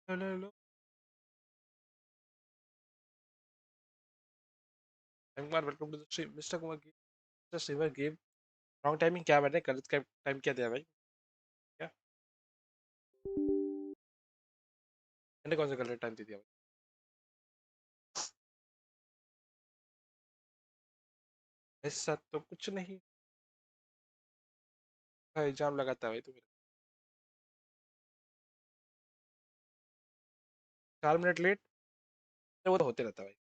Hello hello. Kumar, welcome to the stream. Mister Kumar की just river game wrong timing क्या मैंने गलत का टाइम क्या दिया भाई? क्या मैंने कौन सा गलत टाइम दे दिया भाई? ऐसा तो कुछ नहीं। हाँ, एग्जाम लगाता है भाई तो मेरा 4 मिनट लेट। वो तो होते रहता है भाई।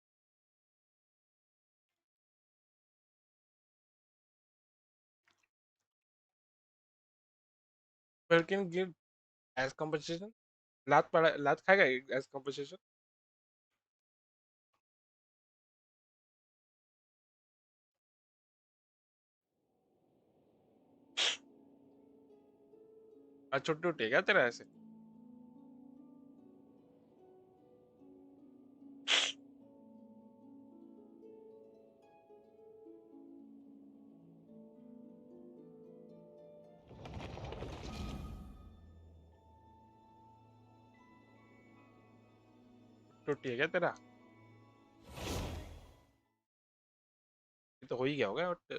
Welcome give as compensation. लात खाएगा एज कॉम्पनसेशन। आज छुट्टी उट्टी है क्या तेरा ऐसे? छुट्टी है क्या तेरा? ये तो हो ही गया होगा बट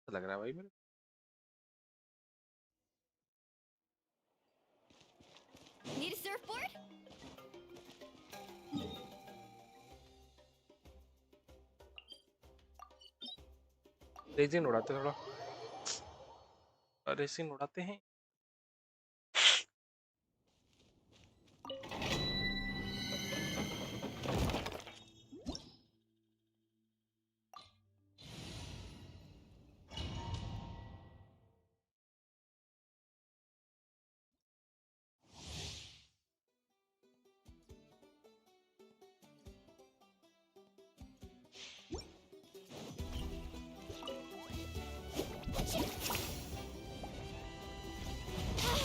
लग रहा है भाई मेरे। Need a surfboard? रेसिन उड़ाते थोड़ा। रेसिन उड़ाते हैं।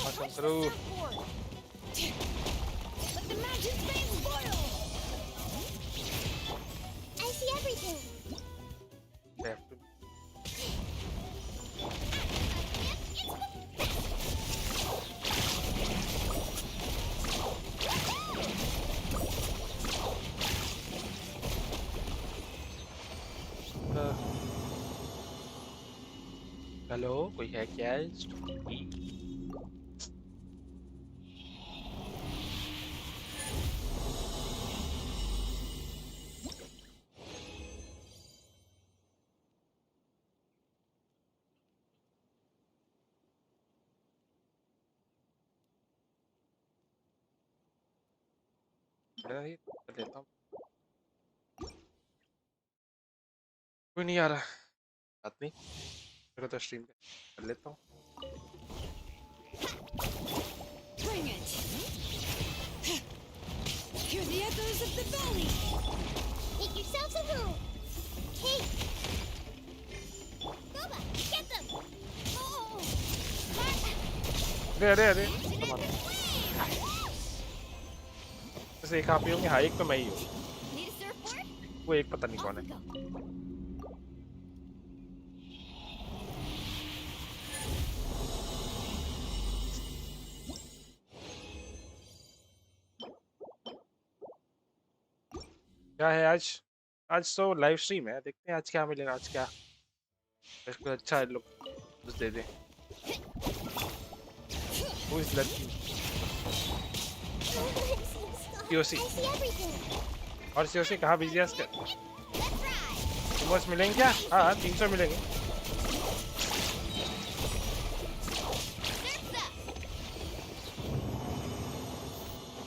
awesome Where's the through surfboard? Let the magic flames boil! I see everything. left. Hello, कोई है क्या स्टोरी? मैं ये कर लेता हूँ। कोई नहीं आ रहा, बात नहीं, मेरे को तो स्ट्रीम कर लेता हूँ। Bring it. Hear the echoes of the valley. Make yourselves a home. Hey. Boba, get them. Oh. अरे Another सामान flame. बस एक आप ही होंगे। हाँ, एक तो मैं ही हूँ, Need a surfboard? वो एक पता नहीं Off कौन we है। go. क्या है आज? आज तो लाइव स्ट्रीम है, देखते हैं आज क्या मिलेगा। आज क्या इसको अच्छा लोग कुछ दे दे। Who is lucky? COC I see everything. और COC कहाँ बिजी है इसका? Let's ride. primos मिलेंगे क्या? हाँ, 300 मिलेंगे। Surf's up.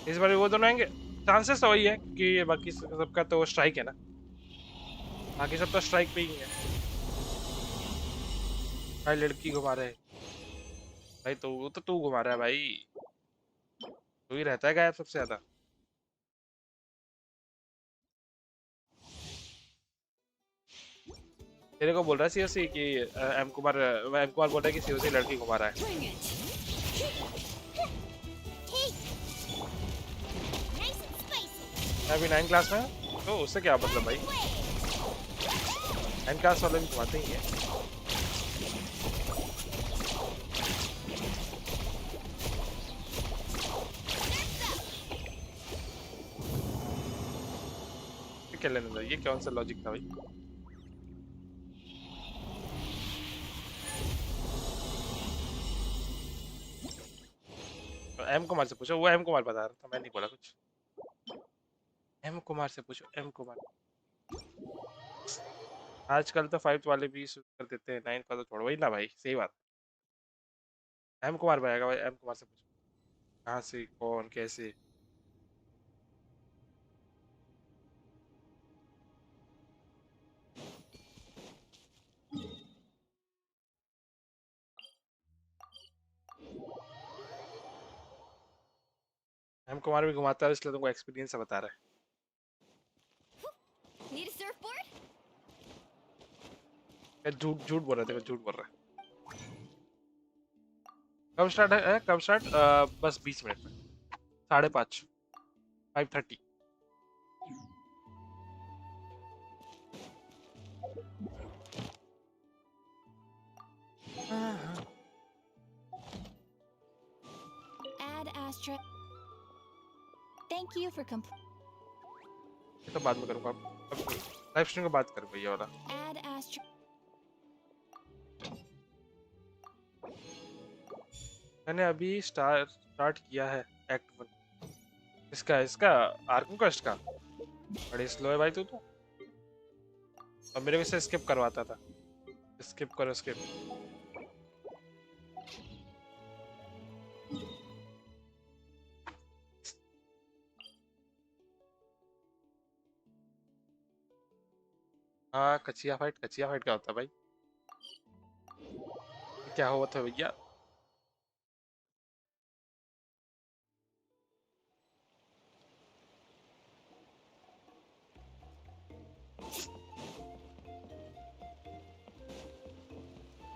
इस बार वो दोनों आएंगे, चांसेस तो वही है क्योंकि बाकी सबका तो स्ट्राइक है ना, बाकी सब तो स्ट्राइक पे ही है। भाई लड़की घुमा रहे हैं भाई, तो वो तो तू घुमा रहा है भाई, तू ही रहता है गायब सबसे ज्यादा। तेरे को बोल रहा है COC कि एम कुमार बोल रहा है कि COC लड़की घुमा रहा है। Bring it. Hey. Nice and spicy. मैं अभी 9 क्लास में हूँ, तो उससे क्या मतलब भाई, 9 क्लास वाले भी घुमाते ही हैं। क्या लेने दो, ये कौन सा लॉजिक था भाई? एम कुमार से पूछो, वो एम कुमार बता रहा था, मैं नहीं बोला कुछ। एम कुमार से पूछो, एम कुमार। आजकल तो 5 वाले भी शूट कर देते हैं, 9 का तो छोड़ो। वही ना भाई, सही बात। एम कुमार भाई आएगा भाई, एम कुमार से पूछो कहाँ से, कौन, कैसे। एम कुमार भी घुमाता है, इसलिए तुमको एक्सपीरियंस से बता रहा Need a surfboard? है। झूठ झूठ बोल रहा है, देखो झूठ बोल रहा है। कब स्टार्ट है? कब स्टार्ट? बस 20 मिनट में, 5:30, 5:30। Add Astra. Thank you for ये तो बाद में करूँगा, अब लाइव स्ट्रीम के बाद करूँगा ये वाला। Add Astra. मैंने अभी स्टार्ट किया है एक्ट 1। इसका आर्कम कस्ट का बड़ी स्लो है भाई तू तो, और मेरे को से स्किप करवाता था। स्किप करो, स्किप। हाँ, कचिया फाइट क्या होता है भाई? क्या हुआ था भैया?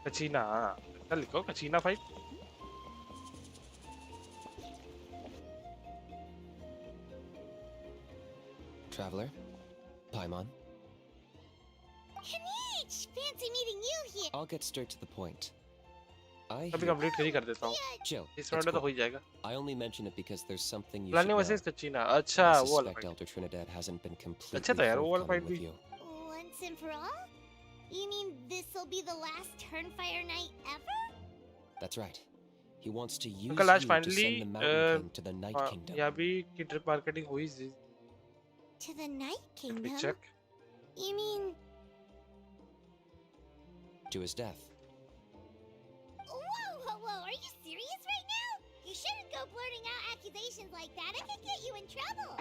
कचीना, ऐसा लिखो, कचीना fight. Traveler, Paimon, Kanich! Fancy meeting you here. I'll get straight to the point. I अभी hear... कंप्लीट कर ही कर देता हूँ, Chill, इस it's मिनट में तो cool. हो ही जाएगा। I only mention it because there's something you should planning know. Versus Kachina, अच्छा I वो वाला suspect fight. Elder Trinidad hasn't been अच्छा completely था यार वो वाला forthcoming फाइट भी। with you. Once and for all? You mean this'll be the last Turnfire night ever? That's right. He wants to use uncle you आज to finally send the Mountain King to the Night Kingdom. यहाँ भी की trip marketing हुई थी। To the Night Kingdom? Check. You mean... To his death. Whoa! Are you serious right now? You shouldn't go blurting out accusations like that. It could get you in trouble.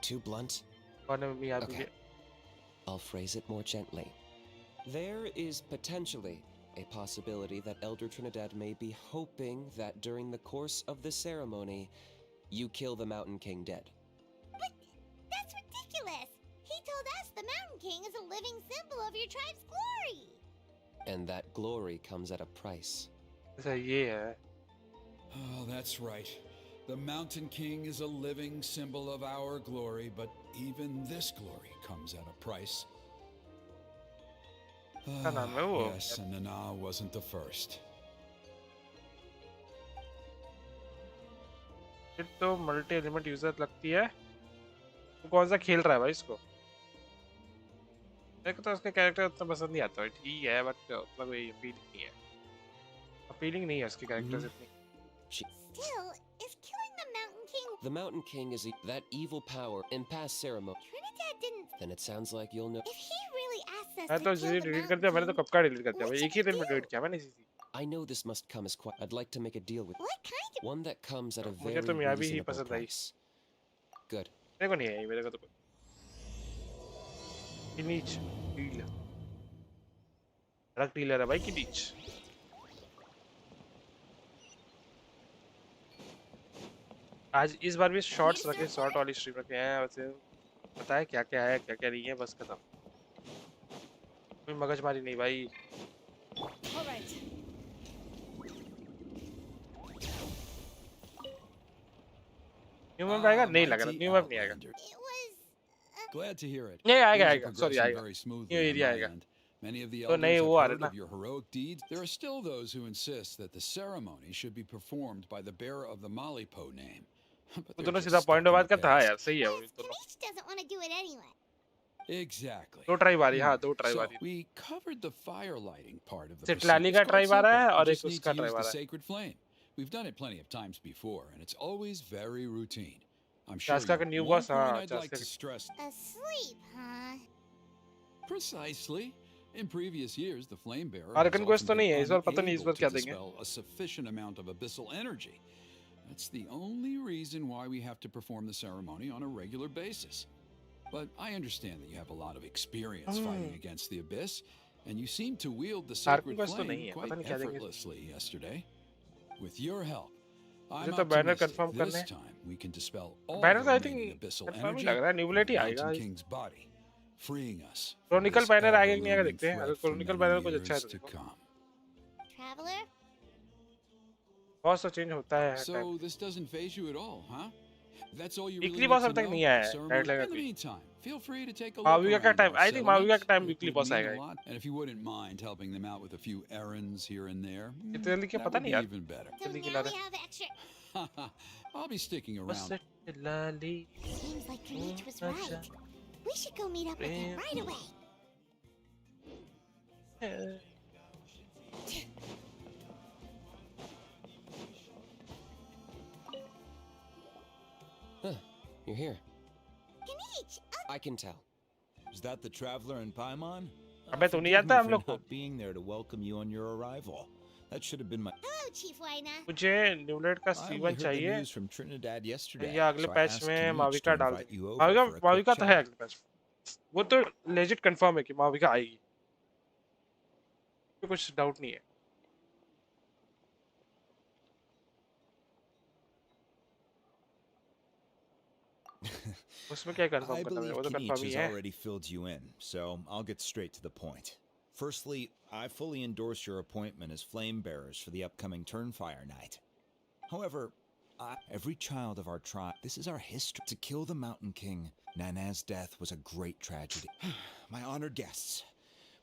Too blunt? और मैं यहाँ Okay. I'll phrase it more gently. There is potentially a possibility that Elder Trinidad may be hoping that during the course of the ceremony, you kill the Mountain King dead. But that's ridiculous! He told us the Mountain King is a living symbol of your tribe's glory! And that glory comes at a price. ऐसा ये है. Oh, that's right. The Mountain King is a living symbol of our glory, but even this glory comes at a price. Yes, and Nana wasn't the first. ये तो multi element user लगती है. तो कौन सा खेल रहा है भाई इसको? मेरे को तो उसके कैरेक्टर उतना पसंद नहीं आता है. ठीक है बट उतना कोई अपीलिंग नहीं है. अपीलिंग नहीं है उसके कैरेक्टर्स इतनी. Still, if killing the Mountain King... The Mountain King is that evil power in past ceremony. Trinidad didn't... Then it sounds like you'll know. If he really asked us मैं to तो kill the delete कर Mountain दिया. मैंने तो King, कब का delete कर दिया भाई. एक ही दिन में डिलीट किया मैंने इसी. I know this must come as quite. I'd like to make a deal with what kind of... one that comes at a मुझे very तो मियाबी ही reasonable पसंद आई. price. Good. मेरे को नहीं आई. मेरे को तो किनीच डील. रख डीलर है भाई किनीच. आज इस बार भी शॉर्ट्स रखे. शॉर्ट वाली स्ट्रीम रखे हैं. वैसे पता है क्या क्या है क्या क्या नहीं है. बस खत्म. कोई मगजमारी नहीं भाई. All right. न्यू मैप आएगा नहीं लग रहा. न्यू मैप नहीं आएगा. It was... Glad to hear it. नहीं आएगा Things are आएगा. सॉरी progressing आएगा. very smoothly New on area my आएगा. end. Many of the तो नहीं elders वो आ have रहा heard ना. of your heroic deeds. There are still those who insist that the ceremony should be performed by the bearer of the Malipo name. But वो they're दोनों just सीधा stuck point in बात the करता है past. यार. सही है वो दोनों. Kanish doesn't want to do it anyway. Exactly. दो ट्राइब आ रही. हाँ दो ट्राइब आ So, रही. we covered the fire lighting part of the सिटलाली procedure. का It's quite ट्राइब आ रहा है simple. और We एक just need उसका to use ट्राइब आ the रहा है. sacred flame. We've done it plenty of times before, and it's always very routine. I'm sure चास्का का you new one boss. point हाँ I'd like चास्का. to stress. Asleep, huh? Precisely. In previous years, the flame bearer Arkan has quest तो often नहीं been है. इस बार पता नहीं इस unable bar to क्या देंगे. dispel a sufficient amount of abyssal energy. That's the only reason why we have to perform the ceremony on a regular basis. But I understand that you have a lot of experience fighting against the abyss, and you seem to wield the sacred quest तो flame नहीं है. पता quite नहीं क्या देंगे. effortlessly yesterday. With your help, मुझे I'm तो banner optimistic confirm करना this है. time we can dispel all banner the तो आई remaining थिंक abyssal कंफर्म ही energy लग रहा है. from न्यूबलेट ही the आएगा. Mountain King's body, freeing us from chronicle this banner आएगा कि नहीं आएगा ever-looming देखते हैं. अगर threat for chronicle many banner कुछ अच्छा है years तो to देखो. come. Traveler? बॉस तो चेंज होता है. So this doesn't phase you at all, huh? That's all you really weekly need boss to अब तक know? नहीं आया है. Ceremony? डायरेक्ट लगा In the कोई. meantime, feel free to take a look Mavi का क्या around time. our I think Mavi का settlements. Time It weekly would boss mean आएगा. a lot. And if you wouldn't mind helping them out with a few errands here and there, इतने जल्दी क्या that पता would नहीं be यार. even better. So जल्दी now खिला we रहा है. have extra... I'll be sticking बस around. सिटलाली. Seems like Kanish was right. We should go meet up with him right away. Huh. You're here. Kanish! I can tell. Is that the traveler in Paimon? अबे तू नहीं Forgive जानता me हम for लोग को. not being there to welcome you on your arrival. That should have been my. Hello, Chief Waina. मुझे न्यूबलेट का I only Sivan heard the चाहिए. news from Trinidad yesterday. या अगले so I पैच asked में Kanish माविका to डाल invite देंगे. you over माविका for a माविका quick तो है chat. अगले पैच में. वो तो लेजिट कंफर्म है कि माविका आएगी. कुछ डाउट नहीं है. उसमें क्या I कंफर्म करना है. believe वो तो Kanish कंफर्म ही has है. already filled you in, so I'll get straight to the point. Firstly, I fully endorse your appointment as flame bearers for the upcoming Turnfire night. However, every child of our tribe, this is our history. To kill the Mountain King, Nana's death was a great tragedy. My honored guests,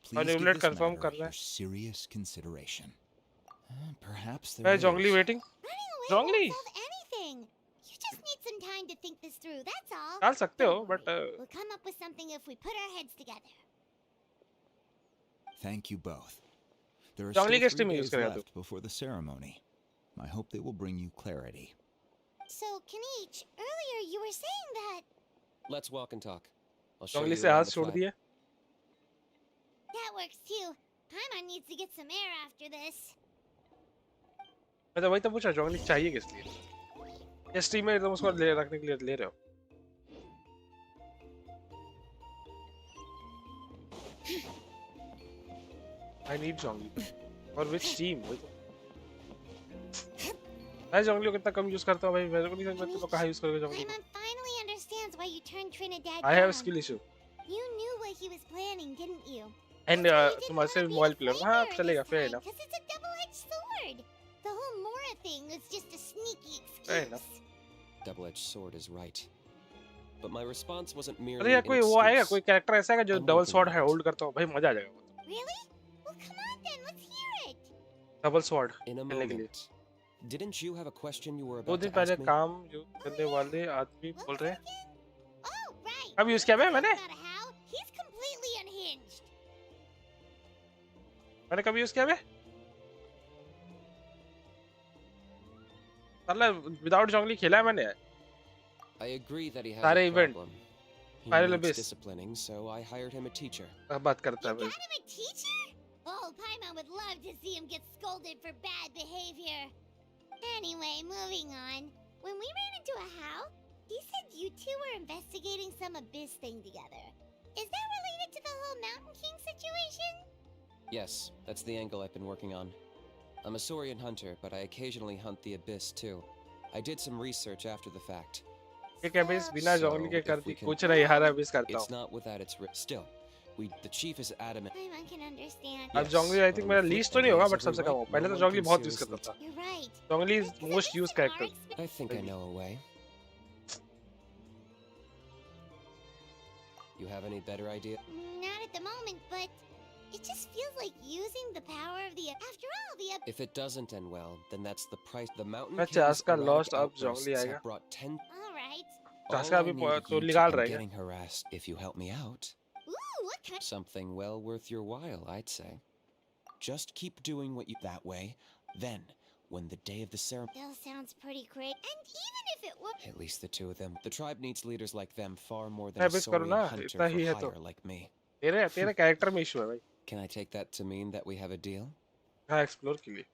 please give न्यूबलेट this confirm matter कर रहा your है. serious consideration. Perhaps there है is. Zhongli waiting. Running away Zhongli! won't solve anything. You just need some time to think this through, that's all. डाल सकते हो but We'll come up with something if we put our heads together. Thank you both. There are Zhongli still के 3 stream use days करेगा तू. left before the ceremony. I hope they will bring you clarity. So, Kanish, earlier you were saying that... Let's walk and talk. I'll show जोंगली you से around हाथ the छोड़ flat. दिया. That works too. Paimon needs to get some air after this. मैं तो वही तो पूछा जोंगली चाहिए किस लिए. ये स्ट्रीम में तुम उसको ले रखने के लिए ले रहे हो. I need Zhongli. और which team? मैं Zhongli को कितना कम यूज करता हूँ भाई, मेरे को नहीं समझ में तो कहाँ यूज करोगे Zhongli को? Paimon finally understands why you turned Trinidad I have down. skill issue. You knew what he was planning, didn't you? And तुम्हारे से मोबाइल प्लेयर हाँ चलेगा, fair enough. Because it's a double-edged sword. The whole Mora thing was just a sneaky Fair excuse. enough. Double-edged sword is right. But my response wasn't अरे merely यार an कोई वो आएगा, excuse. कोई character ऐसा है जो I'm double working sword on है it. होल्ड करता हूँ भाई, मजा आ जाएगा। Really? Well, come on then, let's hear it. Double sword In a खेलने के लिए। moment. Didn't you have a question you were दो about दिन to पहले ask me? काम जो करने वाले आदमी What बोल was रहे हैं। it again? Oh, right. कब यूज किया मैंने? About how he's completely unhinged. मैंने कब यूज किया बे? साला विदाउट जॉन्गली खेला है मैंने। I agree that he has सारे a event, problem. He Fire needs Abyss। disciplining, so I hired him a teacher. अब बात करता You है भाई। got him a teacher? Oh, Paimon would love to see him get scolded for bad behavior. Anyway, moving on. When we ran into a how, he said you two were investigating some abyss thing together. Is that related to the whole Mountain King situation? Yes, that's the angle I've been working on. I'm a Saurian hunter, but I occasionally hunt the abyss too. I did some research after the fact. ये क्या base बिना So, जॉन्गली के if कर दी, we can- कुछ नहीं हारा base करता It's हूँ। not without its risk. Still, the chief is adamant. Paimon can understand. अब Yes, जॉन्गली आई थिंक on मेरा flip लीस्ट तो नहीं side, होगा there's बट सबसे every कम हो। right, पहले no तो one जॉन्गली can बहुत यूज seriously करता था। You're right. Zhongli is Because most abyss use are character. expensive. I think I know a way. You have any better idea? Not at the moment, but it just feels like using the power of the. After all, the. If it doesn't end well, then that's the price. The Mountain अच्छा, King's इसका erratic lost अब outbursts जॉन्गली आएगा। have brought 10. All right. All इसका I अभी need तो you to- निकाल I'm रहेगा। getting harassed. If you help me out, Ooh, what kind? something well worth your while, I'd say. Just keep doing what you that way. Then, when the day of the ceremony, Still sounds pretty great. And even if it were. at least the two of them, the tribe needs leaders like them far more than मैं a base करूँ Saurian ना, hunter इतना ही for है तो। hire like me. तेरे character में issue है भाई। Can I take that to mean that we have a deal? हाँ एक्सप्लोर के लिए।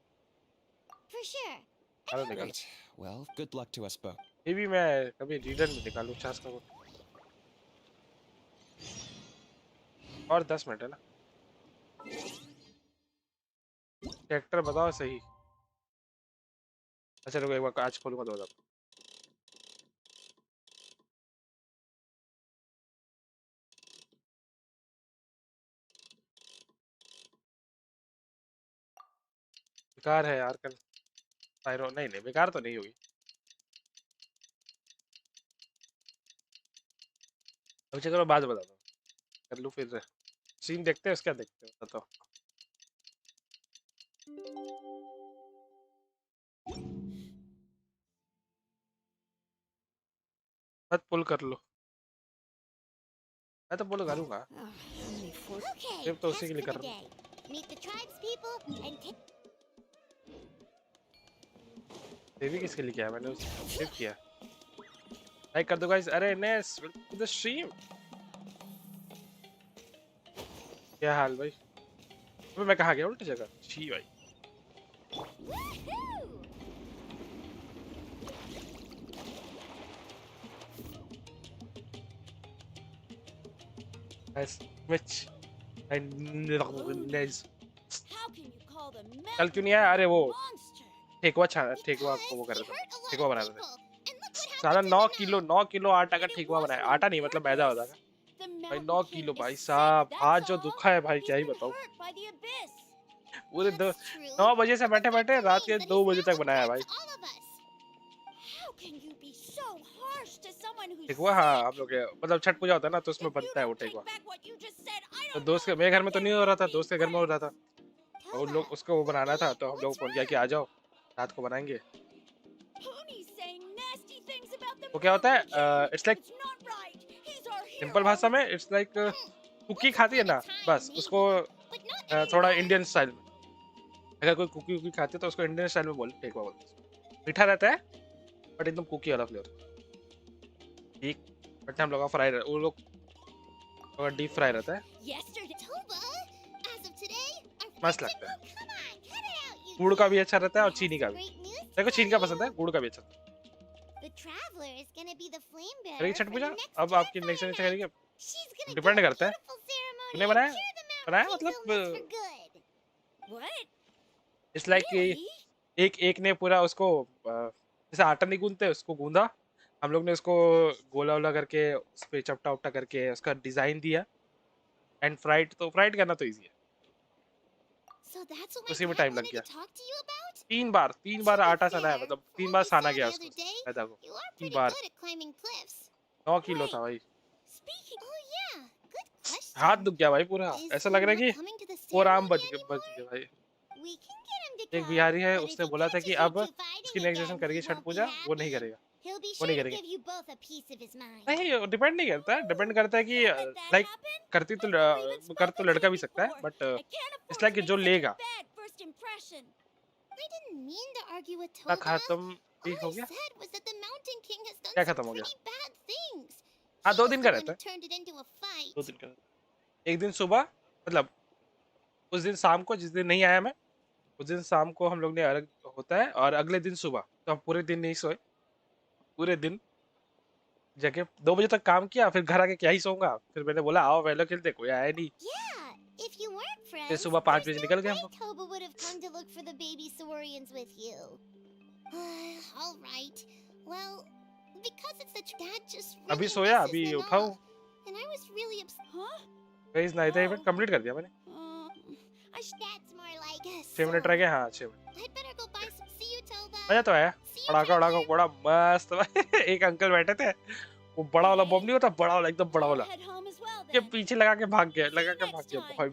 For sure. अरे निकाल। Great. Well, good luck to us both. ये भी मैं कभी रीडर में निकालूँ चांस का वो। और 10 मिनट है ना। कैरेक्टर बताओ सही। अच्छा रुको एक बार आज खोलूंगा तो बताओ। बेकार है यार कल। फायरो नहीं बेकार तो नहीं होगी। अभी चलो बाद में बताता हूँ। कर लूँ फिर सीन देखते हैं उसका देखते हैं बताओ। मत पुल कर लो। मैं तो पुल करूँगा। Okay. सिर्फ तो उसी task के लिए for कर the रहा हूँ। day. Meet the tribe's people and take. देवी किसके लिए किया है? मैंने उसे सेव किया। लाइक कर दो गाइस। अरे नेस वेलकम टू द स्ट्रीम। क्या हाल भाई? अबे मैं कहाँ गया? उल्टी जगह। छी भाई। Woohoo! Nice. Mitch. And Nez. How can you call the कल क्यों नहीं आया? अरे वो monster? ठेकुआ ठेकुआ को वो कर रहा था। ठेकुआ बना रहा था। साला 9 किलो आटा का ठेकुआ बनाया। आटा नहीं मतलब मैदा होता है। The भाई Mountain 9 King किलो is भाई sick, साहब that's हाथ जो all. दुखा है भाई He's क्या ही been बताऊं। hurt by the abyss. पूरे That's true. 9 बजे से बैठे But that रात के means that 2 he's बजे now तक a बनाया threat भाई। to all of us. How can you be so harsh to someone who's ठेकुआ हाँ sick? आप लोग के मतलब छठ पूजा होता है ना तो उसमें If you बनता है वो don't take thekua. back what you just said, I तो don't दोस्त के know मेरे if घर में तो we नहीं can हो रहा था, be दोस्त के घर में हो रहा था। Tell और लोग us. उसको वो बनाना था तो हम लोग फोन किया कि आ जाओ रात को बनाएंगे। Pony's saying nasty things about the वो क्या होता है Mountain King. It's like It's not right. He's our simple hero. भाषा में इट्स लाइक कुकी खाती है ना बस उसको But not थोड़ा anymore. इंडियन स्टाइल में। अगर कोई कुकी खाती है तो उसको इंडियन स्टाइल में बोल ठेकुआ बोलते हैं। मीठा रहता है बट एकदम कुकी वाला फ्लेवर। ठीक बट हम लोग का फ्राई वो लोग डीप फ्राई रहता है। Yesterday. Toba, as of today, our मस्त friendship लगता है। will- Come on, cut it out, you गुड़ का भी two. अच्छा रहता है और I चीनी have का some भी। great news देखो to चीनी का tell पसंद है you. गुड़ का भी अच्छा। The traveler is gonna be the flame करेगी bearer Chhath for Puja the next अब आपकी नेक्स्ट campfire करेगी। night. She's gonna Depend give a करता है। beautiful ceremony तूने and बनाया? cheer the बनाया Kingo मतलब looks for good. What? It's like Really? एक ने पूरा उसको जैसे आटा नहीं गूंदते उसको गूंदा, हम लोग ने उसको गोला वोला करके उस पे चपटा उपटा करके उसका डिजाइन दिया एंड फ्राइड, तो फ्राइड करना तो इजी है, So that's what my उसी में dad टाइम लग wanted गया। to talk to you about? तीन To बार be आटा सना है, fair, मतलब from 3 what bar we Sana saw गया the उसको other day, मैदा को, you are 3 pretty bar, good at climbing cliffs. 9 kilo था भाई, Speaking. Oh yeah, good question. हाथ दुख गया भाई पूरा, Is ऐसा he लग रहा है not कि coming to the वो राम ceremony बच anymore? गए भाई। We can get him to एक come, बिहारी है, but if उसने he बोला था कि catches you अब two fighting उसकी नेक्स्ट जनरेशन again, करेगी he छठ won't be पूजा, वो नहीं happy. करेगा, He'll be वो sure नहीं to करेंगे। give you both a piece of his mind. नहीं डिपेंड नहीं करता है, डिपेंड करता है कि Can't let that like happen. करती तो I've never even कर तो spoken to लड़का him भी सकता है, before. But I can't it's afford like to make जो such a लेगा bad first impression. I didn't mean to argue with का Toga. खत्म भी All हो I गया। said was that the Mountain King has done क्या some खत्म हो गया? pretty bad things. हाँ He 2 was दिन the का one रहता who है, turned it into a fight. 2 दिन का, एक दिन सुबह, मतलब उस दिन शाम को, जिस दिन नहीं आया मैं उस दिन शाम को हम लोग ने अर्घ होता है, और अगले दिन सुबह, तो हम पूरे दिन नहीं सोए, पूरे दिन जगह 2 बजे तक काम किया, फिर घर आके क्या ही सोऊंगा, फिर मैंने बोला आओ वेलो खेलते, कोई आया नहीं, Yeah, if you weren't फिर friends, सुबह 5 there's बजे no निकल गए way हम लोग। Toba would have come to look for the baby Saurians with you. All right. Well, because it's the dad just really अभी सोया, messes अभी them उठाऊं, up, and I was really upset. Huh? Guys night event complete कर दिया मैंने, That's more like a 6 minute रह गए, हाँ 6 minute, I'd better go buy some. See you, Toba. मजा तो आया, See you, पड़ाका वड़ाका Toba. बड़ा मस्त भाई। एक अंकल बैठे थे, वो बड़ा वाला बम नहीं होता, बड़ा वाला एकदम बड़ा I'll वाला, head home as well ये then. पीछे लगा के भाग गया, See लगा you के next भाग गया time. भाई,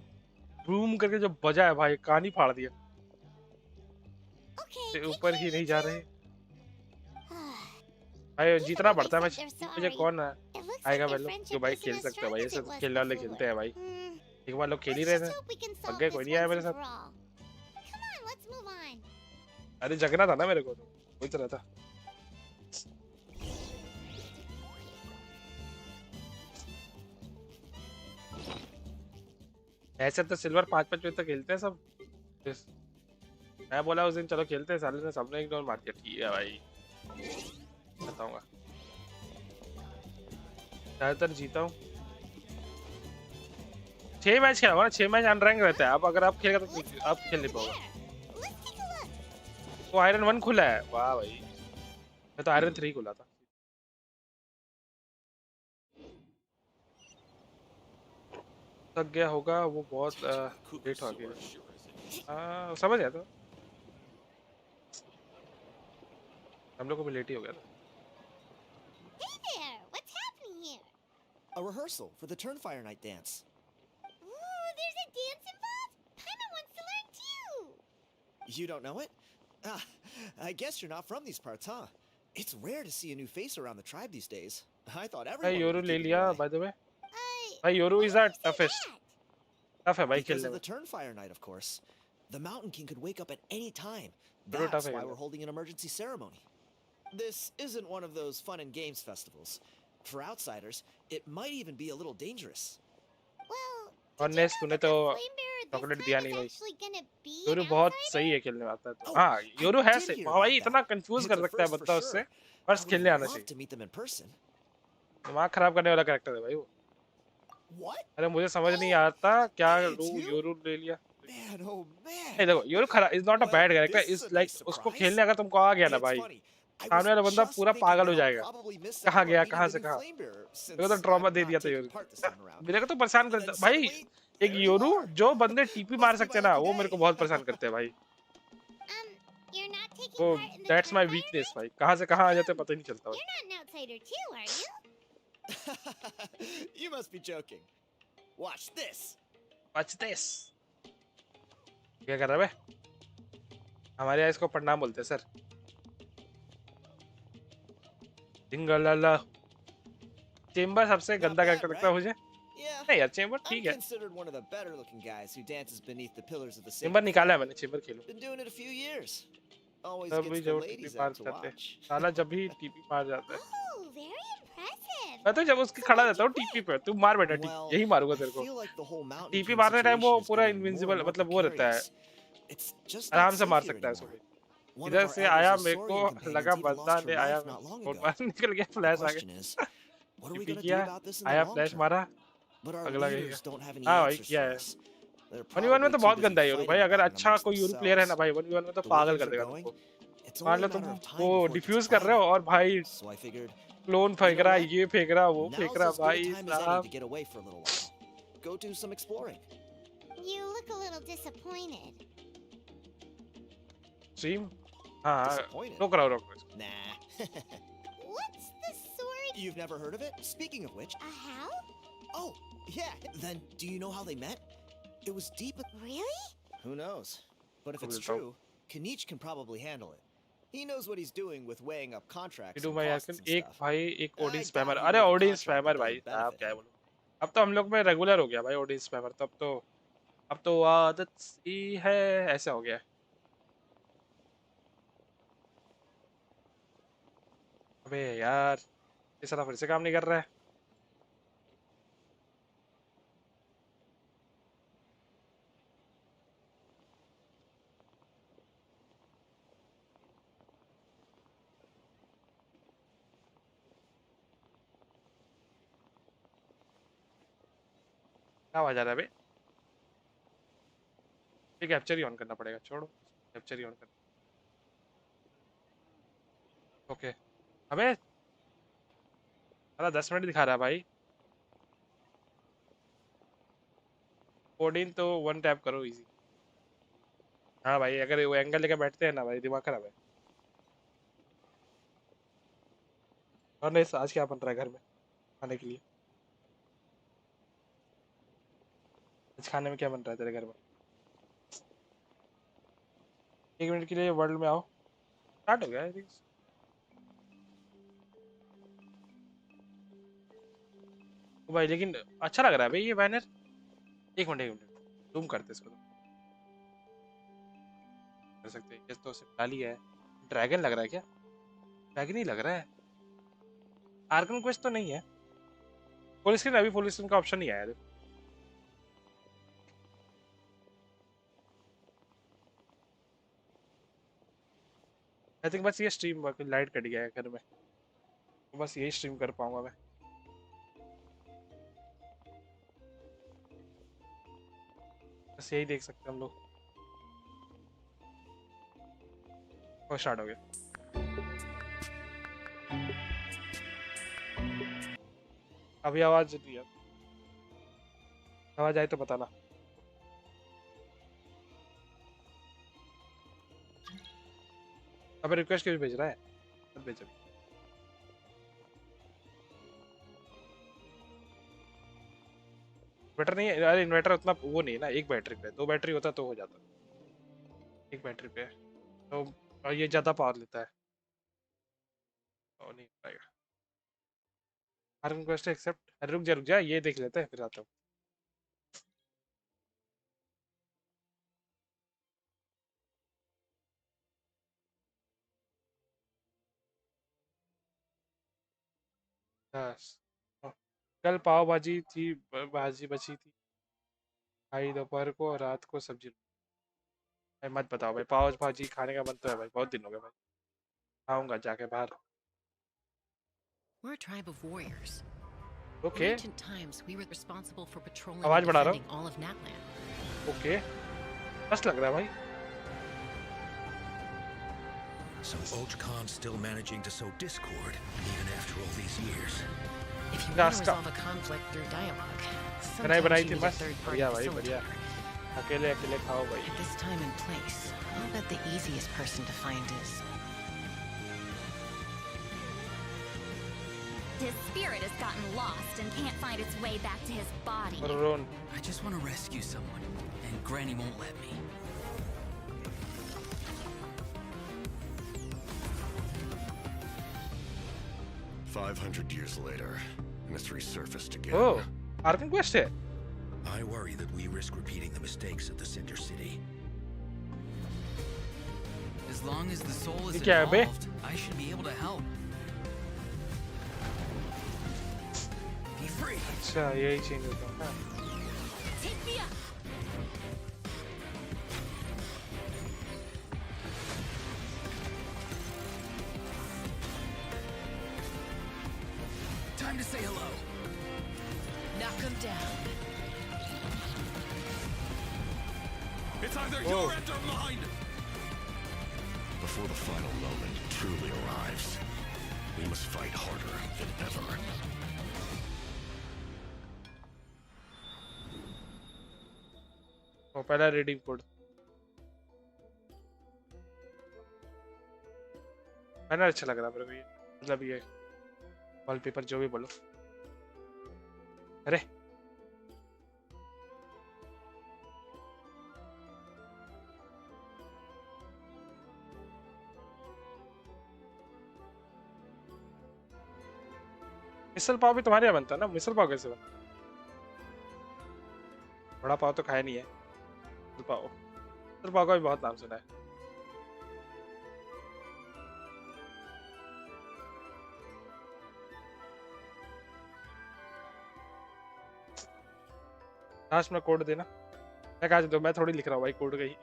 बूम करके जो बजा है भाई, कान ही फाड़ दिया, Okay. से take ऊपर care, ही you नहीं जा two. रहे भाई, जीतना पड़ता है। मैं They're मुझे sorry. कौन है It looks आएगा like भाई their लोग, friendship जो भाई isn't खेल as सकते हैं strong भाई, as ऐसे it was खेलने वाले before. खेलते हैं भाई, एक बार लोग खेल ही Let's रहे just थे, hope we can थक solve गए, this कोई नहीं आया once मेरे and साथ, for all. Come on, let's move on. अरे जगना था ना मेरे को, तो वही तरह था। ऐसे तो सिल्वर 5-5 बजे तक खेलते हैं सब, मैं बोला उस दिन चलो खेलते हैं, साले ने सबने इग्नोर मार दिया, ठीक है भाई बताऊंगा, ज्यादातर जीता हूँ, 6 मैच खेला हुआ ना, 6 मैच अनरैंक रहता है, अब अगर आप खेलेगा तो Let's go आप खेल नहीं over पाओगे। there. Let's take a look. तो आयरन 1 खुला है, वाह भाई, मैं तो आयरन 3 खुला था। थक गया होगा वो, बहुत लेट हो गया, समझ गया, तो हम लोग को भी लेट ही हो गया था। Hey there, what's happening here? A rehearsal for the Turnfire Night dance. Ooh, there's a dance involved? Paimon wants to learn too. You don't know it? Ah, I guess you're not from these parts, huh? It's rare to see a new face around the tribe these days. I thought भाई everyone Yoru would be ले keeping लिया away. By the way, I... भाई Yoru is why the do you say toughest, that? Tough है भाई Because खेलने of में, the Turnfire Night, of course. The Mountain King could wake up at any time. Very tough That's why area. we're holding an emergency ceremony. This isn't one of those fun and games festivals. For outsiders, it might even be a little dangerous. Well, और did you Ness know तूने that the तो flame bearer this chocolate time दिया is नहीं भाई, actually gonna be Yoru an बहुत outsider? सही है खेलने में, आता है तो, Oh, हाँ I योरू है did सही hear भाई, about इतना that. कंफ्यूज It's कर a सकता है first for बंदा उससे, sure. बस I खेलने would आना love चाहिए, to meet them in person. दिमाग खराब करने वाला कैरेक्टर है भाई वो, What? अरे मुझे समझ नहीं आता क्या Hey, it's लूं, you? योरू ले लिया। Man, oh नहीं man. देखो योरू खराब is not a Well, bad character, this is is a like nice उसको surprise. खेलने अगर तुमको आ गया ना And it's भाई, funny. I was सामने वाला बंदा just पूरा thinking पागल हो that I'll जाएगा, probably miss कहाँ out on गया meeting कहाँ the से new कहाँ, flame bearer, मेरे को since तो ट्रॉमा I'm दे not दिया था taking Yoru, part this time around. मेरे को तो परेशान And करता then भाई, suddenly, एक there you योरू are. जो बंदे टीपी मार Must be सकते हैं my ना, lucky वो मेरे को day. बहुत परेशान करते हैं भाई, You're not taking वो part in the that's my Turnfire weakness Night? भाई, कहाँ से कहाँ आ जाते हैं पता ही नहीं चलता भाई। You're not an outsider too, are you? You must be joking. Watch this. Watch this. क्या कर रहा है बे? हमारे यहाँ इसको प्रणाम बोलते हैं सर। जिंगलाला। चेम्बर सबसे Not गंदा bad, कैरेक्टर लगता है right? मुझे। Yeah. नहीं यार चेम्बर I'm ठीक है। considered one of the better looking guys who dances beneath the pillars of the chamber sacred निकाला है fire. मैंने, chamber Khelo. Been doing it a few years. Always तब भी gets the जब टीपी ladies मार out to जाते हैं। watch. साला जब भी टीपी मार जाता है। Oh, very impressive. मैं तो जब उसकी खड़ा रहता हूँ टीपी पे, तू मार बेटा टीपी, Well, यही मारूंगा I तेरे को। feel like the whole Mountain TP King मारने टाइम वो situation is पूरा getting more and invincible more मतलब वो रहता है, precarious. It's just आराम not से safe मार here सकता है उसको। anymore. One of इधर our से आया elders' मेरे को Saurian लगा companions even बंदा lost her ने आया, life not long phone ago. मार निकल गया, The फ्लैश आ गया, question is, what are we TP going to do किया, about this in the आया long फ्लैश term? मारा, But our अगला leaders गया। don't have any हाँ भाई answers किया for है। us. They're 1v1 में probably तो too बहुत busy गंदा है योरू fighting भाई, अगर about it अच्छा amongst कोई योरू प्लेयर है ना themselves. भाई 1v1 में तो The way पागल things कर are देगा going, तुमको। it's मान only लो a तुम matter of time वो before it gets डिफ्यूज कर रहे हो violent. और भाई So I figured, clone you फेंक know रहा है, what? ये फेंक रहा है, वो फेंक Now's रहा as है good a भाई time as any साहब। to get away for a little while. Go do some exploring. You look a little disappointed. Stream हाँ Disappointed? रोक रहा हूँ, रोक रहा हूँ। Nah. What's the sword? You've never heard of it? Speaking of which, A how? oh, yeah. Then do you know how they met? It was deep. Really? Who knows? But if it's Probably so. true, Kanich can probably handle it. He knows what he's doing with weighing up contracts do and भाई costs यार and एक stuff. भाई एक I audience doubt spammer, he'd अरे make a audience contract spammer that भाई doesn't साहब benefit क्या him. बोलूं। अब तो हम लोग में रेगुलर हो गया भाई ऑडियंस स्पैमर, अब तो आदत सी है, ऐसा हो गया है। अबे यार ये साला फिर से काम नहीं कर रहा है। क्या आवाज आ रहा है बे? ये कैप्चर ही ऑन करना पड़ेगा, छोड़ो कैप्चर ही ऑन करना। ओके अबे साला 10 मिनट दिखा रहा है भाई। कोडिंग तो वन टैप करो इजी। हाँ भाई अगर वो एंगल लेके बैठते हैं ना भाई दिमाग खराब है। और नहीं आज क्या बन रहा है घर में खाने के लिए? आज खाने में क्या बन रहा है तेरे घर में? 1 मिनट के लिए वर्ल्ड में आओ। स्टार्ट हो गया है भाई, लेकिन अच्छा लग रहा है भाई ये बैनर। 1 मिनट जूम करते इसको तो कर सकते हैं। ये तो सिर्फ डाली है। ड्रैगन लग रहा है क्या? ड्रैगन ही लग रहा है। आर्कन क्वेस्ट तो नहीं है। फुल स्क्रीन, अभी फुल स्क्रीन का ऑप्शन नहीं आया देखो। आई थिंक बस ये स्ट्रीम लाइट कट गया है घर में, तो बस यही स्ट्रीम कर पाऊंगा मैं। बस यही देख सकते हैं हम लोग। और स्टार्ट हो गया। अभी आवाज नहीं है, आवाज आए तो बताना। अबे रिक्वेस्ट क्यों भेज रहा है? मत भेज अभी। इन्वर्टर नहीं है, अरे इन्वर्टर उतना वो नहीं है ना, एक बैटरी पे, 2 बैटरी होता तो हो जाता। एक बैटरी पे तो और ये ज्यादा पावर लेता है तो नहीं हो पाएगा। हर रिक्वेस्ट एक्सेप्ट, रुक जा ये देख लेते हैं फिर आता हूँ। बस कल पाव भाजी थी, भाजी बची थी भाई, दोपहर को और रात को सब्जी। भाई मत बताओ भाई, पाव भाजी खाने का मन तो है भाई, बहुत दिन हो गए भाई। खाऊंगा जाके बाहर। We're a tribe of warriors. In okay ancient times, we were responsible for patrolling आवाज and बढ़ा रहा defending all of Natland. Okay मस्त लग रहा है भाई। So Oj Khan's still managing to sow discord, even after all these years. If you want That's to got- resolve a conflict through dialogue, बनाई sometimes you थी need a मस्त, third-party बढ़िया भाई बढ़िया। facilitator. अकेले अकेले खाओ भाई। At this time and place, I'll bet the easiest person to find is... His spirit has gotten lost and can't find its way back to his body. और रोन I just want to rescue someone, and Granny won't let me. $500 later, and it's resurfaced again. Oh Arkan quest है। I worry that we risk repeating the mistakes of the Cinder City. As long as the soul is ये क्या है बे? involved, I should be able to help. Be free. अच्छा यही change होता है ना। Take me up! Time to say hello. Knock him down. It's either your end or mine! Before the final moment truly arrives, we must fight harder than ever. पहला reading code banner अच्छा लग रहा मेरे को ये मतलब ये wallpaper जो भी बोलो अरे मिसल पाव भी तुम्हारे यहाँ बनता है ना मिसल पाव कैसे बनता बड़ा पाव तो खाया नहीं है मिसल पाव का भी बहुत नाम सुना है लास्ट में कोड देना मैं कहा दो मैं थोड़ी लिख रहा हूँ भाई कोड का ही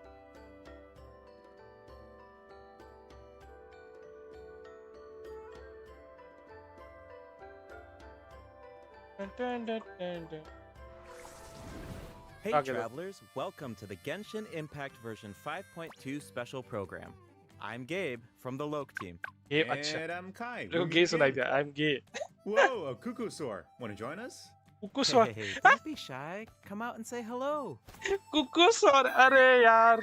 Hey travelers, welcome to the Genshin Impact version 5.2 special program. I'm Gabe from the Loke team. And I'm Kai. I'm gay. Whoa, a cuckoo soar. Want to join us? Hey, don't be shy. Come out and say hello. Cuckoo soar. Arey yaar.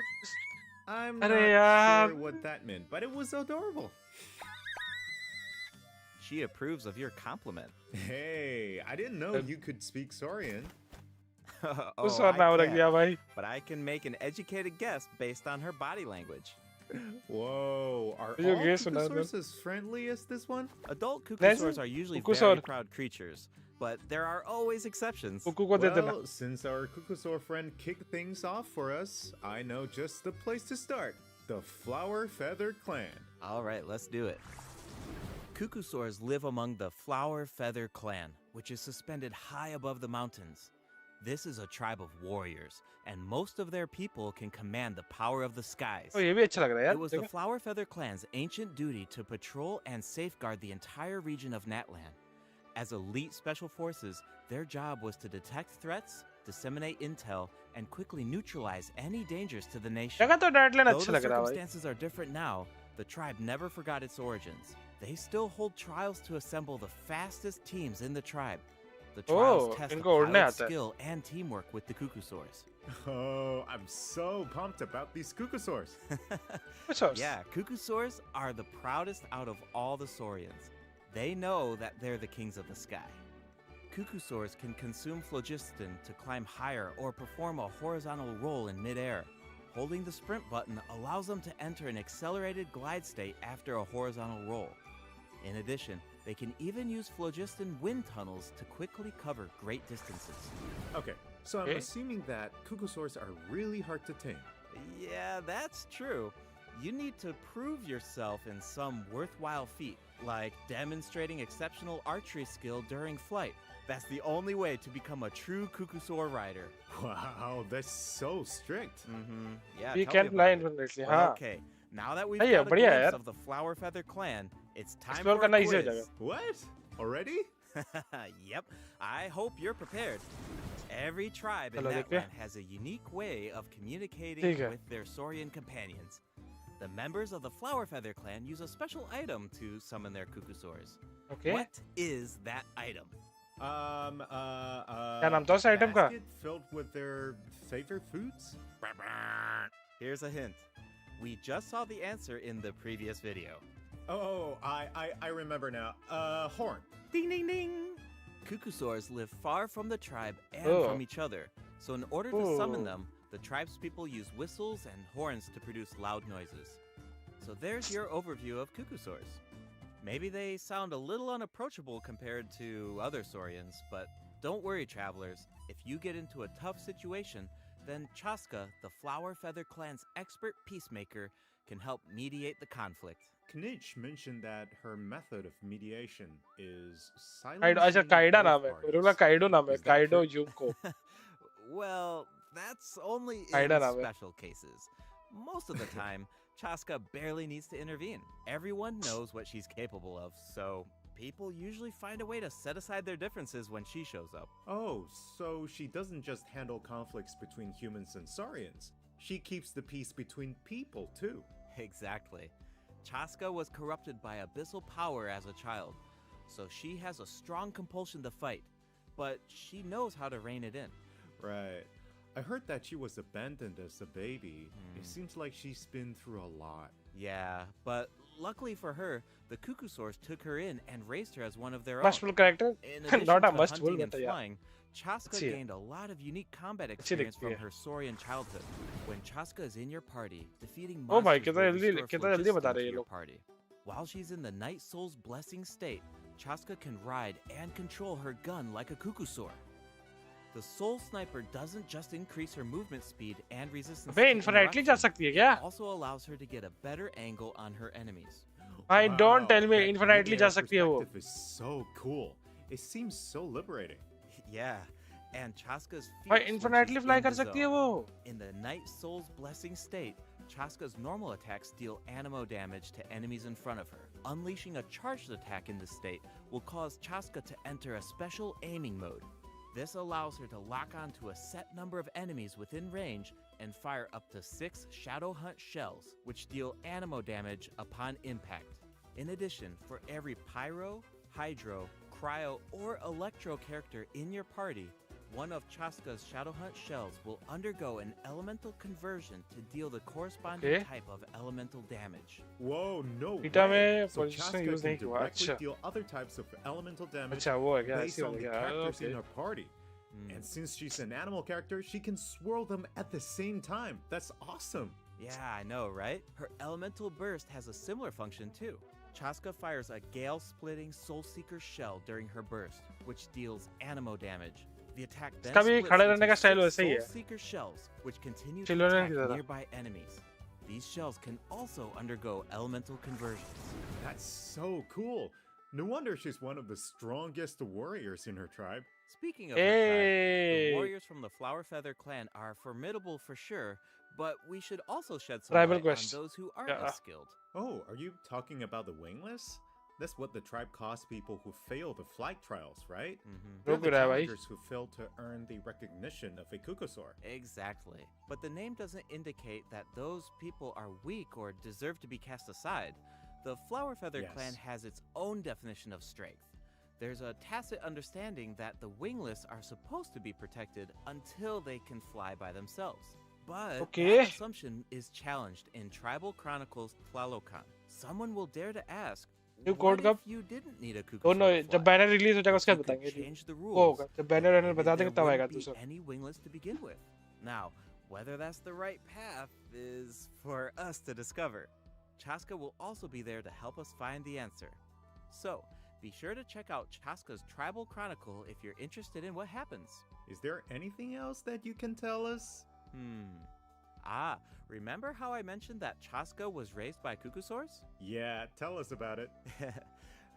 I'm not sure what that meant, but it was adorable. She approves of your compliment. Hey, I didn't know you could speak Saurian. But I can make an educated guess based on her body language. Whoa, are all cuckoosaurs as friendly as this one? Adult cuckoosaurs are usually very proud creatures, but there are always exceptions. Well, since our cuckoosaur friend kicked things off for us, I know just the place to start. The Flower Feather Clan. All right, let's do it. Cuckoosaurs live among the Flower Feather Clan, which is suspended high above the mountains. This is a tribe of warriors, and most of their people can command the power of the skies. It was the Flower Feather Clan's ancient duty to patrol and safeguard the entire region of Natland. As elite special forces, their job was to detect threats, disseminate intel, and quickly neutralize any dangers to the nation. Though the circumstances are different now, the tribe never forgot its origins. They still hold trials to assemble the fastest teams in the tribe. The trials test the pilot's skill and teamwork with the cuckoosaurs. Oh, I'm so pumped about these cuckoosaurs. Yeah, cuckoosaurs are the proudest out of all the saurians. They know that they're the kings of the sky. Cuckoosaurs can consume phlogiston to climb higher or perform a horizontal roll in midair. Holding the sprint button allows them to enter an accelerated glide state after a horizontal roll. In addition, they can even use phlogiston wind tunnels to quickly cover great distances. Okay, so I'm assuming that cuckoosaurs are really hard to tame. Yeah, that's true. You need to prove yourself in some worthwhile feat, like demonstrating exceptional archery skill during flight. That's the only way to become a true cuckoosaur rider. Wow, that's so strict. Yeah, we can fly infinitely. Okay, now that we've got a glimpse of the Flower Feather Clan, it's time for a quiz. What? Already? Yep, I hope you're prepared. Every tribe in Natland has a unique way of communicating with their saurian companions. The members of the Flower Feather Clan use a special item to summon their cuckoosaurs. What is that item? Basket filled with their favorite foods? Here's a hint. We just saw the answer in the previous video. Oh, I remember now. Horn. Ding, ding, ding. Cuckoosaurs live far from the tribe and from each other. So in order to summon them, the tribe's people use whistles and horns to produce loud noises. So there's your overview of cuckoosaurs. Maybe they sound a little unapproachable compared to other saurians, but don't worry, travelers. If you get into a tough situation, then Chaska, the Flower Feather Clan's expert peacemaker, can help mediate the conflict. Knitch mentioned that her method of mediation is Well, that's only in special cases. Most of the time, Chaska barely needs to intervene. Everyone knows what she's capable of, so people usually find a way to set aside their differences when she shows up. Oh, so she doesn't just handle conflicts between humans and saurians. She keeps the peace between people, too. Exactly. Chaska was corrupted by abyssal power as a child, so she has a strong compulsion to fight, but she knows how to rein it in. Right. I heard that she was abandoned as a baby. It seems like she's been through a lot. Yeah, but luckily for her, the Cuckoosaurs took her in and raised her as one of their own. Mustful character. In addition Not a to mustful, hunting and but yeah. flying, Chaska अच्छी है। gained a lot of unique combat experience from her Saurian childhood. When Chaska is in your party, defeating Oh my, monsters कितना will जल्दी restore कितना जल्दी बता phlogiston रहे to ये your लोग। party. While she's in the Night Soul's blessing state, Chaska can ride and control her gun like a Cuckoosaur. The Soul Sniper doesn't just increase her movement speed and resistance अबे to infinitely जा interruption, सकती है क्या? it also allows her to get a better angle on her enemies. भाई don't tell me that infinitely जा mid-air सकती है वो। perspective is so cool. It seems so liberating. Yeah, and Chaska's भाई fierce when infinitely she's fly in कर the सकती है zone. वो। In the Night Soul's blessing state, Chaska's normal attacks deal animo damage to enemies in front of her. Unleashing a charged attack in this state will cause Chaska to enter a special aiming mode. This allows her to lock onto a set number of enemies within range and fire up to 6 Shadow Hunt shells, which deal animo damage upon impact. In addition, for every Pyro, Hydro, Cryo, or Electro character in your party, one of Chaska's Shadow Hunt shells will undergo an elemental conversion to deal the corresponding type of elemental damage. Whoa, no Beta way! में So position Chaska use can नहीं हुआ, directly अच्छा। deal other types of elemental damage अच्छा वो है क्या? based ऐसी on वाली the क्या? characters in Okay. her party. And since she's an animal character, she can swirl them at the same time. That's awesome! Yeah, I know, right? Her elemental burst has a similar function too. Chaska fires a gale-splitting Soul Seeker shell during her burst, which deals animo damage. The attack then इसका भी splits खड़े रहने into का style 6 वैसे ही Soul है। Seeker shells, which continue to चिल्लोने attack की तरह। nearby enemies. These shells can also undergo elemental conversions. That's so cool! No wonder she's one of the strongest warriors in her tribe. Speaking of her tribe, Hey. the warriors from the Flower Feather clan are formidable for sure, but we should also shed some Tribal light quest. on those who aren't Yeah. as skilled. Oh, are you talking about the wingless? That's what the tribe calls people who fail the flight trials, right? They're the रुक रहा है भाई। challengers who fail to earn the recognition of a Cuckoosaur. Exactly. But the name doesn't indicate that those people are weak or deserve to be cast aside. The Flower Feather Yes. clan has its own definition of strength. There's a tacit understanding that the wingless are supposed to be protected until they can fly by themselves. But Okay. that assumption is challenged in Tribal Chronicles Tlalocan. Someone will dare to ask, New what code if कब? you didn't need a Cuckoosaur Oh no, to जब fly? Banner release हो जाएगा उसके बाद You could बताएंगे। change the वो rules. होगा जब बैनर and वैनर maybe बता there देंगे तब आएगा wouldn't be दूसरा। any wingless to begin with. Now, whether that's the right path is for us to discover. Chaska will also be there to help us find the answer. So, be sure to check out Chaska's Tribal Chronicle if you're interested in what happens. Is there anything else that you can tell us? Remember how I mentioned that Chaska was raised by Cuckoosaurs? Yeah, tell us about it.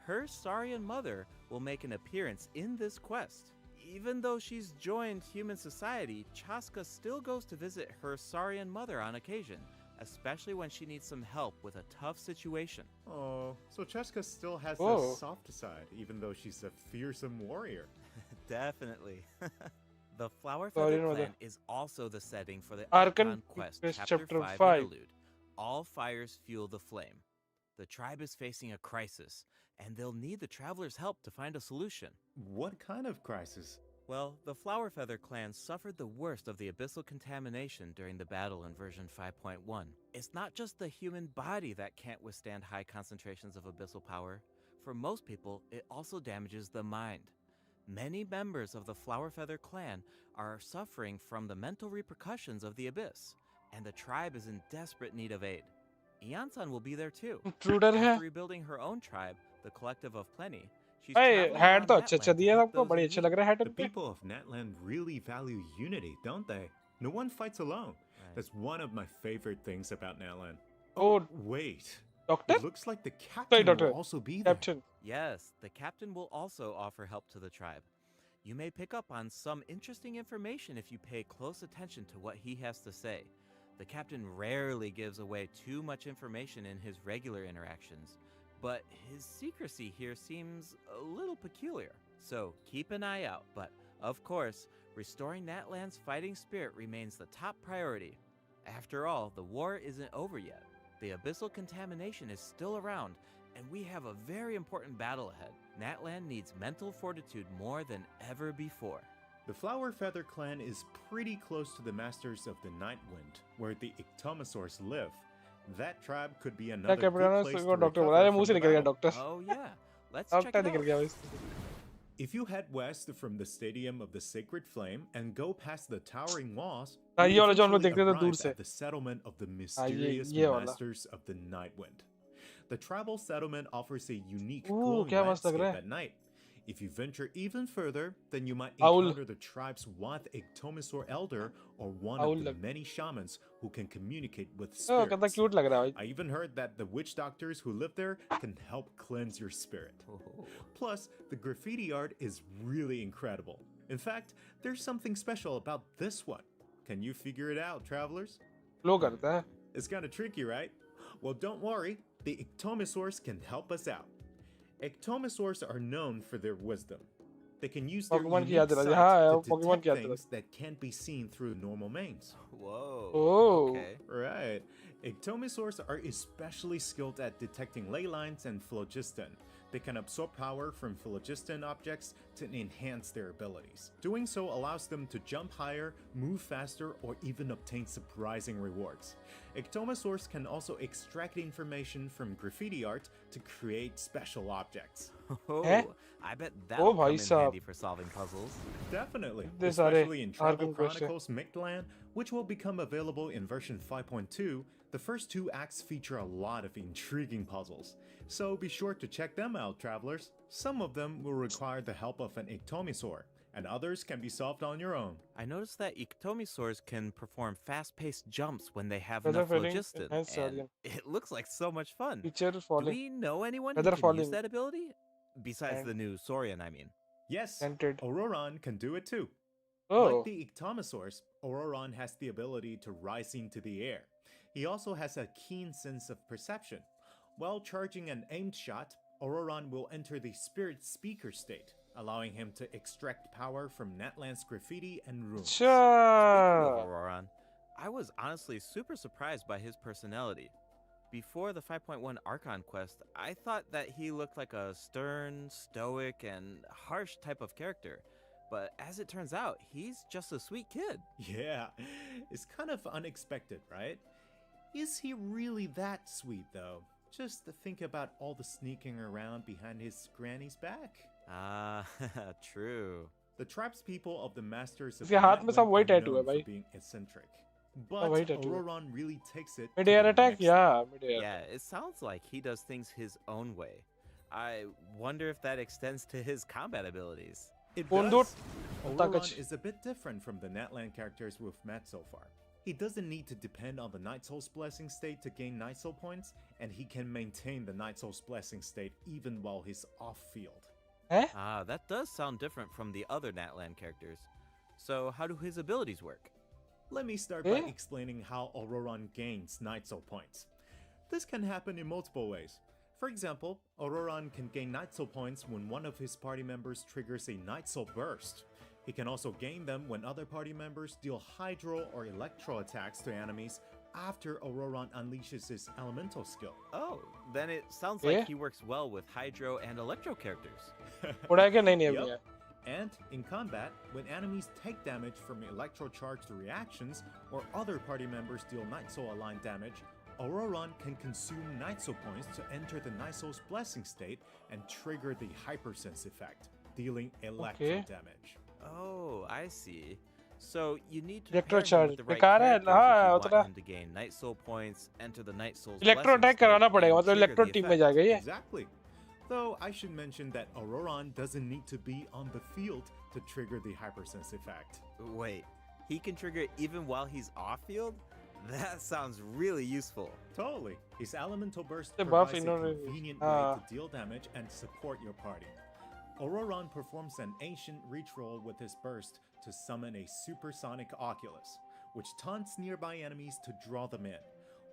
Her Saurian mother will make an appearance in this quest. Even though she's joined human society, Chaska still goes to visit her Saurian mother on occasion, especially when she needs some help with a tough situation. Oh, so Chaska still has Whoa. a soft side, even though she's a fearsome warrior. Definitely. The Flower Sorry, Feather no, clan is also the setting for the Arkan Archon Quest Quest Chapter Chapter 5 5. interlude. All fires fuel the flame. The tribe is facing a crisis, and they'll need the traveler's help to find a solution. What kind of crisis? Well, the Flower Feather clan suffered the worst of the abyssal contamination during the battle in version 5.1. It's not just the human body that can't withstand high concentrations of abyssal power. For most people, it also damages the mind. Many members of the Flower Feather clan are suffering from the mental repercussions of the abyss, and the tribe is in desperate need of aid. Iansan will be there too. Intruder है। After rebuilding her own tribe, the Collective of Plenty, she's भाई traveling hat around तो अच्छा Natland अच्छा to दिया help आपको, those बड़ी in अच्छे need. लग रहा है हैट The उनके। people of Natland really value unity, don't they? No one fights alone. That's one of my favorite things about Natland. Oh, Wait. Doctor? It looks like the Sorry, captain doctor. will also be there. Captain. Yes, the captain will also offer help to the tribe. You may pick up on some interesting information if you pay close attention to what he has to say. The captain rarely gives away too much information in his regular interactions, but his secrecy here seems a little peculiar. So keep an eye out, but of course, restoring Natland's fighting spirit remains the top priority. After all, the war isn't over yet. The abyssal contamination is still around, and we have a very important battle ahead. Natlan needs mental fortitude more than ever before. The Flower Feather clan is pretty close to the Masters of the Nightwind, where the Ictomosaurs live. That tribe could be another good place to recover from the battle. Oh yeah, let's check it out. If you head west from the Stadium of the Sacred Flame and go past the towering walls, हाँ, you ये वाला जो हम लोग eventually देख रहे थे दूर arrive से। at the settlement of the हाँ, mysterious ये वाला। Masters of the Nightwind. The tribal settlement offers a unique Ooh, glowing क्या मस्त लग landscape रहा है। at night. If you venture even further, then you might Owl. encounter the tribe's one Ictomosaur elder or one of the many shamans who can communicate with ओह, कितना spirits. Cute लग रहा है भाई। I even heard that the witch doctors who live there can help cleanse your spirit. Plus, the graffiti art is really incredible. In fact, there's something special about this one. Can you figure it out, travelers? Flow करता है। It's kind of tricky, right? Well, don't worry. The Ictomosaurs can help us out. Ictomosaurs are known for their wisdom. They can use their Pokemon की unique याद दिला दी। sight हाँ, to Pokemon की detect याद दिला things that can't be seen through normal means. Whoa. Oh. Okay. Right. Ictomosaurs are especially skilled at detecting ley lines and phlogiston. They can absorb power from phlogiston objects to enhance their abilities. Doing so allows them to jump higher, move faster, or even obtain surprising rewards. Ictomosaurs can also extract information from graffiti art to create special objects. Oh, Eh? I bet Oh, that'll come bhai in sahab. handy for solving puzzles. Definitely, इतने सारे especially in Tribal Arkham quests हैं। Chronicles Mictlan, which will become available in version 5.2. The first two acts feature a lot of intriguing puzzles, so be sure to check them out, travelers. Some of them will require the help of an Ictomosaur, and others can be solved on your own. I noticed that Ictomosaurs can perform fast-paced jumps when they have Feather enough falling, phlogiston, enhanced and Guardian. it looks like so much fun. Feature Do falling. we know anyone who Feather can use falling. that ability? Besides And- the new Saurian, I mean. Yes, Entered. Auroron can do it too. Oh. Like the Ictomosaurs, Auroron has the ability to rise into the air. He also has a keen sense of perception. While charging an aimed shot, Auroron will enter the spirit speaker state, allowing him to extract power from Natlan's graffiti and runes. Speaking अच्छा। of Auroron, I was honestly super surprised by his personality. Before the 5.1 Archon quest, I thought that he looked like a stern, stoic, and harsh type of character. But as it turns out, he's just a sweet kid. Yeah, it's kind of unexpected, right? Is he really that sweet, though? Just to think about all the sneaking around behind his granny's back. Ah, true. The tribespeople of the Masters of इसके हाथ में Nightwind सब वही are tattoo है known for भाई। being eccentric. हाँ, But वही tattoo है। Auroron really takes it to Mid-air the attack, next yeah, level. mid-air. Yeah, it sounds like he does things his own way. I wonder if that extends to his combat abilities. It Bondot, does. Takach. Auroron is a bit different from the Natlan characters we've met so far. He doesn't need to depend on the Night Soul's Blessing state to gain Night Soul points, and he can maintain the Night Soul's Blessing state even while he's off-field. Eh? Ah, that does sound different from the other Natlan characters. So how do his abilities work? Let me start by Eh? explaining how Auroron gains Night Soul points. This can happen in multiple ways. For example, Auroron can gain Night Soul points when one of his party members triggers a Night Soul burst. He can also gain them when other party members deal Hydro or Electro attacks to enemies after Auroron unleashes his elemental skill. Oh, then it sounds Yeah. like he works well with Hydro and Electro characters. उड़ा के नहीं अभी Yup. है। And in combat, when enemies take damage from electro-charged reactions or other party members deal Night Soul aligned damage, Auroron can consume Night Soul points to enter the Night Soul's Blessing state and trigger the Hypersense effect, dealing electro Okay. damage. Oh, I see. So you need to Electro pair him charge. with the right बेकार है, characters हाँ, if you उतना। want him to gain Night Soul points, enter the Night Soul's electro Blessing attack state, कराना पड़ेगा and मतलब trigger electro the team में effect. जाएगा ये। Exactly. Though I should mention that Auroron doesn't need to be on the field to trigger the Hypersense effect. Wait, he can trigger it even while he's off-field? That sounds really useful. Totally. His elemental burst The buff provides a in order- convenient way to deal damage and support your party. Auroron performs an ancient reach roll with his burst to summon a supersonic Oculus, which taunts nearby enemies to draw them in.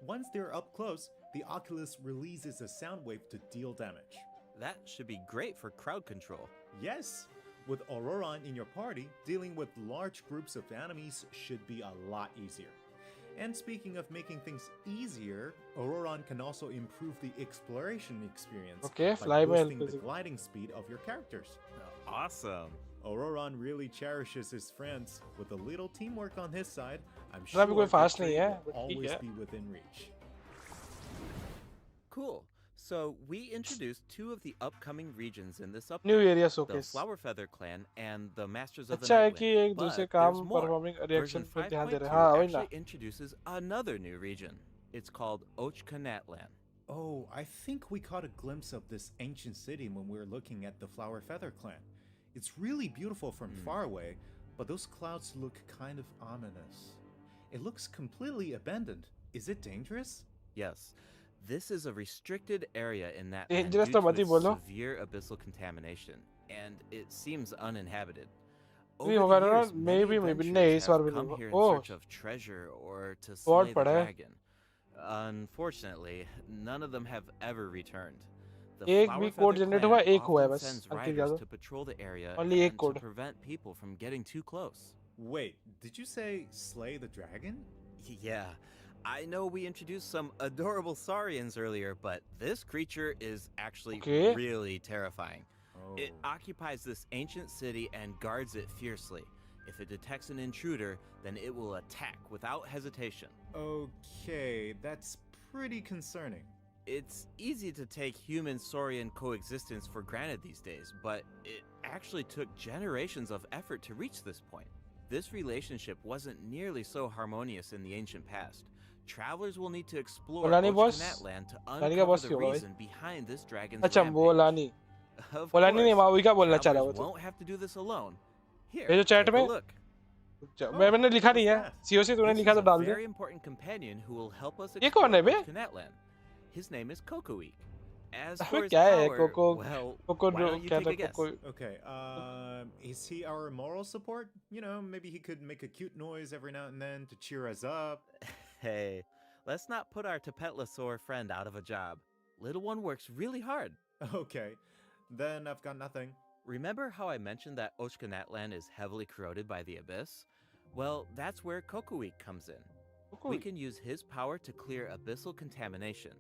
Once they're up close, the Oculus releases a sound wave to deal damage. That should be great for crowd control. Yes! With Auroron in your party, dealing with large groups of enemies should be a lot easier. And speaking of making things easier, Auroron can also improve the exploration experience by boosting the gliding speed of your characters. Awesome! Auroron really cherishes his friends. With a little teamwork on his side, I'm sure the tree will always be within reach. Cool. So we introduced two of the upcoming regions in this update. New area the showcase. Flower Feather Clan and the Masters of the अच्छा है Nightwind. कि एक दूसरे काम performing reaction पे ध्यान दे रहे हैं. हाँ, वही ना. Actually introduces another new region. It's called Ochkanatlan. Oh, I think we caught a glimpse of this ancient city when we were looking at the Flower Feather Clan. It's really beautiful from far away, but those clouds look kind of ominous. It looks completely abandoned. Is it dangerous? Yes. This is a restricted area in that Dangerous due to तो मत ही its बोलो. severe abyssal contamination, and it seems uninhabited. नहीं Over होगा the ना, years, many maybe adventurers नहीं इस बार have भी come नहीं here in होगा. search of treasure or to बहुत slay the पड़ा है. dragon. Unfortunately, none of them have ever returned. The एक Flower भी Feather code generate Clan हुआ, एक हुआ है often बस. sends Ankit riders Yadav. to patrol the area Only एक and code. to prevent people from getting too close. Wait, did you say slay the dragon? Yeah. I know we introduced some adorable saurians earlier, but this creature is actually really terrifying. It occupies this ancient city and guards it fiercely. If it detects an intruder, then it will attack without hesitation. Okay, that's pretty concerning. It's easy to take human-saurian coexistence for granted these days, but it actually took generations of effort to reach this point. This relationship wasn't nearly so harmonious in the ancient past. Travelers will need to explore Ochkanatlan to uncover the reason behind this dragon's अच्छा rampage. Of course, travelers won't have to do this alone. Here, ये जो chat take a में look. मैंने लिखा नहीं है. COC तूने लिखा तो डाल दे. Very important companion who will help us ये कौन है बे? explore Ochkanatlan. His name is Kokoik. As for his क्या है power, Coco? well, Coco why don't you take a guess? Okay, is he our moral support? You know, maybe he could make a cute noise every now and then to cheer us up. Hey, let's not put our Tapetlosaur friend out of a job. Little one works really hard. Okay, then I've got nothing. Remember how I mentioned that Ochkanatlan is heavily corroded by the abyss? Well, that's where Kokoik comes in. We can use his power to clear abyssal contamination.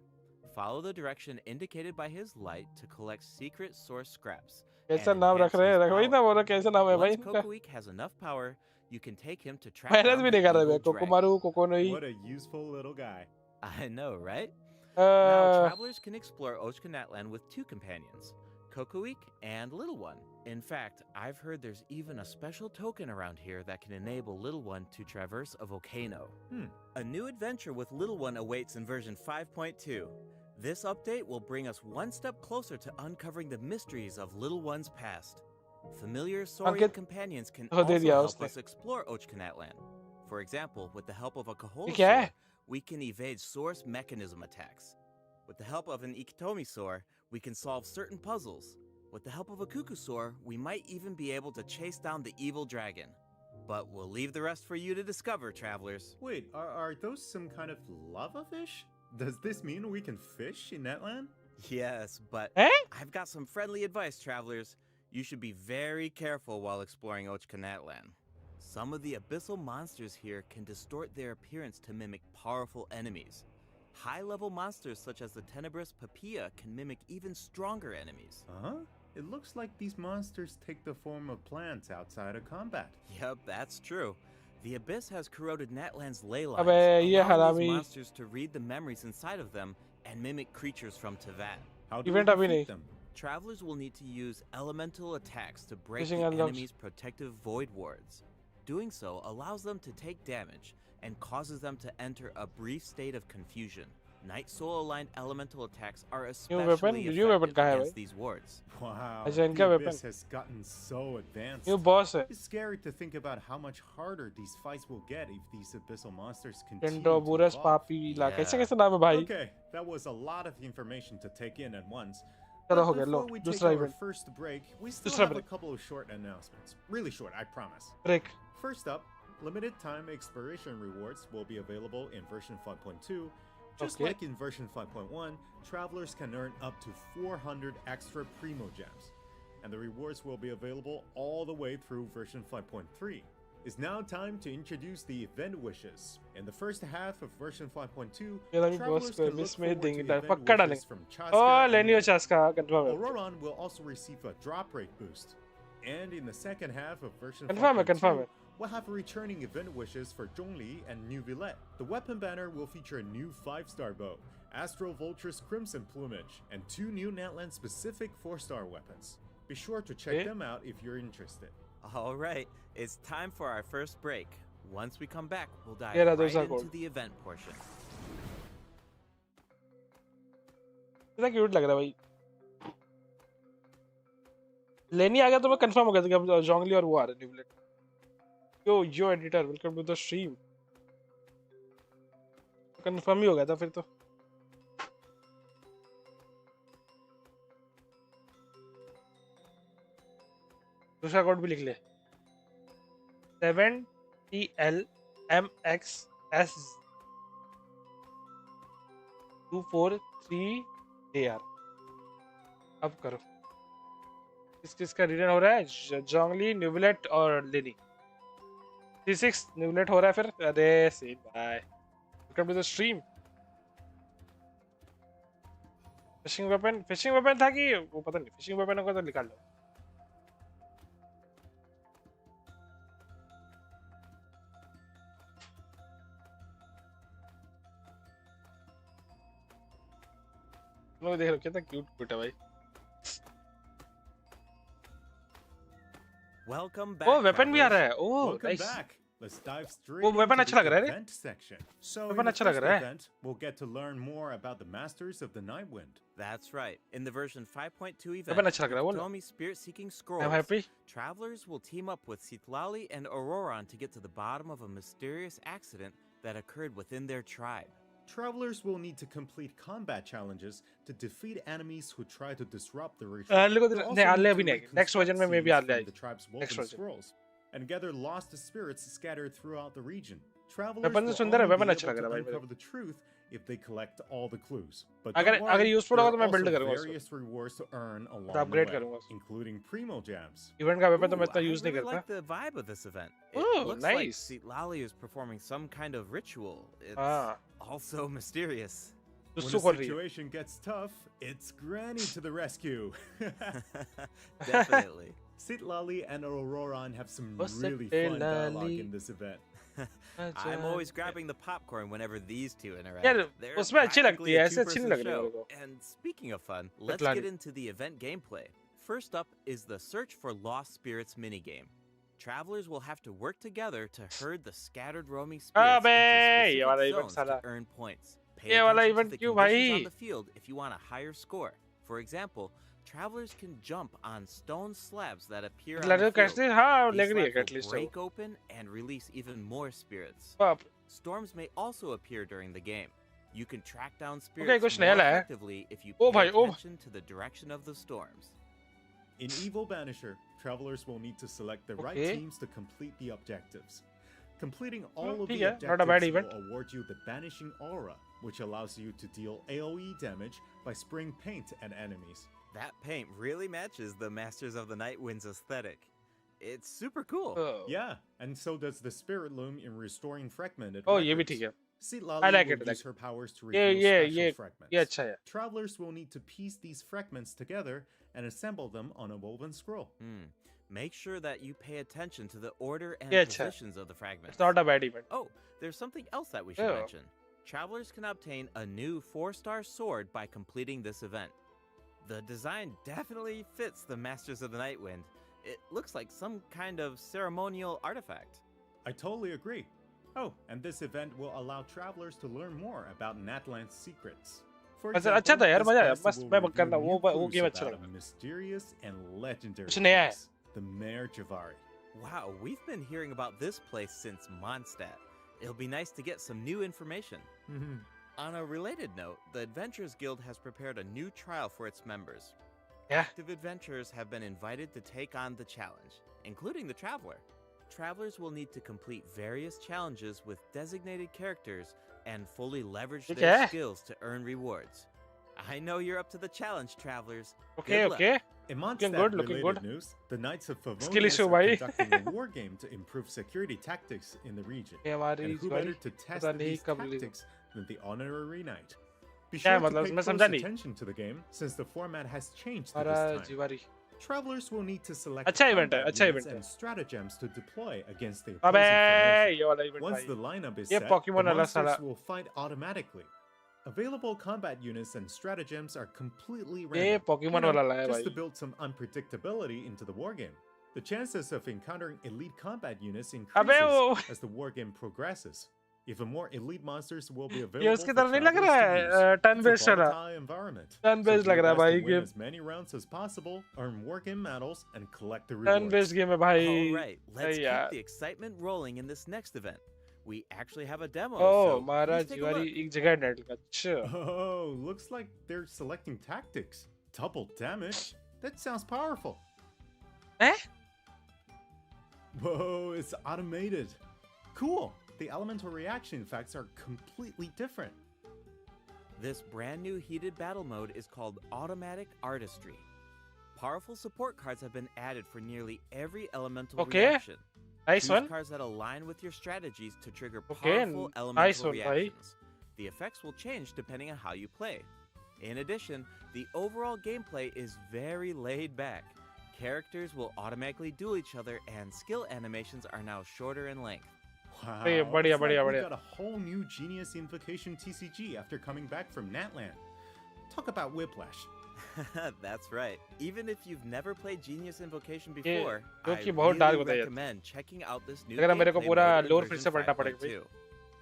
Follow the direction indicated by his light to collect secret source scraps. कैसा नाम रख रहे हैं? वही ना बोल रहा कैसा नाम है भाई? Once Kokoik has enough power, you can take him to track मेहनत down भी the नहीं कर रहे evil हैं. dragon. Kokomaru, Kokonoi. What a useful little guy. I know, right? Now, travelers can explore Ochkanatlan with two companions, Kokoik and Little One. In fact, I've heard there's even a special token around here that can enable Little One to traverse a volcano. A new adventure with Little One awaits in version 5.2. This update will bring us one step closer to uncovering the mysteries of Little One's past. Familiar saurian companions can also help us explore Ochkanatlan. For example, with the help of a kyahoraha, we can evade source mechanism attacks. With the help of an ikitomisaur, we can solve certain puzzles. With the help of a cuckoosaur, we might even be able to chase down the evil dragon. But we'll leave the rest for you to discover, travelers. Wait, are those some kind of lava fish? Does this mean we can fish in Netland? Yes, but I've got some friendly advice, travelers. You should be very careful while exploring Ochkanatlan. Some of the abyssal monsters here can distort their appearance to mimic powerful enemies. High-level monsters such as the tenebrous Papilla can mimic even stronger enemies. It looks like these monsters take the form of plants outside of combat. Yep, that's true. The abyss has corroded Natlan's ley lines, अबे ये allowing these हरामी. monsters to read the memories inside of them and mimic creatures from Tevat. How do we defeat them? Travelers will need to use elemental attacks to break Fishing the unlocks. enemy's protective void wards. Doing so allows them to take damage and causes them to enter a brief state of confusion. Night Soul aligned elemental attacks are especially effective against these wards. Wow, अच्छा, इनका the weapon. abyss has gotten so advanced. New boss है. It's scary to think about how much harder these fights will get if these abyssal monsters continue to Tendoburus evolve. Papilla. कैसे कैसे नाम है भाई? Okay, that was a lot of information to take in at once. चलो But हो गया लो. before we take दूसरा our event. first break, we still दूसरा have a break. couple of short announcements. Really short, I promise. Break. First up, limited time exploration rewards will be available in version 5.2. Just like in version 5.1, travelers can earn up to 400 extra primo gems, and the rewards will be available all the way through version 5.3. It's now time to introduce the event wishes. In the first half of version 5.2, ये लगी travelers boss can को look miss में forward to देंगे event पक्का डालेंगे wishes from O Chaska and लेनी हो Len. चास्का confirm है Ororon will also receive a drop rate boost. And in the second half of version confirm है 5.2, we'll have returning event wishes for Zhongli and New Villette. The weapon banner will feature a new 5-star bow, Astro Vulture's Crimson Plumage, and 2 new Netland-specific 4-star weapons. Be sure to check them out if you're interested. All right, it's time for our first break. Once we come back, we'll dive Yeah, right those are into cool. the event portion. कितना cute लग रहा है भाई लेनी आ गया तो मैं confirm हो गया था कि अब जोंगली और वो आ रहे new blade yo editor welcome to the stream confirm ही हो गया था फिर तो दूसरा कोड भी लिख ले 7TLMXS 243AR अब करो किसका रिटर्न हो रहा है जोंगली न्यूविलेट और लेनी 36 न्यूविलेट हो रहा है फिर अरे seen bye welcome to the stream fishing weapon था कि वो पता नहीं फिशिंग वेपन होगा तो निकाल लो लोग देख लो कितना क्यूट है भाई Welcome back. Oh, weapon भी आ रहा है. Oh, Welcome nice. back. Let's dive straight वो weapon into अच्छा the लग रहा है रे. event section. So Weapon in the अच्छा लग first रहा है. event, we'll get to learn more about the Masters of the Nightwind. That's right. In the version 5.2 event, weapon अच्छा लग रहा है वो. Tomi Spirit-Seeking I'm Scrolls, happy. travelers will team up with Citlali and Auroron to get to the bottom of a mysterious accident that occurred within their tribe. Travelers will need to complete combat challenges to defeat enemies who try to disrupt the retreat. लोगों They'll ने also आले need अभी to नहीं. Next version में maybe reconstruct आले scenes from the tribe's Next woven version. scrolls and gather lost spirits scattered throughout the region. Travelers Weapon will तो सुंदर है, only weapon be अच्छा able लग to रहा है भाई uncover the truth if they collect all the clues. But अगर don't worry, useful there होगा are तो मैं build also करूँगा उसको. various rewards to earn along तो the upgrade way, करूँगा उसको. including primo jams. Event का weapon तो मैं Ooh, इतना I use नहीं really करता. like the vibe of this event. It Ooh, looks like nice. Citlali is performing some kind of ritual. It's Ah. also mysterious. When दुस्सू the कर रही है. situation gets tough, it's Granny to the rescue. Definitely. Citlali and Auroron have some What's really it, fun dialogue Lali? in this event. I'm always grabbing the popcorn whenever these two interact. यार They're उसमें अच्छी लगती practically है a ऐसे अच्छी नहीं two-person लग रही है मेरे show. को. And speaking of fun, let's Citlali. get into the event gameplay. First up is the Search for Lost Spirits minigame. Travelers will have to work together to herd the scattered roaming spirits अबे into ये वाला specific event zones साला. to earn points. Pay ये वाला attention to event the क्यों conditions भाई? on the field if you want a higher score. For example, travelers can jump on stone slabs that appear on the लड़के field. कैसे हाँ These लग रही है slabs will at least. break open and release even more spirits. बाप. Storms may also appear during the game. You can track down Okay, spirits कुछ more नया लाया है. effectively if you O pay भाई ओ. attention to the direction of the storms. In Evil Banisher, travelers will need to select the right Okay. teams to complete the objectives. Completing all of ठीक the है, not a bad objectives event. will award you the Banishing Aura, which allows you to deal AoE damage by spraying paint at enemies. That paint really matches the Masters of the Nightwind's aesthetic. It's super cool. Oh. Yeah, and so does the Spirit Loom in restoring fragmented Oh ये भी records. ठीक है. Citlali I like will it, use like her powers to ये reveal ये special ये fragments. ये अच्छा है. Travelers will need to piece these fragments together and assemble them on a woven scroll. Make sure that you pay attention to the order and ये अच्छा है. positions of the fragments. It's not a bad event. Oh, there's something else that we should Oh. mention. Travelers can obtain a new 4-star sword by completing this event. The design definitely fits the Masters of the Nightwind. It looks like some kind of ceremonial artifact. I totally agree. Oh, and this event will allow travelers to learn more about Natland's secrets. For अच्छा example, था यार this मजा आया quest बस will मैं reveal करना new वो clues game अच्छा about लगा. a mysterious and legendary कुछ नया है. place, the Mare Javari. Wow, we've been hearing about this place since Mondstadt. It'll be nice to get some new information. On a related note, the Adventurers Guild has prepared a new trial for its members. Yeah. Active adventurers have been invited to take on the challenge, including the Traveler. Travelers will need to complete various challenges with designated characters and fully leverage their Okay. skills to earn rewards. I know you're up to the challenge, Travelers. Okay, Good luck. okay. In Looking Mondstadt-related good. news, the Knights of Skill issue, Favonius are bhai. conducting a war game to improve security tactics in the region. ये हमारी And who भाई better to test पता नहीं these कब release tactics than the honorary knight? Be क्या sure to मतलब pay मैं close समझा नहीं attention to the game since the format has changed हमारा this time. जीवारी Travelers will need to select अच्छा event है combat अच्छा units event है and stratagems to deploy against the अबे opposing ये वाला formation. event Once भाई the lineup is ये set, the Pokemon वाला साला monsters will fight automatically. Available combat units and stratagems are completely ये random, Pokemon वाला लाया just भाई to build some unpredictability into the wargame. The chances of encountering elite combat units अबे वो increases as the wargame progresses. Even more elite monsters will be ये available उसकी for तरह नहीं लग travelers रहा to है use. Turn It's a based वाला volatile environment, turn so based do लग your रहा है best to भाई win game as many rounds as possible, earn wargame medals, and collect the turn rewards. Based game है भाई All right, let's सही keep यार the excitement rolling in this next event. We actually have a demo, O so हमारा please take a जीवारी look. एक जगह net का अच्छा Oh, looks like they're selecting tactics. Double damage? That sounds powerful. Eh? Whoa, it's automated. Cool. The elemental reaction effects are completely different. This brand new heated battle mode is called Automatic Artistry. Powerful support cards have been added for nearly every elemental Okay. reaction. Nice Choose one. cards that align with your strategies to trigger Okay, powerful nice elemental one, bhai. reactions. The effects will change depending on how you play. In addition, the overall gameplay is very laid back. Characters will automatically duel each other, and skill animations are now shorter in length. Wow. Hey, it's बढ़िया, like बढ़िया, we बढ़िया. got a whole new Genius Invocation TCG after coming back from Natland. Talk about whiplash. That's right. Even if you've never played Genius Invocation ये before, I क्योंकि बहुत dark really होता है ये recommend checking out this new अगर मेरे को gameplay पूरा mode in lore फिर version से पढ़ना पड़ेगा 5.2.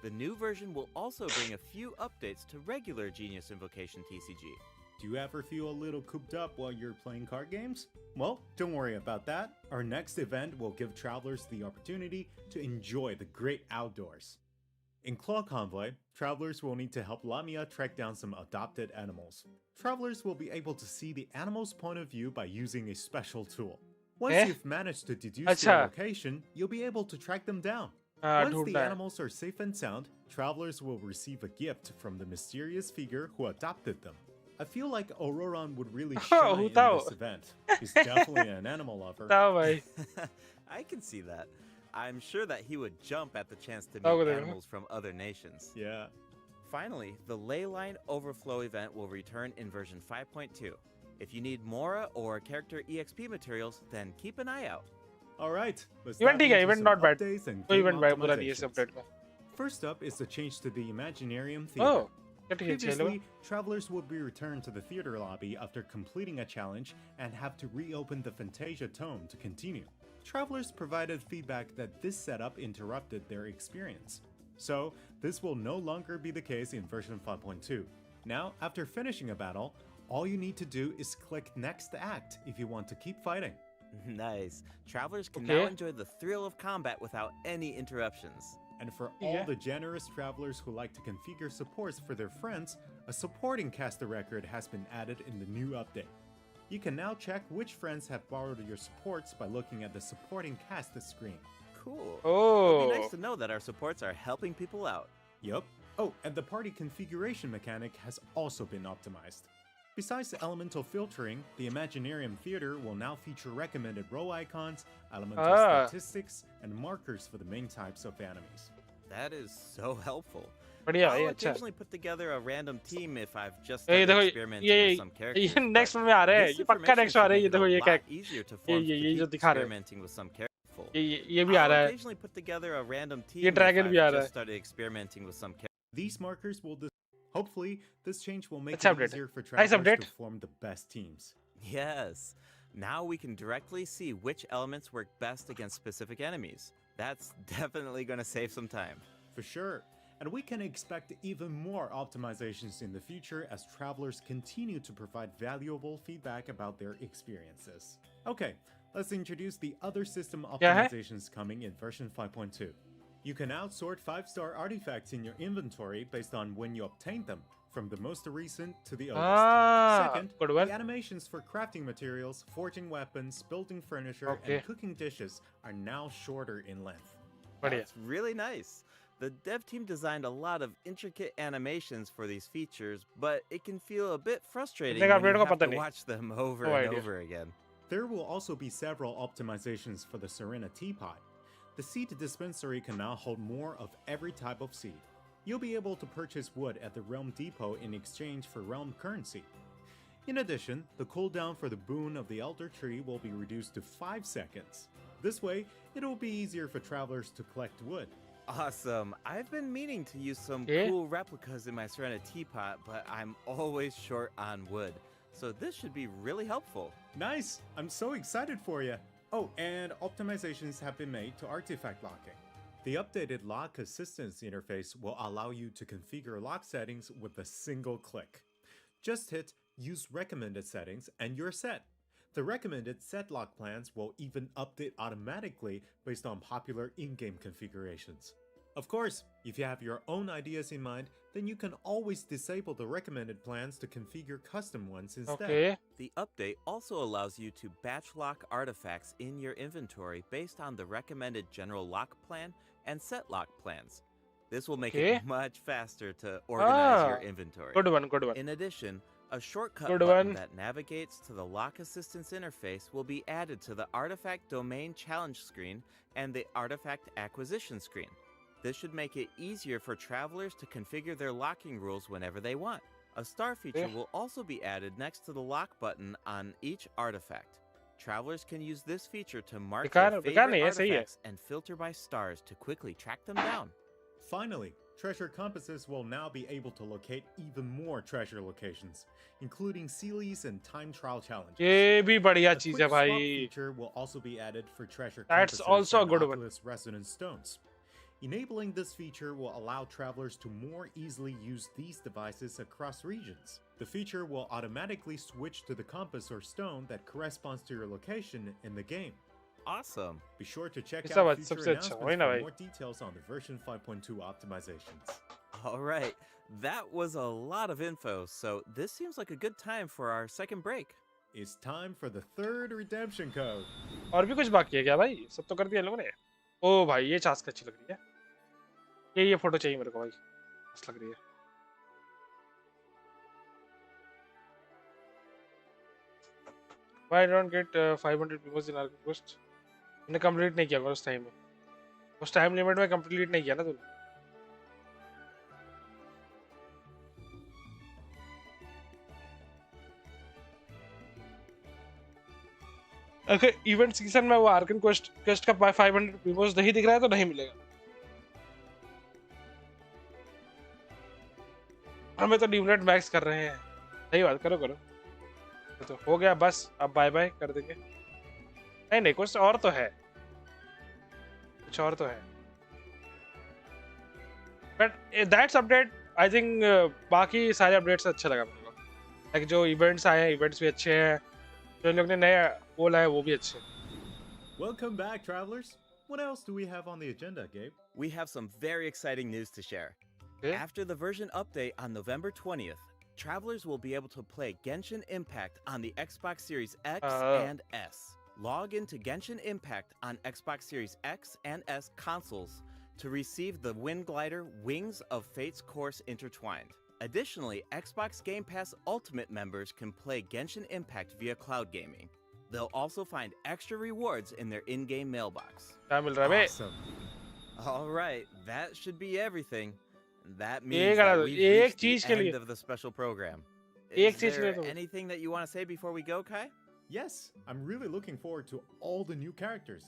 The new version will also bring a few updates to regular Genius Invocation TCG. Do you ever feel a little cooped up while you're playing card games? Well, don't worry about that. Our next event will give travelers the opportunity to enjoy the great outdoors. In Claw Convoy, travelers will need to help Lamia track down some adopted animals. Travelers will be able to see the animal's point of view by using a special tool. Once you've managed to deduce their location, you'll be able to track them down. Once the animals are safe and sound, travelers will receive a gift from the mysterious figure who adopted them. I feel like Auroran would really shine in this event. He's definitely an animal lover. I can see that. I'm sure that he would jump at the chance to meet animals from other nations. Yeah. Finally, the Leyline Overflow event will return in version 5.2. If you need Mora or character EXP materials, then keep an eye out. Alright, let's Event dive ठीक है, into event some not bad. updates and कोई game event भाई बुरा नहीं है इस optimizations. update में. First up is the change to the Imaginarium Theater. Oh, क्या ठीक है चलो. Previously, travelers would be returned to the theater lobby after completing a challenge and have to reopen the Fantasia Tome to continue. Travelers provided feedback that this setup interrupted their experience. So, this will no longer be the case in version 5.2. Now, after finishing a battle, all you need to do is click Next Act if you want to keep fighting. Nice. Travelers can now enjoy the thrill of combat without any interruptions. And for all the generous travelers who like to configure supports for their friends, a supporting caster record has been added in the new update. You can now check which friends have borrowed your supports by looking at the supporting cast screen. Cool. Oh. It'll be nice to know that our supports are helping people out. Yup. Oh, and the party configuration mechanic has also been optimized. Besides the elemental filtering, the Imaginarium Theater will now feature recommended row icons, elemental statistics, and markers for the main types of enemies. That is so helpful. बढ़िया I'll ये अच्छा. occasionally put together a random team if I've just ये started देखो experimenting with some characters. ये next में आ रहा है. This ये पक्का information next आ रहा है. ये should देखो make ये it a क्या. lot easier to form to ये जो keep दिखा रहे हैं. experimenting with some characters. ये भी आ रहा I'll है. occasionally put together a random team ये if dragon भी आ I've रहा just है. started experimenting with some characters. These markers will hopefully this change will make अच्छा it update. easier for Nice travelers update. to form the best teams. Yes. Now we can directly see which elements work best against specific enemies. That's definitely going to save some time. For sure. And we can expect even more optimizations in the future as travelers continue to provide valuable feedback about their experiences. Okay, let's introduce the other system optimizations coming in version 5.2. You can now sort 5-star artifacts in your inventory based on when you obtained them, from the most recent to the oldest. Second, the animations for crafting materials, forging weapons, building furniture, and cooking dishes are now shorter in length. That's really nice. The dev team designed a lot of intricate animations for these features, but it can feel a bit frustrating when you have to watch them over and over again. There will also be several optimizations for the Serena teapot. The seed dispensary can now hold more of every type of seed. You'll be able to purchase wood at the Realm Depot in exchange for Realm currency. In addition, the cooldown for the boon of the Elder Tree will be reduced to 5 seconds. This way, it'll be easier for travelers to collect wood. Awesome. I've been meaning to use some cool replicas in my Serena teapot, but I'm always short on wood. So this should be really helpful. Nice! I'm so excited for you! Oh, and optimizations have been made to artifact locking. The updated lock assistance interface will allow you to configure lock settings with a single click. Just hit Use Recommended Settings and you're set. The recommended set lock plans will even update automatically based on popular in-game configurations. Of course, if you have your own ideas in mind, then you can always disable the recommended plans to configure custom ones instead. Okay. The update also allows you to batch lock artifacts in your inventory based on the recommended general lock plan and set lock plans. This will make it much faster to organize your inventory. Good one, good one. In addition, a shortcut button that navigates to the lock assistance interface will be added to the artifact domain challenge screen and the artifact acquisition screen. This should make it easier for travelers to configure their locking rules whenever they want. A star feature will also be added next to the lock button on each artifact. Travelers can use this feature to mark their favorite artifacts and filter by stars to quickly track them down. Finally, treasure compasses will now be able to locate even more treasure locations, including Sealies and time trial challenges. ये भी बढ़िया चीज है A quick swap भाई. feature will also be added for treasure That's compasses also a and good one. Oculus resonance stones. Enabling this feature will allow travelers to more easily use these devices across regions. The feature will automatically switch to the compass or stone that corresponds to your location in the game. Awesome. Be sure to check It's out about future सबसे अच्छा, announcements वही ना for भाई. more details on the version 5.2 optimizations. All right, that was a lot of info, so this seems like a good time for our second break. It's time for the third redemption code. और भी कुछ बाकी है क्या भाई? सब तो कर दिया लोगों ने. ओ भाई ये टास्क अच्छी लग रही है. ये फोटो चाहिए मेरे को भाई. मस्त लग रही है. Why don't get 500 primos in Arctic Quest? मैंने कंप्लीट नहीं किया उस टाइम में. उस टाइम लिमिट में कंप्लीट नहीं किया ना तूने. अगर इवेंट सीजन में वो आर्कन क्वेस्ट का 500 प्रीमोस नहीं दिख रहा है तो नहीं मिलेगा. हमें तो डिमनेट मैक्स कर रहे हैं. सही बात, करो करो. तो हो गया बस, अब बाय बाय कर देंगे. नहीं नहीं, कुछ और तो है. कुछ और तो है. But that's update I think बाकी सारे अपडेट्स अच्छे लगा मेरे को. लाइक जो इवेंट्स आए हैं, इवेंट्स भी अच्छे हैं. जो लोग ने नया वो लाए वो भी अच्छे. Welcome back, travelers. What else do we have on the agenda, Gabe? We have some very exciting news to share. After the version update on November 20th, travelers will be able to play Genshin Impact on the Xbox Series X and S. Log into Genshin Impact on Xbox Series X and S consoles to receive the Wind Glider Wings of Fate's Course Intertwined. Additionally, Xbox Game Pass Ultimate members can play Genshin Impact via cloud gaming. They'll also find extra rewards in their in-game mailbox. Awesome. All right, that should be everything. That means that we've reached the end of the special program. Is there anything that you want to say before we go, Kai? Yes, I'm really looking forward to all the new characters.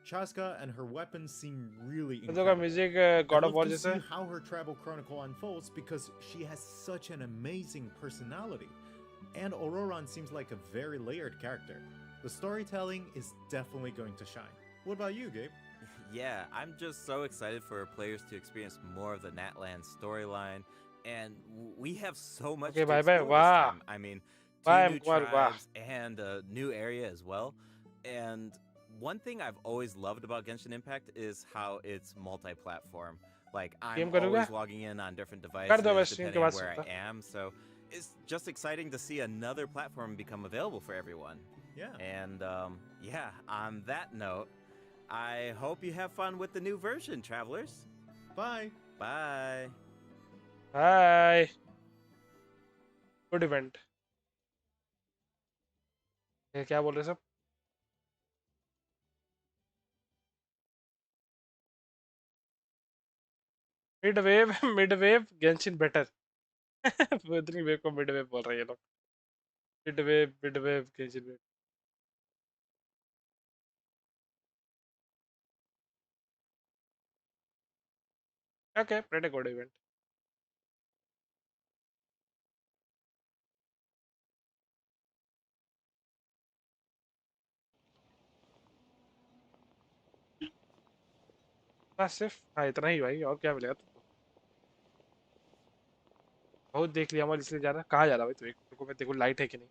Chaska and her weapons seem really incredible. Music, God of War to see how her travel chronicle unfolds because she has such an amazing personality. And Auroran seems like a very layered character. The storytelling is definitely going to shine. What about you, Gabe? Yeah, I'm just so excited for players to experience more of the Natland storyline, and we have so much to explore this time. I mean, 2 new tribes and a new area as well. And one thing I've always loved about Genshin Impact is how it's multi-platform. Like, I'm always logging in on different devices depending on where I am, so it's just exciting to see another platform become available for everyone. Yeah. And yeah, on that note, I hope you have fun with the new version, travelers. Bye. Bye. Bye. Good event. ये क्या बोल रहे सब? Mid wave Genshin better. उतनी wave को mid wave बोल रहे हैं ये लोग। Mid wave Genshin better. Okay, pretty good event. बस सिर्फ हाँ इतना ही भाई, और क्या मिलेगा तुमको? बहुत देख लिया मैं, इसलिए जा रहा। कहाँ जा रहा भाई तू? एक देखो, मैं देखो लाइट है कि नहीं।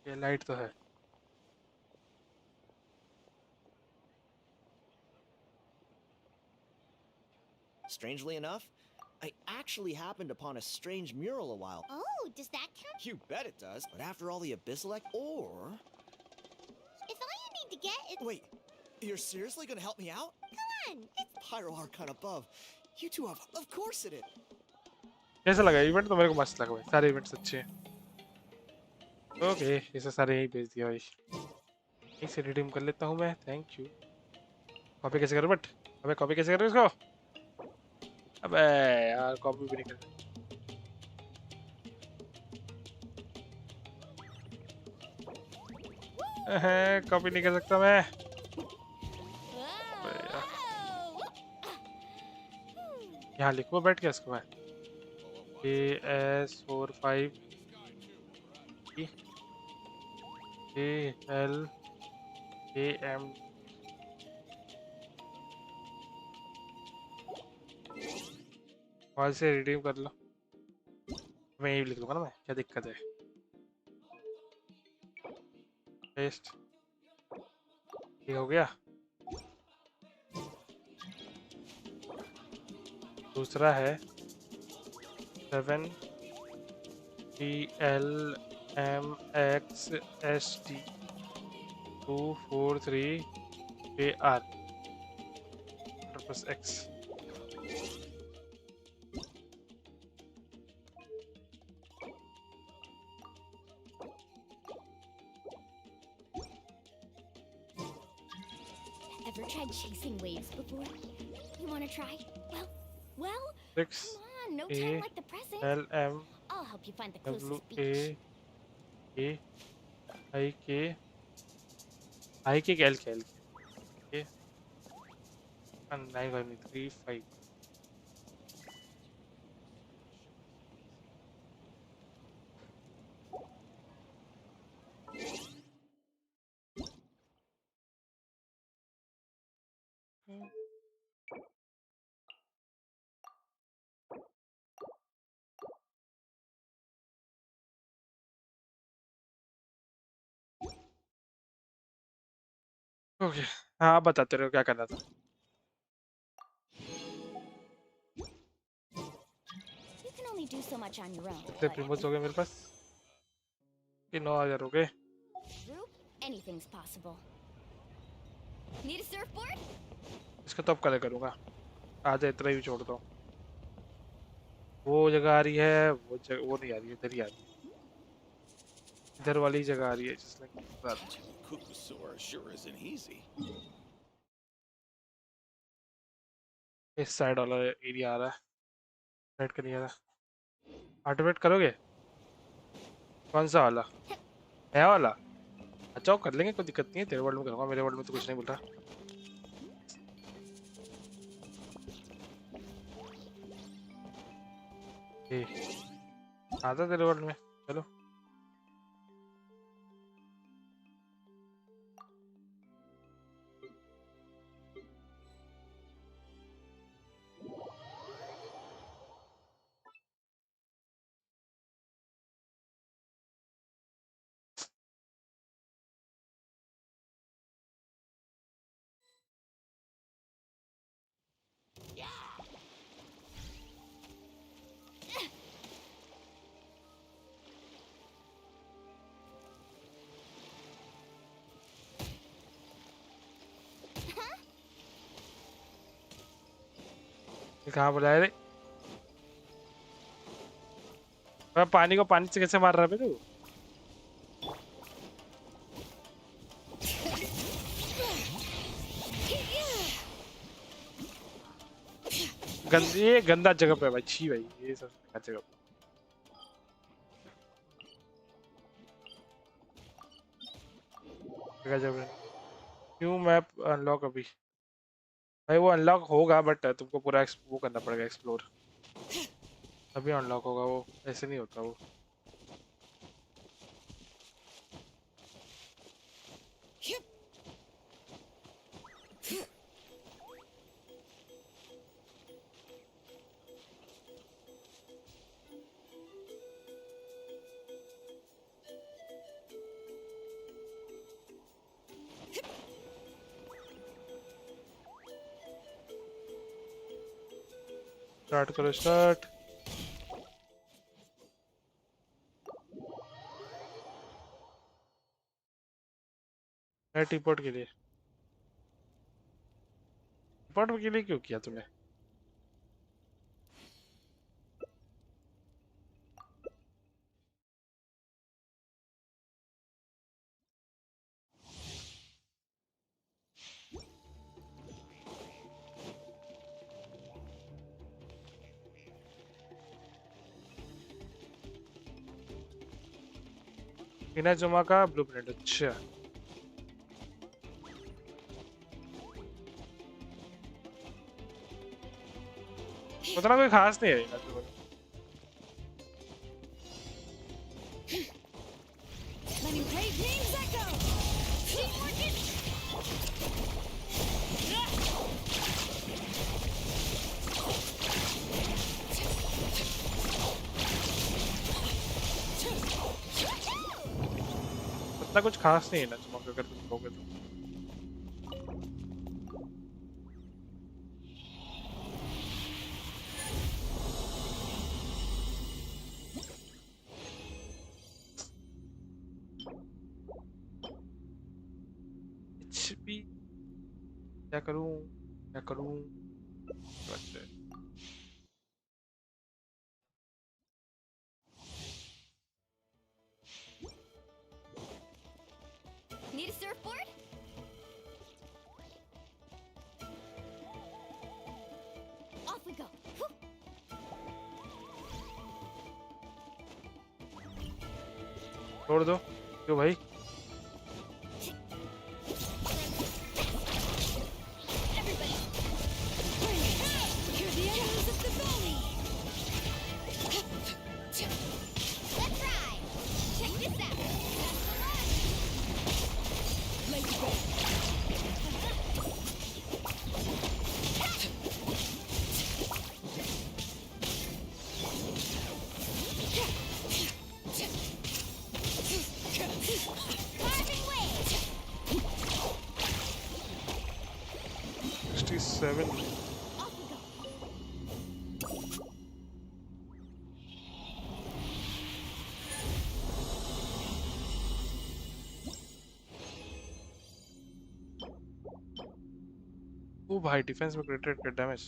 ये लाइट तो है। Strangely enough, I actually happened upon a strange mural a while. Oh, does that count? You bet it does. But after all the abyssal or... If all you need to get is... Wait, you're seriously gonna help me out? Come on, it's... Pyro Archon above. You two have... Of course it is. कैसा लगा event? तो मेरे को मस्त लगा भाई, सारे events अच्छे हैं। ओके, इसे सारे यही भेज दिया भाई। इसे रिडीम कर लेता हूँ मैं, थैंक यू। कॉपी कैसे करूँ बट? अबे कॉपी कैसे करूँ इसको? अबे यार कॉपी भी नहीं कर। कॉपी नहीं कर सकता मैं। यहाँ लिखो बैठ के इसको मैं। AS45 ALAM। वहाँ से रिडीम कर लो। मैं यही लिख लूँगा ना मैं, क्या दिक्कत है? पेस्ट। ये हो गया। दूसरा है 7 PLMXST 243 AR +X। Ever tried chasing waves before? You want to try? Well, 6 come on, no time like the present. LM I'll help you find the closest beach. WAAIK IK L K 935। Okay, हाँ आप बताते रहो क्या करना था। You can only do so much on your own. कितने प्रीमोस हो गए मेरे पास? कि 9000 हो गए। Group, anything's possible. Need a surfboard? इसका तो अब कल करूँगा। आज इतना ही छोड़ दो। वो जगह आ रही है, वो नहीं आ रही है, इधर ही आ रही है। इधर वाली जगह आ रही है जिसने इस साइड वाला एरिया आ रहा है, साइड का नहीं आ रहा। आर्टिफैक्ट करोगे? कौन सा वाला? नया वाला? अच्छा वो कर लेंगे, कोई दिक्कत नहीं है। तेरे वर्ल्ड में करूँगा, मेरे वर्ल्ड में तो कुछ नहीं बोल रहा। आता तेरे वर्ल्ड में, चलो। ये कहाँ बुलाया रे? मैं पानी को पानी से कैसे मार रहा है तू? ये गंदा जगह पे है भाई, छी भाई, ये सब गंदा जगह पे। जगह क्यों मैप अनलॉक अभी? भाई वो अनलॉक होगा बट तुमको पूरा वो करना पड़ेगा, एक्सप्लोर तभी अनलॉक होगा, वो ऐसे नहीं होता वो। स्टार्ट करो, स्टार्ट। टीपोर्ट के लिए, टीपोर्ट के लिए क्यों किया तूने? इनाजुमा का ब्लूप्रिंट, अच्छा। उतना कोई खास नहीं है इनाजुमा। उतना कुछ खास नहीं है इनाजुमा का, अगर तुम कहोगे तो। क्या करूं, क्या करूं? Need a surfboard? Off we go. छोड़ दो क्यों भाई? ओ भाई, डिफेंस में क्रिटिकल डैमेज।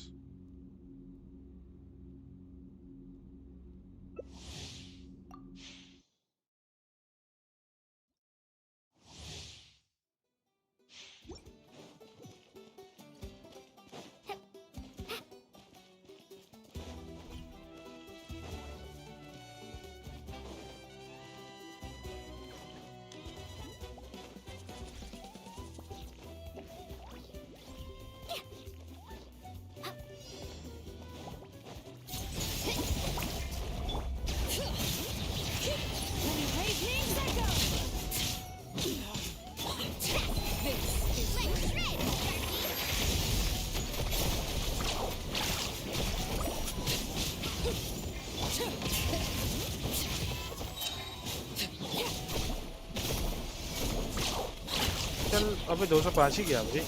अबे 205 ही गया भाई।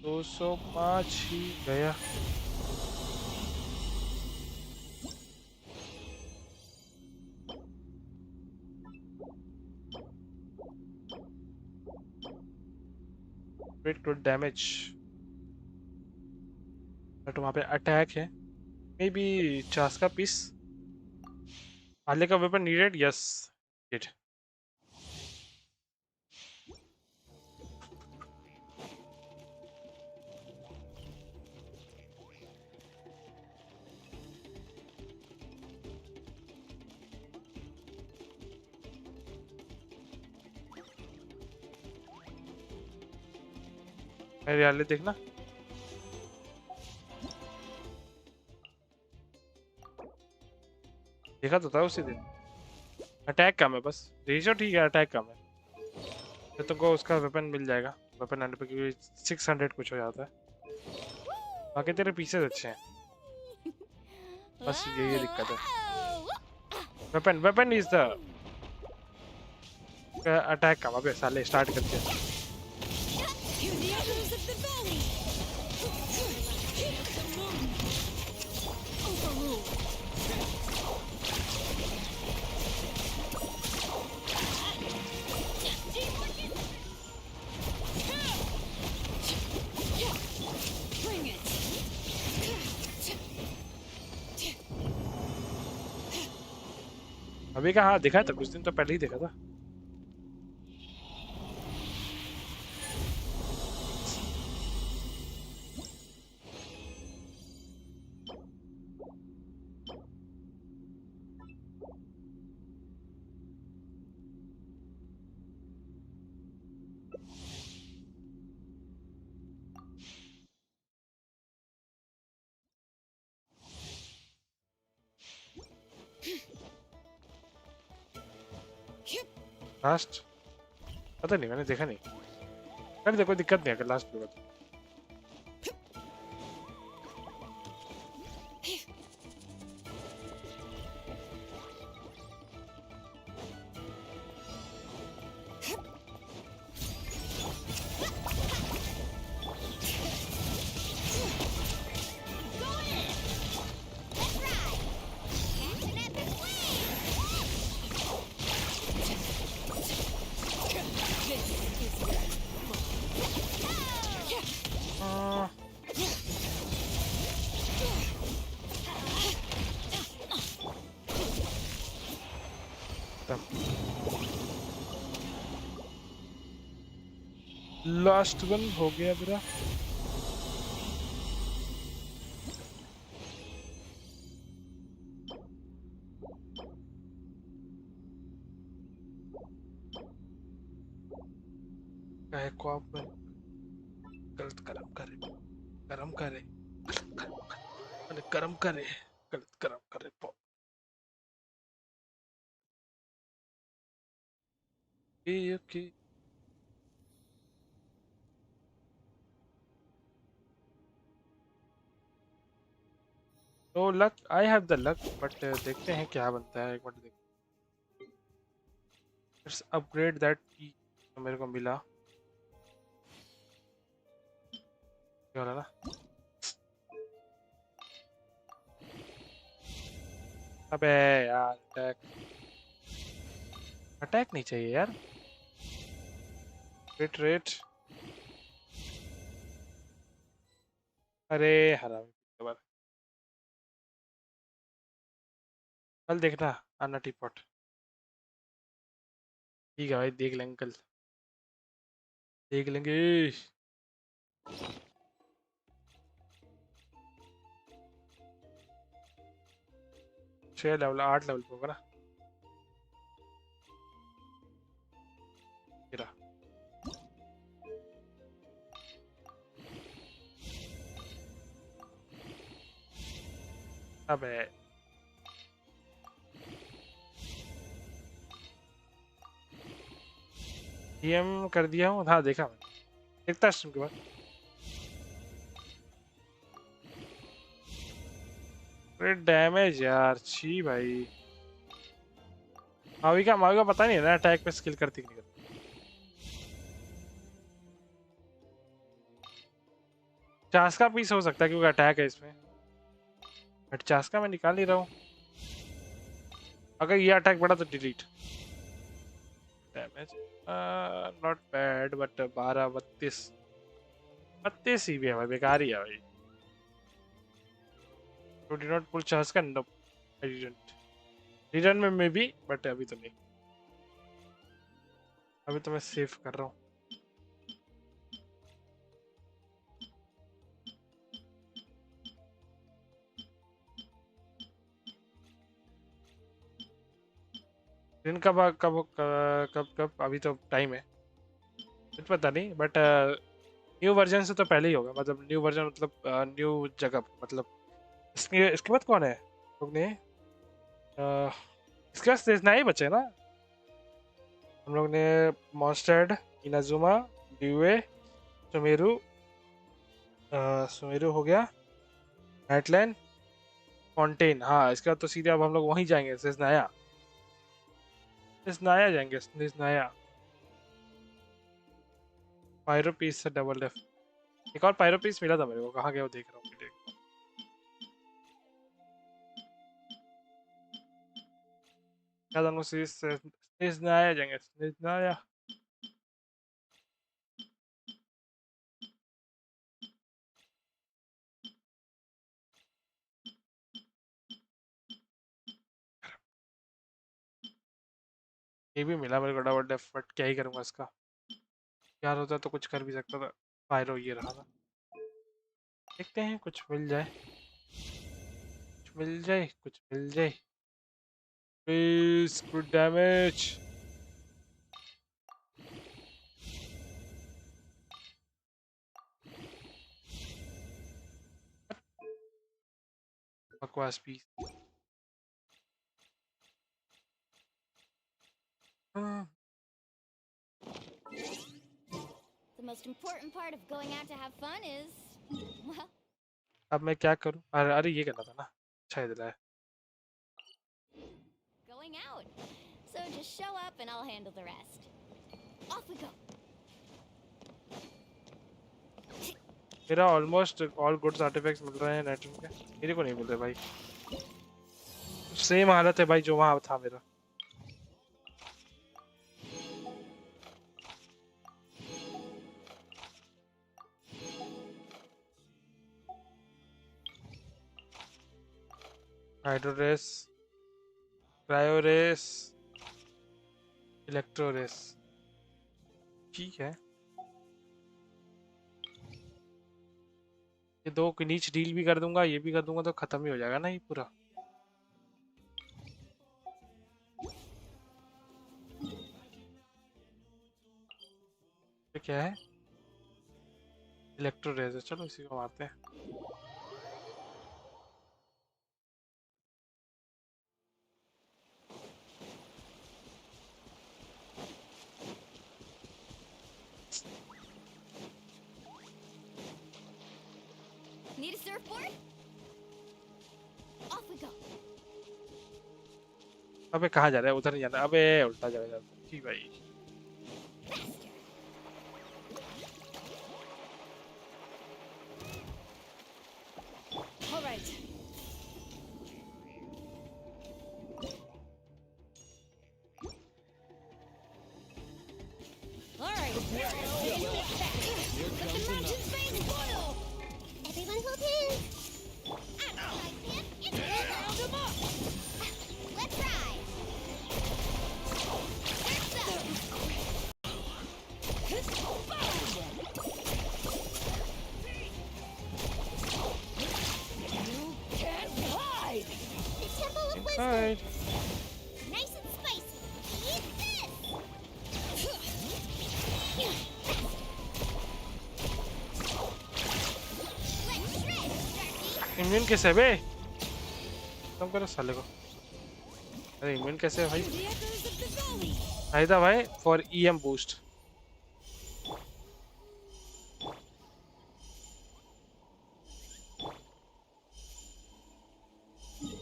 दो सौ पाँच ही गया। क्रिट डैमेज, बट वहाँ पे अटैक है। मे बी चास का पीस। आले का वेपन नीडेड, यस इट। मेरे आले देखना, देखा तो था उसी दिन। अटैक कम है बस, रेशियो ठीक है, अटैक कम है। तो तुमको उसका वेपन मिल जाएगा, वेपन आने पे, क्योंकि 600 कुछ हो जाता है। बाकी तेरे पीसेस अच्छे हैं, बस यही दिक्कत है। वेपन इज द अटैक कम। अबे साले स्टार्ट करते हैं। अभी का हाँ दिखा था, कुछ दिन तो पहले ही देखा था। लास्ट पता नहीं, मैंने देखा नहीं। कर दे, कोई दिक्कत नहीं अगर लास्ट होगा तो। लास्ट वन हो गया मेरा। काहे को आप गलत कर्म करे, कर्म करे, कर्म करे, गलत कर्म करे। ओके तो luck, I have the luck, but देखते हैं क्या बनता है। एक मिनट देख, लेट्स अपग्रेड दैट की जो मेरे को मिला। क्या वाला ना, अबे यार अटैक, अटैक नहीं चाहिए यार। रेट अरे हरामी, कल देखना आना टी पॉट। ठीक है भाई, देख लेंगे कल, देख लेंगे। 6 लेवल 8 लेवल पे होगा ना। गिरा अबे डीएम कर दिया हूँ, हाँ देखा मैं, देखता स्ट्रीम के बाद। अरे डैमेज यार, छी भाई। मावी का पता नहीं है ना अटैक पे स्किल करती कि नहीं करती। चास का पीस हो सकता है क्योंकि अटैक है इसमें, बट चास का मैं निकाल नहीं रहा हूँ। अगर ये अटैक बढ़ा तो delete. Damage not bad, but 12 32 पत्ते सी भी है भाई, बेकार ही है भाई। You did not pull charge का? No, I didn't. रिटर्न में मे बी, बट अभी तो नहीं। अभी तो मैं सेव कर रहा हूँ। दिन कब कब कब कब अभी तो टाइम है, कुछ पता नहीं, बट न्यू वर्जन से तो पहले ही होगा। मतलब न्यू वर्जन मतलब न्यू जगह, मतलब इसके बाद कौन है लोग ने इसके बाद सेजना ही बचे ना। हम लोग ने मॉन्स्टर्ड, इनाजुमा, ड्यूए, सुमेरु, सुमेरु हो गया, हेटलैंड, फॉन्टेन। हाँ, इसके बाद तो सीधे अब हम लोग वहीं जाएंगे, सेजनाया। सेजनाया जाएंगे, सेजनाया। पायरो पीस से डबल डेफ। एक और पायरो पीस मिला था मेरे को, कहाँ गया वो देख रहा हूँ। क्या दोनों सेजनाया जाएंगे, सेजनाया। ये भी मिला मेरे को डबल डेफ, बट क्या ही करूँगा इसका। यार होता तो कुछ कर भी सकता था। पायरो ये रहा था, देखते हैं कुछ मिल जाए, कुछ मिल जाए, कुछ मिल जाए। Please good damage. बकवास piece. The most important part of going out to have fun is, well, अब मैं क्या करूं? अरे अरे ये करना था ना, अच्छा इधर है। going out. So just show up and I'll handle the rest. Off we go. मेरा ऑलमोस्ट ऑल गुड्स आर्टिफैक्ट्स मिल रहे हैं नेटवर्क के, मेरे को नहीं मिल रहे भाई। सेम हालत है भाई जो वहां था मेरा। Hydro res, cryo res, electro res, ठीक है। ये दो की नीच डील भी कर दूंगा, ये भी कर दूंगा, तो खत्म ही हो जाएगा ना ये पूरा। ये क्या है? इलेक्ट्रो रेस है, चलो इसी को मारते हैं। Need a surfboard? Off we go. अबे कहाँ जा रहा है? उधर नहीं जाना, अबे उल्टा जाएगा। ठीक भाई। All right. All right. Let the mountains face boil. Everyone hold hands. Round them up. Let's ride. You can't hide. The Temple of Wisdom. Alright. Nice and spicy. Eat this. Let's shred, Starkey. Immune कैसे है बे? तुम करो साले को। अरे immune कैसे है भाई? The echoes of the valley. फायदा भाई for EM boost.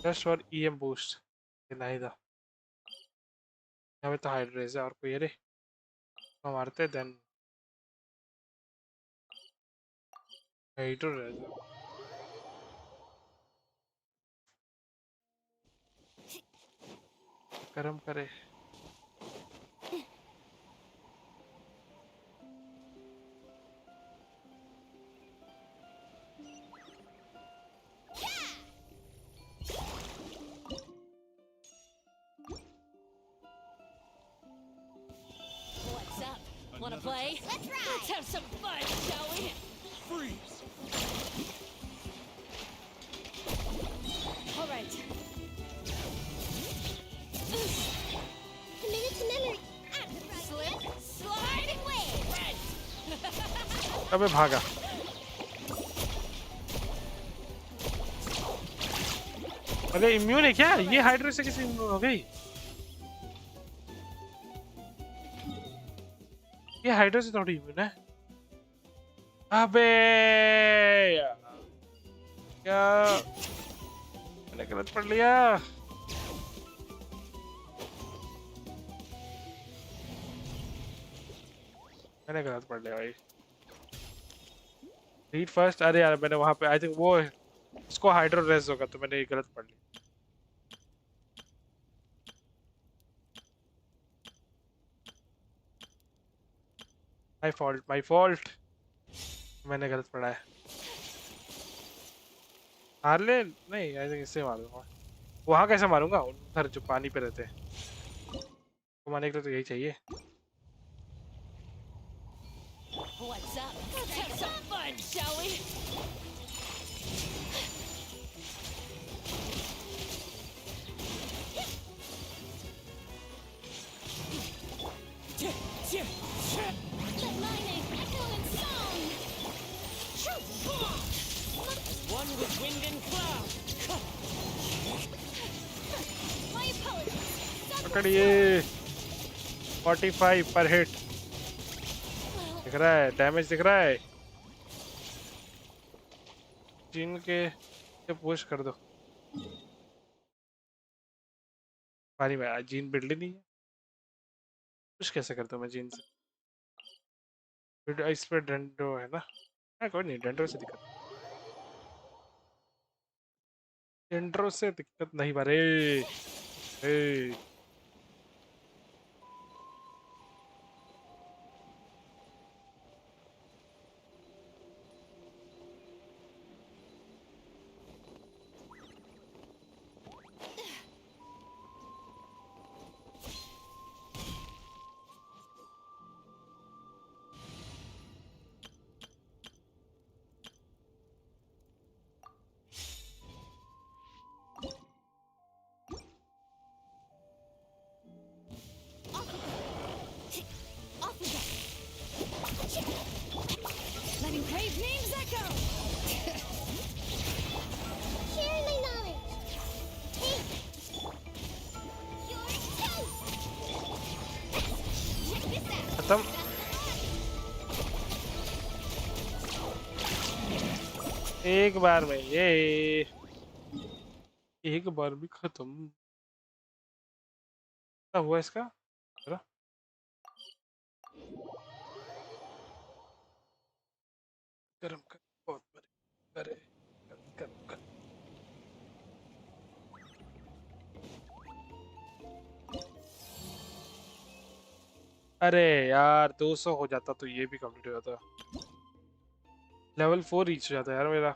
Just for EM boost. नहीं था यहाँ पे तो हाइड्रेज है और कोई अरे तो मारते देन हाइड्रेज गरम करे। Want to play? Let's ride. Let's have some fun, shall we? Freeze! All right. Commit it to memory. Slip, slide, wave. अबे भागा। अरे इम्यून है क्या? ये हाइड्रो से किसी इम्यून हो गई? ये हाइड्रो से थोड़ी इम्यून है। अबे क्या मैंने गलत पढ़ लिया। मैंने गलत पढ़ लिया भाई। Read first. अरे यार मैंने वहां पे आई थिंक वो उसको हाइड्रो रेस होगा तो मैंने ये गलत पढ़ लिया। My fault. मैंने गलत पढ़ा है। हार ले नहीं आई थिंक इससे मारूंगा। वहां कैसे मारूंगा? उधर जो पानी पे रहते हैं वो मारने के लिए तो यही चाहिए। What's up? Let's have some fun, shall we? Let lightning echo in song. One with wind and cloud. My apologies. पकड़िए 45 पर हिट दिख रहा है। डैमेज दिख रहा है। जीन के पुश कर दो। पानी में जीन बिल्ड नहीं है। पुश कैसे करता हूँ मैं जीन से? इस पे डेंड्रो है ना? हाँ कोई नहीं, डेंड्रो से दिक्कत नहीं बारे। Letting brave names echo. Share my knowledge. Take your taste. Check this out. खत्म। एक बार में ये एक बार भी खत्म। क्या हुआ इसका? जरा गरम कर बहुत करे गरम कर। अरे यार 200 हो जाता तो ये भी कंप्लीट हो जाता। लेवल 4 रीच हो जाता यार मेरा।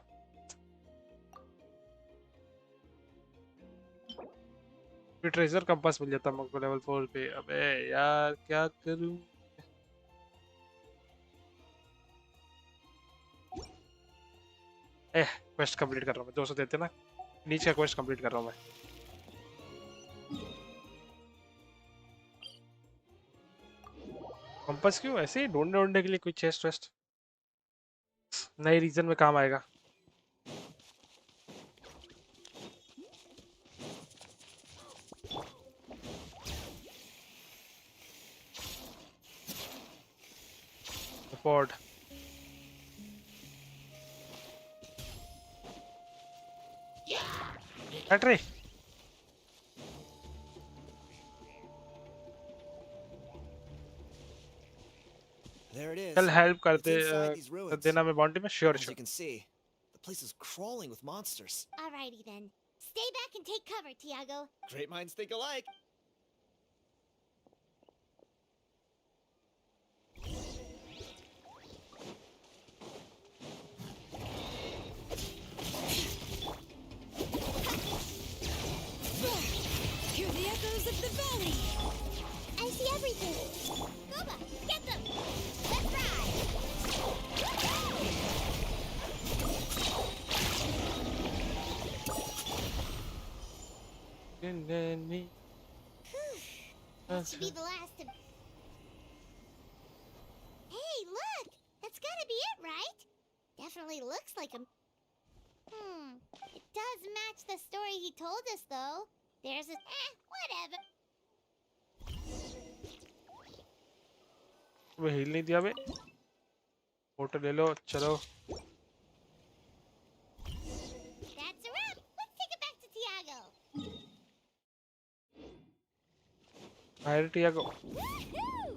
फिर ट्रेजर कंपास मिल जाता मुझको लेवल 4 पे। अबे यार क्या करूं? क्वेस्ट कंप्लीट कर रहा हूँ मैं। 200 देते ना। नीचे का क्वेस्ट कंप्लीट कर रहा हूँ मैं। कंपास क्यों? ऐसे ही ढूंढने के लिए कोई चेस्ट वेस्ट नए रीजन में काम आएगा। Ford. Battery. There it is. चल हेल्प करते It's inside these ruins. देना मैं बाउंड्री में sure As you sure. can see, the place is crawling with monsters. Alrighty then. Stay back and take cover, Tiago. Great minds think alike. Hear the echoes of the valley. As see everything. Gooba, get them! Let's ride! That should be the last of... Hey, look! That's gotta be it, right? Definitely looks like a... It does match the story he told us, though. There's a... whatever. वो हिल नहीं दिया बे photo ले लो चलो That's a wrap. Let's take it back to Tiago. Hi Tiago Woohoo!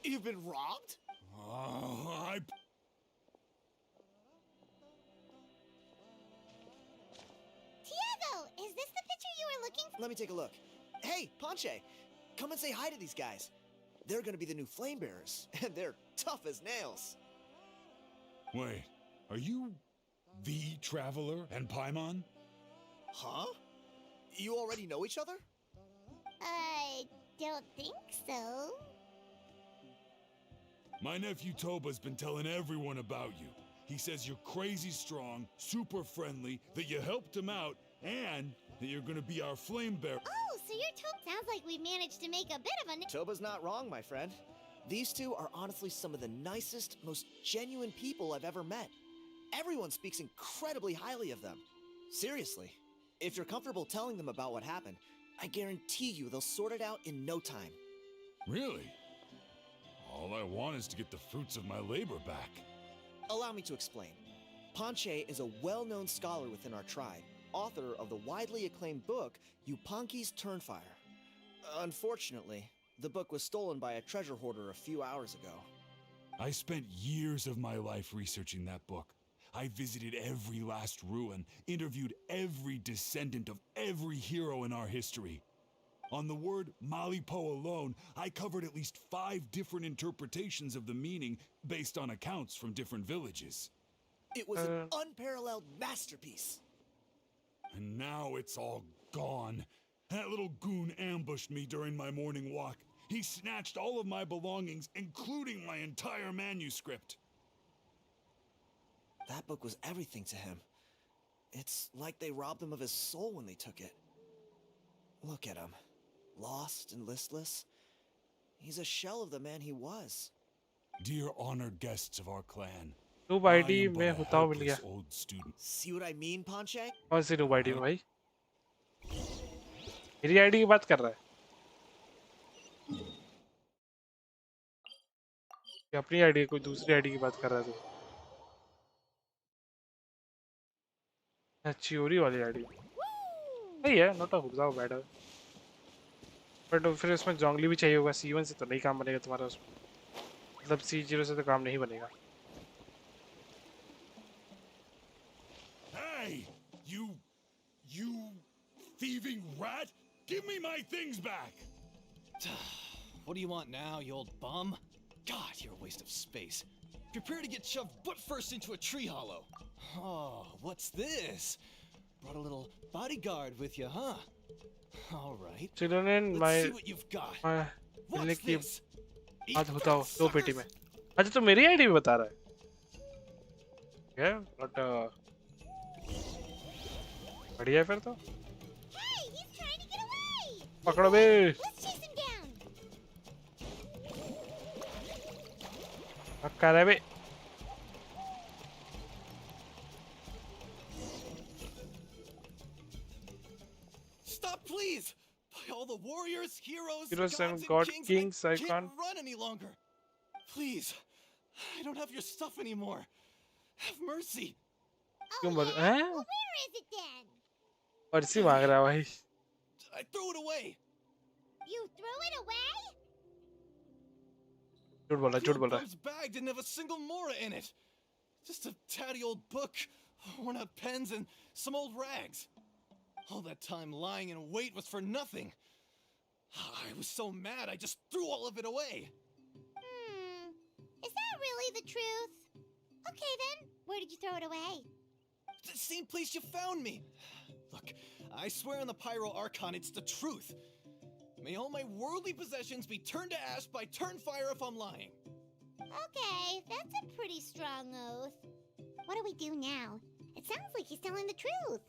You've been robbed? Tiago, is this the picture you were looking for? Let me take a look. Hey, Ponche, come and say hi to these guys. They're gonna be the new flame bearers, and they're tough as nails. Wait, are you the Traveler and Paimon? Huh? You already know each other? I don't think so. My nephew Toba's been telling everyone about you. He says you're crazy strong, super friendly, that you helped him out, and that you're gonna be our flame bearer. Oh, so you're sounds like we managed to make a bit of a... Toba's not wrong, my friend. These two are honestly some of the nicest, most genuine people I've ever met. Everyone speaks incredibly highly of them. Seriously, if you're comfortable telling them about what happened, I guarantee you they'll sort it out in no time. Really? All I want is to get the fruits of my labor back. Allow me to explain. Ponche is a well-known scholar within our tribe, author of the widely acclaimed book, Yupanqui's Turnfire. Unfortunately, the book was stolen by a treasure hoarder a few hours ago. I spent years of my life researching that book. I visited every last ruin, interviewed every descendant of every hero in our history. On the word Malipo alone, I covered at least 5 different interpretations of the meaning based on accounts from different villages. It was an unparalleled masterpiece. And now it's all gone. That little goon ambushed me during my morning walk. He snatched all of my belongings, including my entire manuscript. That book was everything to him. It's like they robbed him of his soul when they took it. Look at him. Lost and listless. He's a shell of the man he was. Dear honored guests of our clan, noob ID में होता हूँ मिल गया old student. See what I mean, Ponche? कौन सी noob ID में भाई मेरी ID की बात कर रहा है या अपनी आईडी कोई दूसरी आईडी की बात कर रहा है तू चियोरी वाली आईडी सही है नोट ऑफ जाओ बैड बट फिर उसमें जोंगली भी चाहिए होगा C1 से तो नहीं काम बनेगा तुम्हारा उसमें मतलब C0 से तो काम नहीं बनेगा Hey, you thieving rat! Give me my things back! What do you want now, you old bum? God, you're a waste of space. Prepare to get shoved butt first into a tree hollow. Oh, what's this? Brought a little bodyguard with you, huh? All right. Children, Let's see what you've got. मिलने की बात बताओ दो पेटी में अच्छा तो मेरी आईडी भी बता रहा है क्या बट बढ़िया है फिर तो पकड़ो बे पक्का रहे बे Stop, please! By all the warriors, heroes, Heroes gods, and god kings, kings, I I can't can't run any longer. Please, I don't have your stuff anymore. Have mercy. क्यों बोल हैं Well, where is it then? पर्ची मांग रहा है भाई I threw it away. You threw it away? झूठ बोल रहा है Bum's bag didn't have a single mora in it. Just a tatty old book, worn out pens, and some old rags. All that time lying in wait was for nothing. I was so mad, I just threw all of it away. Is that really the truth? Okay then, where did you throw it away? the same place you found me. Look, I swear on the Pyro Archon it's the truth. May all my worldly possessions be turned to ash by Turnfire if I'm lying. Okay, that's a pretty strong oath. What do we do now? It sounds like he's telling the truth.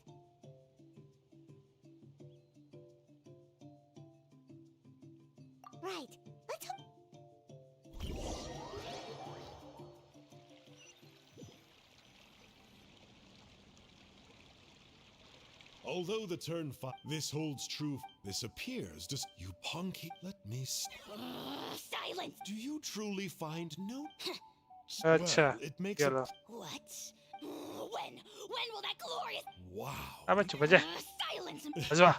Right, let's hope. Although the this holds true. This appears just you punky. Let me. Silence! Do you truly find no? अच्छा, Well, it makes चलो. What? When will that glorious? Wow. अब चुप जा. Silence! Ajwa.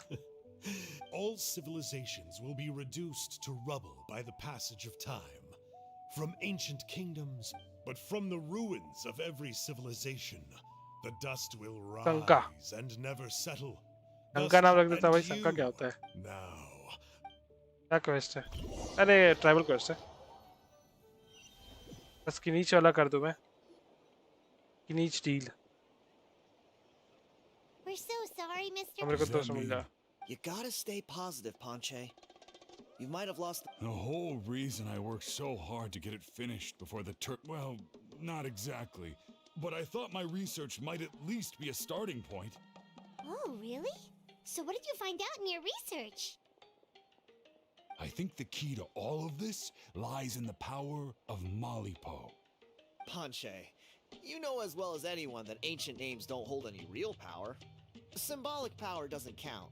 All civilizations will be reduced to rubble by the passage of time. From ancient kingdoms, but from the ruins of every civilization, the dust will शंका. rise and never settle. शंका नाम रख देता भाई. And शंका you, क्या होता है? now, क्या क्वेस्ट है? अरे ट्राइबल क्वेस्ट है. बस की नीचे वाला कर दूं मैं. की नीचे deal. We're so sorry, Mr. मेरे को तो समझ जा. You gotta stay positive, Ponche. You might have lost. The whole reason I worked so hard to get it finished before the well, not exactly. But I thought my research might at least be a starting point. Oh, really? So what did you find out in your research? I think the key to all of this lies in the power of Malipo. Ponche, you know as well as anyone that ancient names don't hold any real power. Symbolic power doesn't count.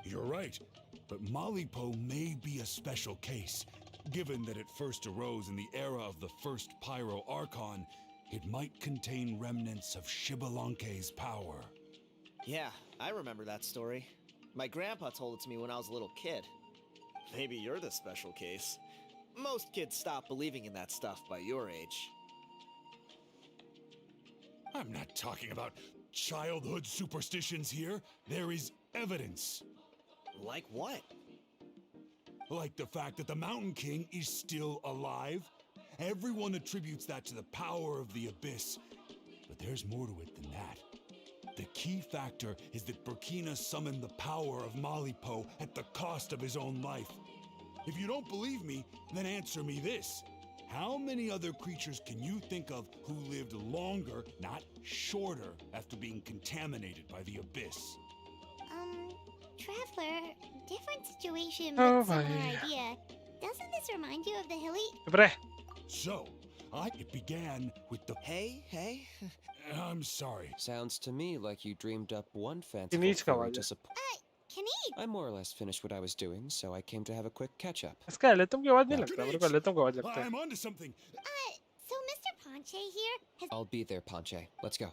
You're right, but Malipo may be a special case. Given that it first arose in the era of the first Pyro Archon, it might contain remnants of Shibalanke's power. Yeah, I remember that story. My grandpa told it to me when I was a little kid. Maybe you're the special case. Most kids stop believing in that stuff by your age. I'm not talking about childhood superstitions here. There is evidence. Like what? Like the fact that the Mountain King is still alive. Everyone attributes that to the power of the Abyss. But there's more to it than that. The key factor is that Burkina summoned the power of Malipo at the cost of his own life. If you don't believe me, then answer me this. How many other creatures can you think of who lived longer, not shorter, after being contaminated by the Abyss? Traveler, different situation, but similar idea. Doesn't this remind you of the hilly? So, it began with the... Hey? I'm sorry. Sounds to me like you dreamed up one fanciful theory to support... Kenny! I more or less finished what I was doing, so I came to have a quick catch-up. इसका लेतम की आवाज नहीं लगता. मेरे को लेतम की आवाज लगता है. I'm onto something. So Mr. Ponche here has... I'll be there, Ponche. Let's go.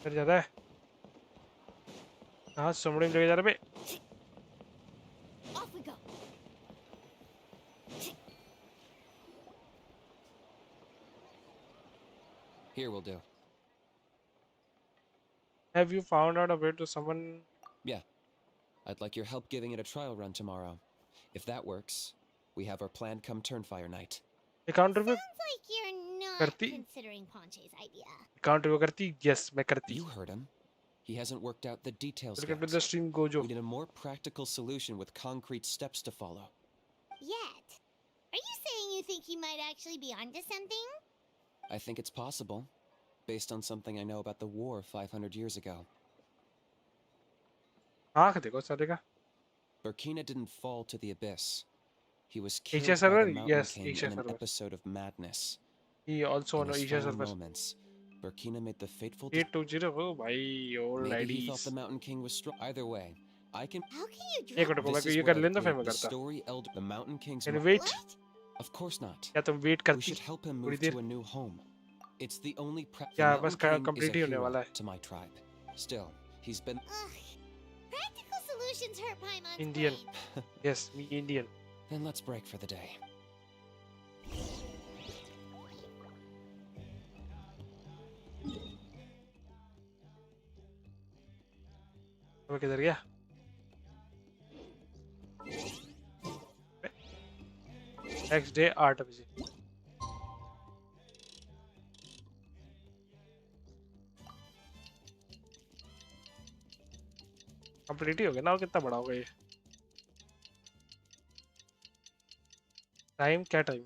फिर जाता है. हाँ, सुमड़ी में लेके जा रहे बे. Off we go. Here will do. Have you found out a way to summon? Yeah. I'd like your help giving it a trial run tomorrow. If that works, we have our plan come Turnfire night. ACCOUNTREVIEW Sounds like you're not करती. considering Ponche's idea. ACCOUNTREVIEW करती. Yes, मैं करती. You heard him. He hasn't worked out the details Welcome to yet. the stream, Gojo. We need a more practical solution with concrete steps to follow. Yet. Are you saying you think he might actually be onto something? I think it's possible, based on something I know about the war 500 years ago. आँख देखो साले का. Burkina didn't fall to the abyss. He was killed Asia by server? the Mountain Yes, King Asia in an server. episode of madness. He also on In his Asia final server. moments, Burkina made the fateful 820. Oh, भाई, old Maybe he thought IDs. the Mountain King was strong. Either way, I can. How can you एक drop... minute को This मैं is ये what कर I लेना फिर did. मैं The करता. story elder, the Mountain King's. Can you wait? Of course not. या तुम wait We करती. should help him थोड़ी move there. to a new home. It's the only prep. Yeah, बस complete ही होने वाला है. To my tribe. Still, he's been. Ugh. Practical solutions hurt Paimon's Indian. brain. Yes, me Indian. Then let's break for the day. अब किधर गया? Next day 8 बजे। Complete ही हो गया ना, और कितना बड़ा होगा ये? टाइम क्या टाइम?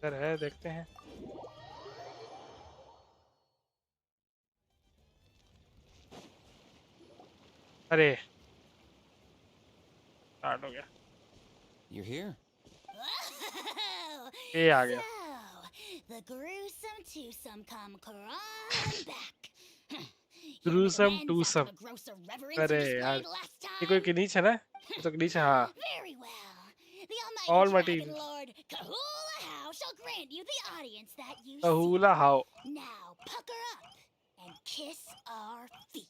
इधर है, देखते हैं। अरे स्टार्ट हो गया। You're here. ये आ गया। The gruesome twosome come crawling back. gruesome twosome। अरे यार, ये कोई किनीच है ना? ये तो किनीच है, हाँ। Very well. The Almighty Almighty Dragon Lord Kyahoraha shall grant you the audience that you Kahula how? seek. Now pucker up and kiss our feet.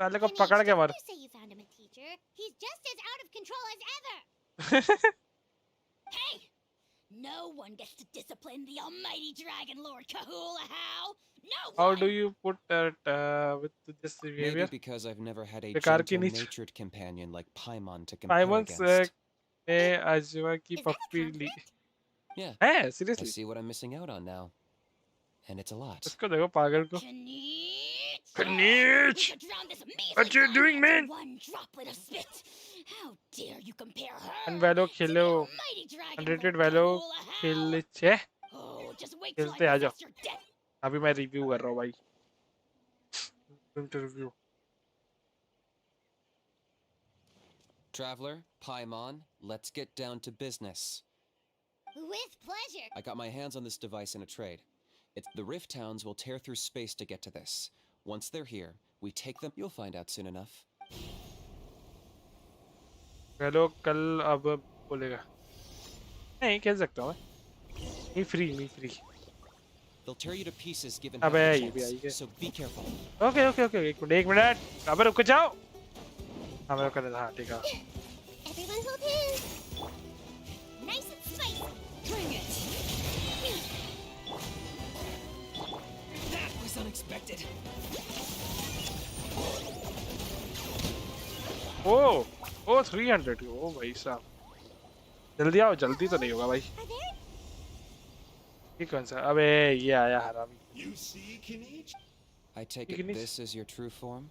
पहले को पकड़ के मार। You say you found him a teacher. He's just as out of control as ever. Hey! No one gets to discipline the Almighty Dragon Lord Kyahoraha. No one! How do you put that with this behavior? Maybe because I've never had a बेकार की नीच। gentle-natured companion like Paimon to compare Paimon's against. अजवा की पप्पी ली। Yeah. है I seriously? see what I'm missing out on now. And it's a lot. इसको देखो पागल को। Kniich! What you doing, man? One droplet of spit. How dare you compare her? अनवैलो Khelo. Unrated वैलो खेल छे। Oh, just wait till I खेलते आ जाओ। confess your debt. अभी मैं रिव्यू कर रहा हूँ भाई। Interview. Traveler, Paimon, let's get down to business. With pleasure. I got my hands on this device in a trade. The Rift Towns will tear through space to get to this. Once they're here, we take them. You'll find out soon enough. वैलो कल अब बोलेगा। नहीं खेल सकता हूँ मैं। मी free. They'll tear you to pieces given अबे half a ये भी आई chance, है। so be careful. ओके एक मिनट। अबे रुक जाओ। हाँ मैं कर रहा, ठीक है। Everyone hold hands. Nice and spicy. Bring it. That was unexpected. ओ 300। ओ भाई साहब, जल्दी आओ। जल्दी तो नहीं होगा भाई। ये कौन सा? अबे ये आया हरामी। You see, Kniich? I take it this is your true form?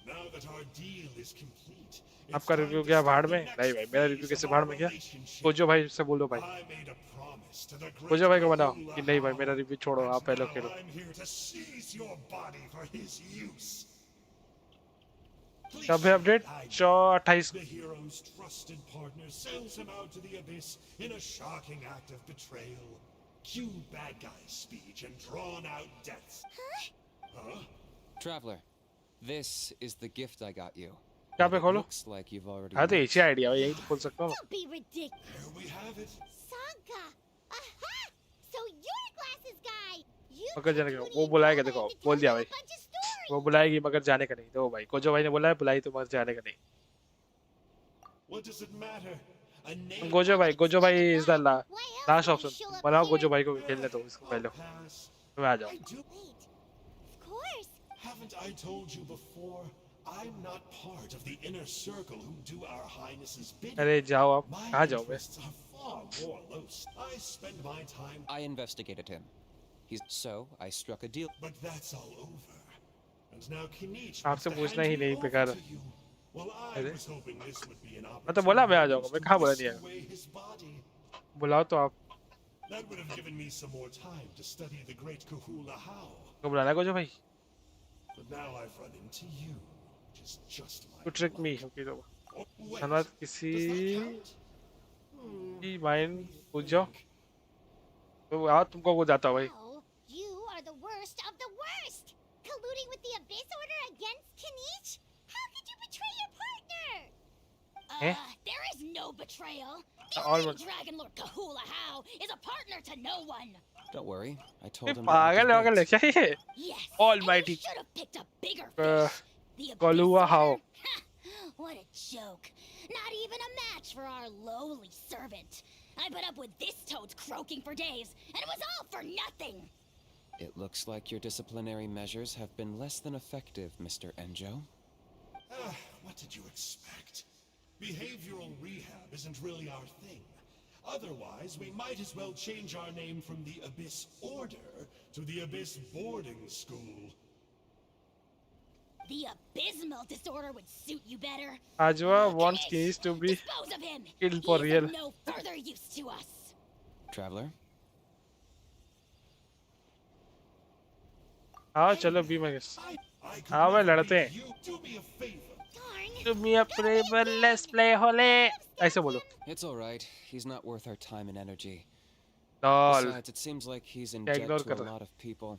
Now that our deal is complete, आपका रिव्यू क्या भाड़ में? नहीं भाई, मेरा रिव्यू कैसे भाड़ में गया? कोजो भाई से बोलो भाई। कोजो भाई को बनाओ कि नहीं भाई मेरा रिव्यू छोड़ो, आप पहले खेलो। कब है update? 28 The hero's trusted partner sends him out to the abyss in a shocking act of betrayal. Cue bad guy speech and drawn out deaths. Huh? Traveler, this is the gift I got you. क्या पे खोलो? Looks like you've already. हाँ तो ऐसी idea है, यही तो खोल सकता हूँ। Don't be ridiculous. Here we have it. Saga. Aha! So you're the glasses guy. You मगर जाने का वो बुलाएगा, देखो बोल दिया भाई। वो बुलाएगी मगर जाने का नहीं। तो भाई कोजो भाई ने बोला है बुलाई तो मगर जाने का नहीं। What does it matter? A name. Gojo भाई इज द लास्ट ऑप्शन। बनाओ गोजो भाई को खेलने दो इसको पहले। तुम आ जाओ। Of course. Haven't I told you before? I'm not part of the inner circle who do our highnesses bidding. अरे जाओ आप। My कहाँ जाओ बे? interests are far more loose. I spend my time. I investigated him. So I struck a deal. But that's all over. And now Kniich आपसे wants to पूछना hand he you नहीं over बेकार। to you. Well, I was hoping this would be an मैं तो बोला मैं आ जाऊँगा, मैं कहाँ बोला opportunity नहीं to आया। sway his body. बुलाओ तो आप। That would have given me some more time to study the great Kyahoraha. को बुलाना गोजो भाई। But now I've run into you, which is just my To trick me, okay तो। Wait, धन्यवाद किसी की माइंड पूछ जाओ। तो आओ तुमको वो जाता भाई। Oh, you are the worst of the worst. Colluding with the Abyss Order against Kniich? How could you betray your partner? There is no betrayal. The All Almighty Dragon Lord Kyahoraha is a partner to no one. Don't worry, I told him. पागल है क्या ये? Yes. Almighty. Should have picked a bigger fish. The Abyss Kyahoraha. Order? What a joke. Not even a match for our lowly servant. I put up with this toad's croaking for days, and it was all for nothing. It looks like your disciplinary measures have been less than effective, Mr. Enjo. What did you expect? Behavioral rehab isn't really our thing. Otherwise, we might as well change our name from the Abyss Order to the Abyss Boarding School. The abysmal disorder would suit you better. Ajwa wants keys to be Dispose of him. killed for He's real. of no further use to us. Traveler? हाँ चलो भी मैं हाँ भाई लड़ते हैं Do me a favor, let's play होले ऐसे बोलो It's all right. He's not worth our time and energy. lol Besides, it seems like he's in debt ignore to कर a रहा lot of people.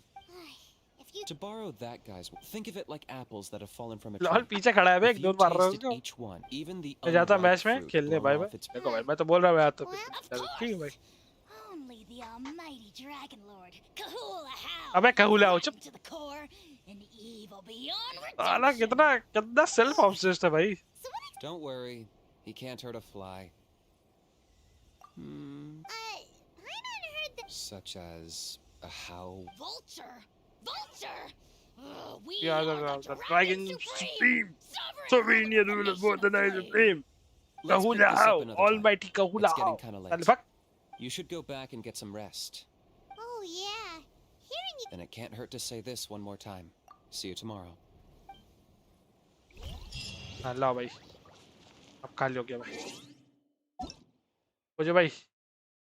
To borrow that guy's, think of it like apples that have fallen from a lol tree. पीछे खड़ा है बे If you ignore मार रहा हूँ tasted each one, even the मैं जाता unripe मैच में fruit खेलने blown भाई off its देखो भाई मैं तो बोल रहा हूँ मैं आता चलो ठीक है भाई Only the almighty Dragon Lord, kyahoraha, अबे कहूला हो चुप to the core, and evil beyond साला कितना सेल्फ ऑब्सेस्ड है भाई Don't worry, he can't hurt a fly. Such as a how. Vulture! We Yeah, are the Dragon Supreme! Sovereign ruler for the Night Supreme! Let's pick Kahula this up how! another time. Almighty Kahula It's getting how! kind of What the late. fuck? You should go back and get some rest. Oh yeah. Hearing you. And it can't hurt to say this one more time. See you tomorrow. हाँ लाओ भाई अब खाली हो गया भाई मुझे भाई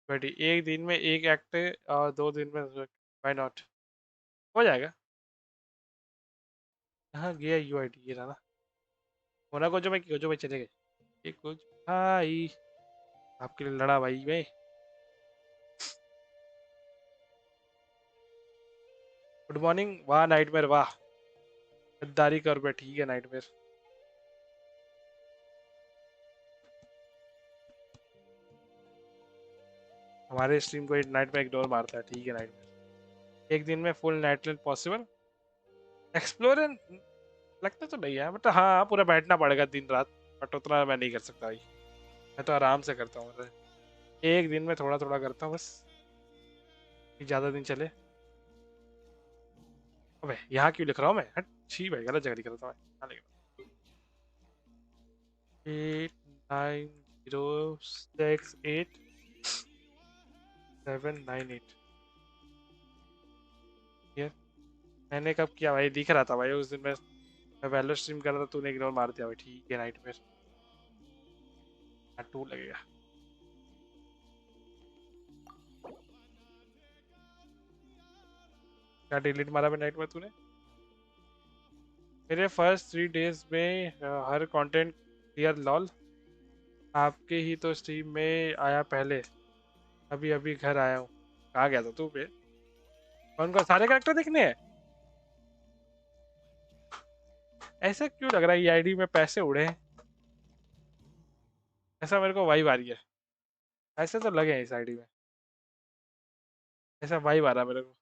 बैठी एक दिन में एक एक्ट और 2 दिन में व्हाई नॉट हो जाएगा कहाँ गया यूआईडी ये रहा ना होना कोजो भाई चले गए एक कुछ भाई आपके लिए लड़ा भाई मैं गुड मॉर्निंग वाह नाइटमेयर वाह गद्दारी कर बे ठीक है नाइटमेयर हमारे स्ट्रीम को नाइट में इग्नोर मारता है ठीक है नाइट में एक दिन में फुल नाइट लेन पॉसिबल एक्सप्लोर लगता तो नहीं है बट हाँ पूरा बैठना पड़ेगा दिन रात बट उतना मैं नहीं कर सकता भाई मैं तो आराम से करता हूँ एक दिन में थोड़ा थोड़ा करता हूँ बस ज़्यादा दिन चले अबे यहाँ क्यों लिख रहा हूँ मैं हट छी भाई गलत जगह लिख रहा था मैं लिख रहा 8906 798 ये मैंने कब किया भाई दिख रहा था भाई उस दिन मैं वैलो स्ट्रीम कर रहा था तूने इग्नोर मार दिया भाई ठीक है नाइट में 2 लगेगा क्या डिलीट मारा मैं नाइट में तूने मेरे फर्स्ट 3 डेज में हर कंटेंट क्लियर लॉल आपके ही तो स्ट्रीम में आया पहले अभी अभी घर आया हूँ कहाँ गया था तू पे कौन कौन सारे कैरेक्टर देखने हैं ऐसा क्यों लग रहा है ये आईडी में पैसे उड़े हैं ऐसा मेरे को वाइब आ रही है ऐसे तो लगे हैं इस आईडी में ऐसा वाइब आ रहा है मेरे को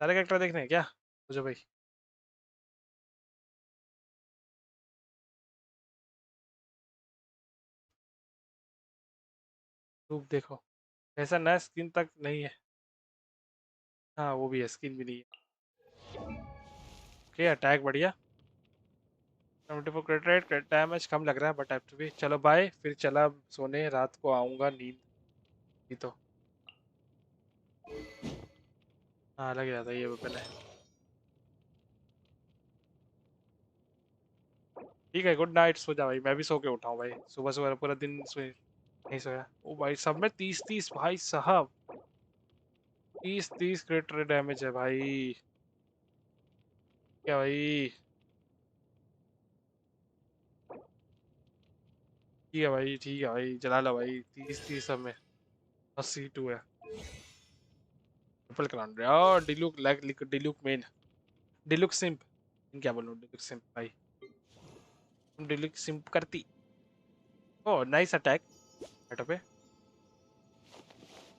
सारे कैरेक्टर देखने हैं क्या मुझे भाई रूप देखो ऐसा नया स्किन तक नहीं है हाँ वो भी है स्किन भी नहीं है ओके अटैक बढ़िया 74 क्रेडिट रेट क्रेडिट डैमेज कम लग रहा है बट हैव टू बी चलो बाय फिर चला सोने रात को आऊँगा नींद नहीं तो हाँ लग जाता ये पहले ठीक है गुड नाइट सो जा भाई मैं भी सो के उठाऊँ भाई सुबह सुबह पूरा दिन नहीं सोया ओ भाई सब में 30 भाई साहब 30 क्रेडिट डैमेज है भाई क्या भाई ठीक है भाई चला लो भाई 30 सब में 82 है ट्रिपल क्राउन यार डिलुक मेन डिलुक सिंप क्या बोलूं डिलुक सिंप भाई तुम डिलुक सिंप करती ओ नाइस अटैक हटो पे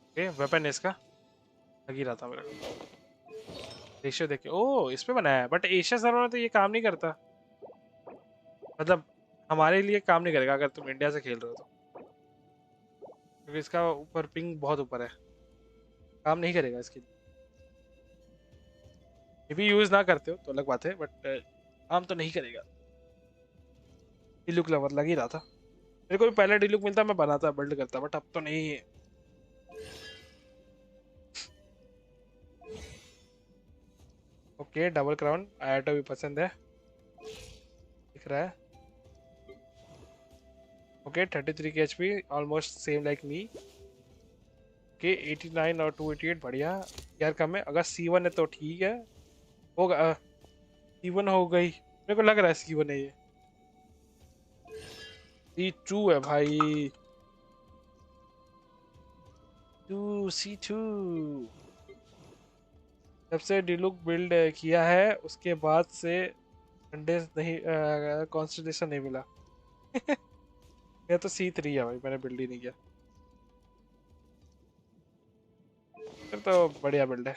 ओके वेपन इसका लगी रहा था मेरा रेशियो देखे ओ इस पे बनाया है बट एशिया सर्वर में तो ये काम नहीं करता मतलब हमारे लिए काम नहीं करेगा अगर तुम इंडिया से खेल रहे हो तो क्योंकि इसका ऊपर पिंग बहुत ऊपर है, काम नहीं करेगा इसके लिए। ये भी यूज ना करते हो तो अलग बात है, बट काम तो नहीं करेगा। डिलुक लवर लग ही रहा था मेरे को भी, पहले डिलुक मिलता मैं बनाता बिल्ड करता, बट अब तो नहीं है। ओके डबल क्राउन आयाटो भी पसंद है, दिख रहा है। ओके 33 की HP, almost same like me. Okay 89 और 288 बढ़िया यार, कम है। अगर C1 है तो ठीक है, होगा। C1 हो गई, मेरे को लग रहा है C1 है ये। C2 है भाई, C2। जब से डिलुक बिल्ड किया है उसके बाद से कंडेंस नहीं, कॉन्स्टिलेशन नहीं मिला। ये तो C3 है भाई, मैंने बिल्ड ही नहीं किया। फिर तो बढ़िया बिल्ड है,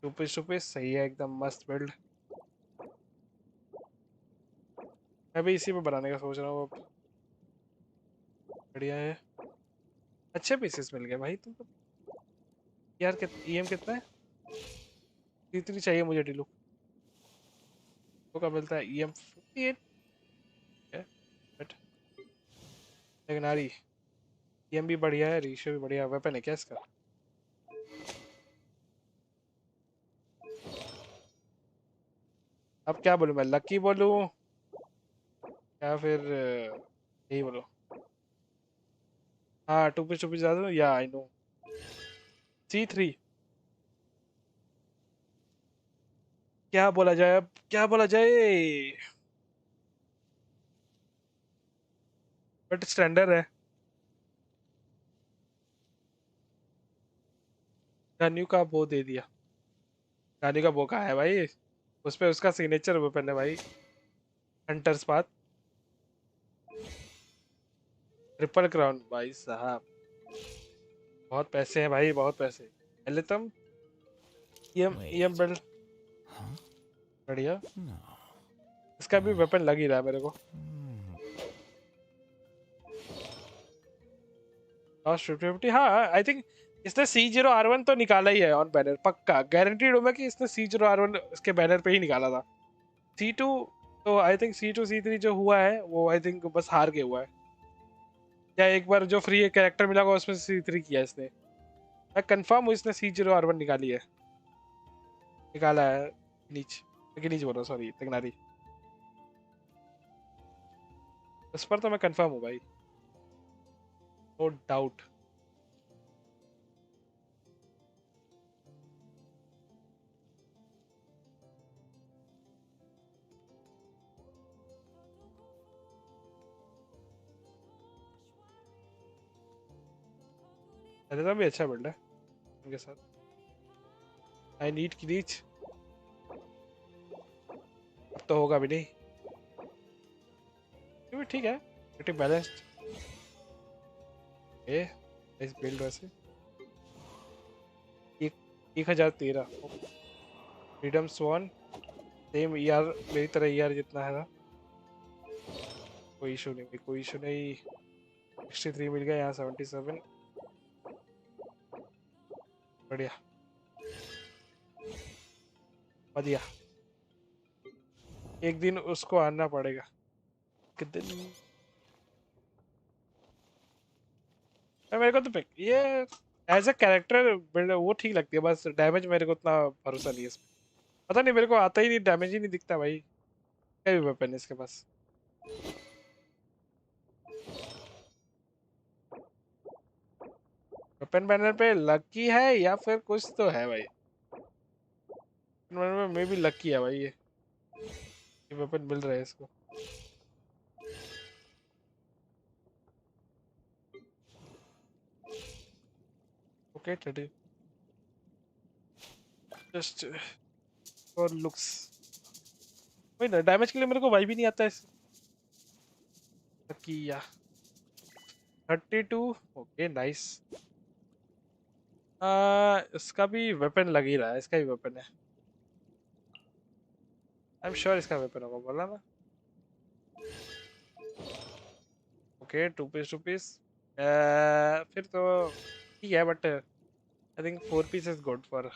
टूपिस सही है, एकदम मस्त बिल्ड। मैं भी इसी में बनाने का सोच रहा हूँ अब। बढ़िया है, अच्छे पीसेस मिल गए भाई तुमको यार। EM कितना है? C3 चाहिए मुझे डिलुक। तो क्या मिलता है? EM 58 है, बट लेगनारी। EM भी बढ़िया है, रेशियो भी बढ़िया। वेपन है क्या इसका? अब क्या बोलूं मैं, लकी बोलूं या फिर यही बोलो? हाँ टूपिस ज्यादा, या आई नो। C3 क्या बोला जाए, अब क्या बोला जाए, बट स्टैंडर्ड है। गान्यू का वो दे दिया, गान्यू का वो कहा है भाई, उस पे उसका सिग्नेचर वेपन है भाई, हंटर्स पाथ। ट्रिपल क्राउन भाई साहब, बहुत पैसे हैं भाई, बहुत पैसे। पहले तुम EM बिल्ड बढ़िया। इसका भी वेपन लग ही रहा है मेरे को। कॉस्ट 50, हाँ आई थिंक इसने C0R1 तो निकाला ही है ऑन बैनर, पक्का गारंटीड हूँ मैं कि इसने C0R1 इसके बैनर पे ही निकाला था। C2 तो आई थिंक C2 C3 जो हुआ है वो आई थिंक बस हार के हुआ है, या एक बार जो फ्री कैरेक्टर मिला होगा उसमें C3 किया इसने। मैं कंफर्म हूँ इसने C0R1 निकाली है, निकाला है। नीच बोल रहा, सॉरी तगनारी। उस पर तो मैं कंफर्म हूँ भाई, नो डाउट। तो भी अच्छा बिल्ड है उनके साथ। आई नीड की रीच, अब तो होगा भी नहीं, ये भी ठीक है, प्रीटी बैलेंस्ड। ए इस बिल्ड वैसे 1013 फ्रीडम स्वान, सेम ER मेरी तरह ER जितना है ना, कोई इशू नहीं, कोई इशू नहीं। 63 मिल गया, यहाँ 77 बढ़िया बढ़िया। एक दिन उसको आना पड़ेगा, कितने मेरे को तो ये एज अ कैरेक्टर बिल्ड वो ठीक लगती है, बस डैमेज मेरे को उतना भरोसा नहीं है इसमें। पता नहीं मेरे को आता ही नहीं, डैमेज ही नहीं दिखता भाई। क्या भी वेपन है इसके पास? वेपन बैनर पे लकी है या फिर कुछ तो है भाई, बैनर में भी लकी है भाई ये वेपन मिल रहा है इसको। ओके 30 जस्ट फॉर लुक्स, वही ना, डैमेज के लिए मेरे को वाई भी नहीं आता है लकी या 32। Okay nice. इसका भी वेपन लग ही रहा है, इसका भी वेपन है, आई एम श्योर इसका वेपन होगा, बोला ना। ओके 2 पीस फिर तो ठीक है but I think 4 piece is good for.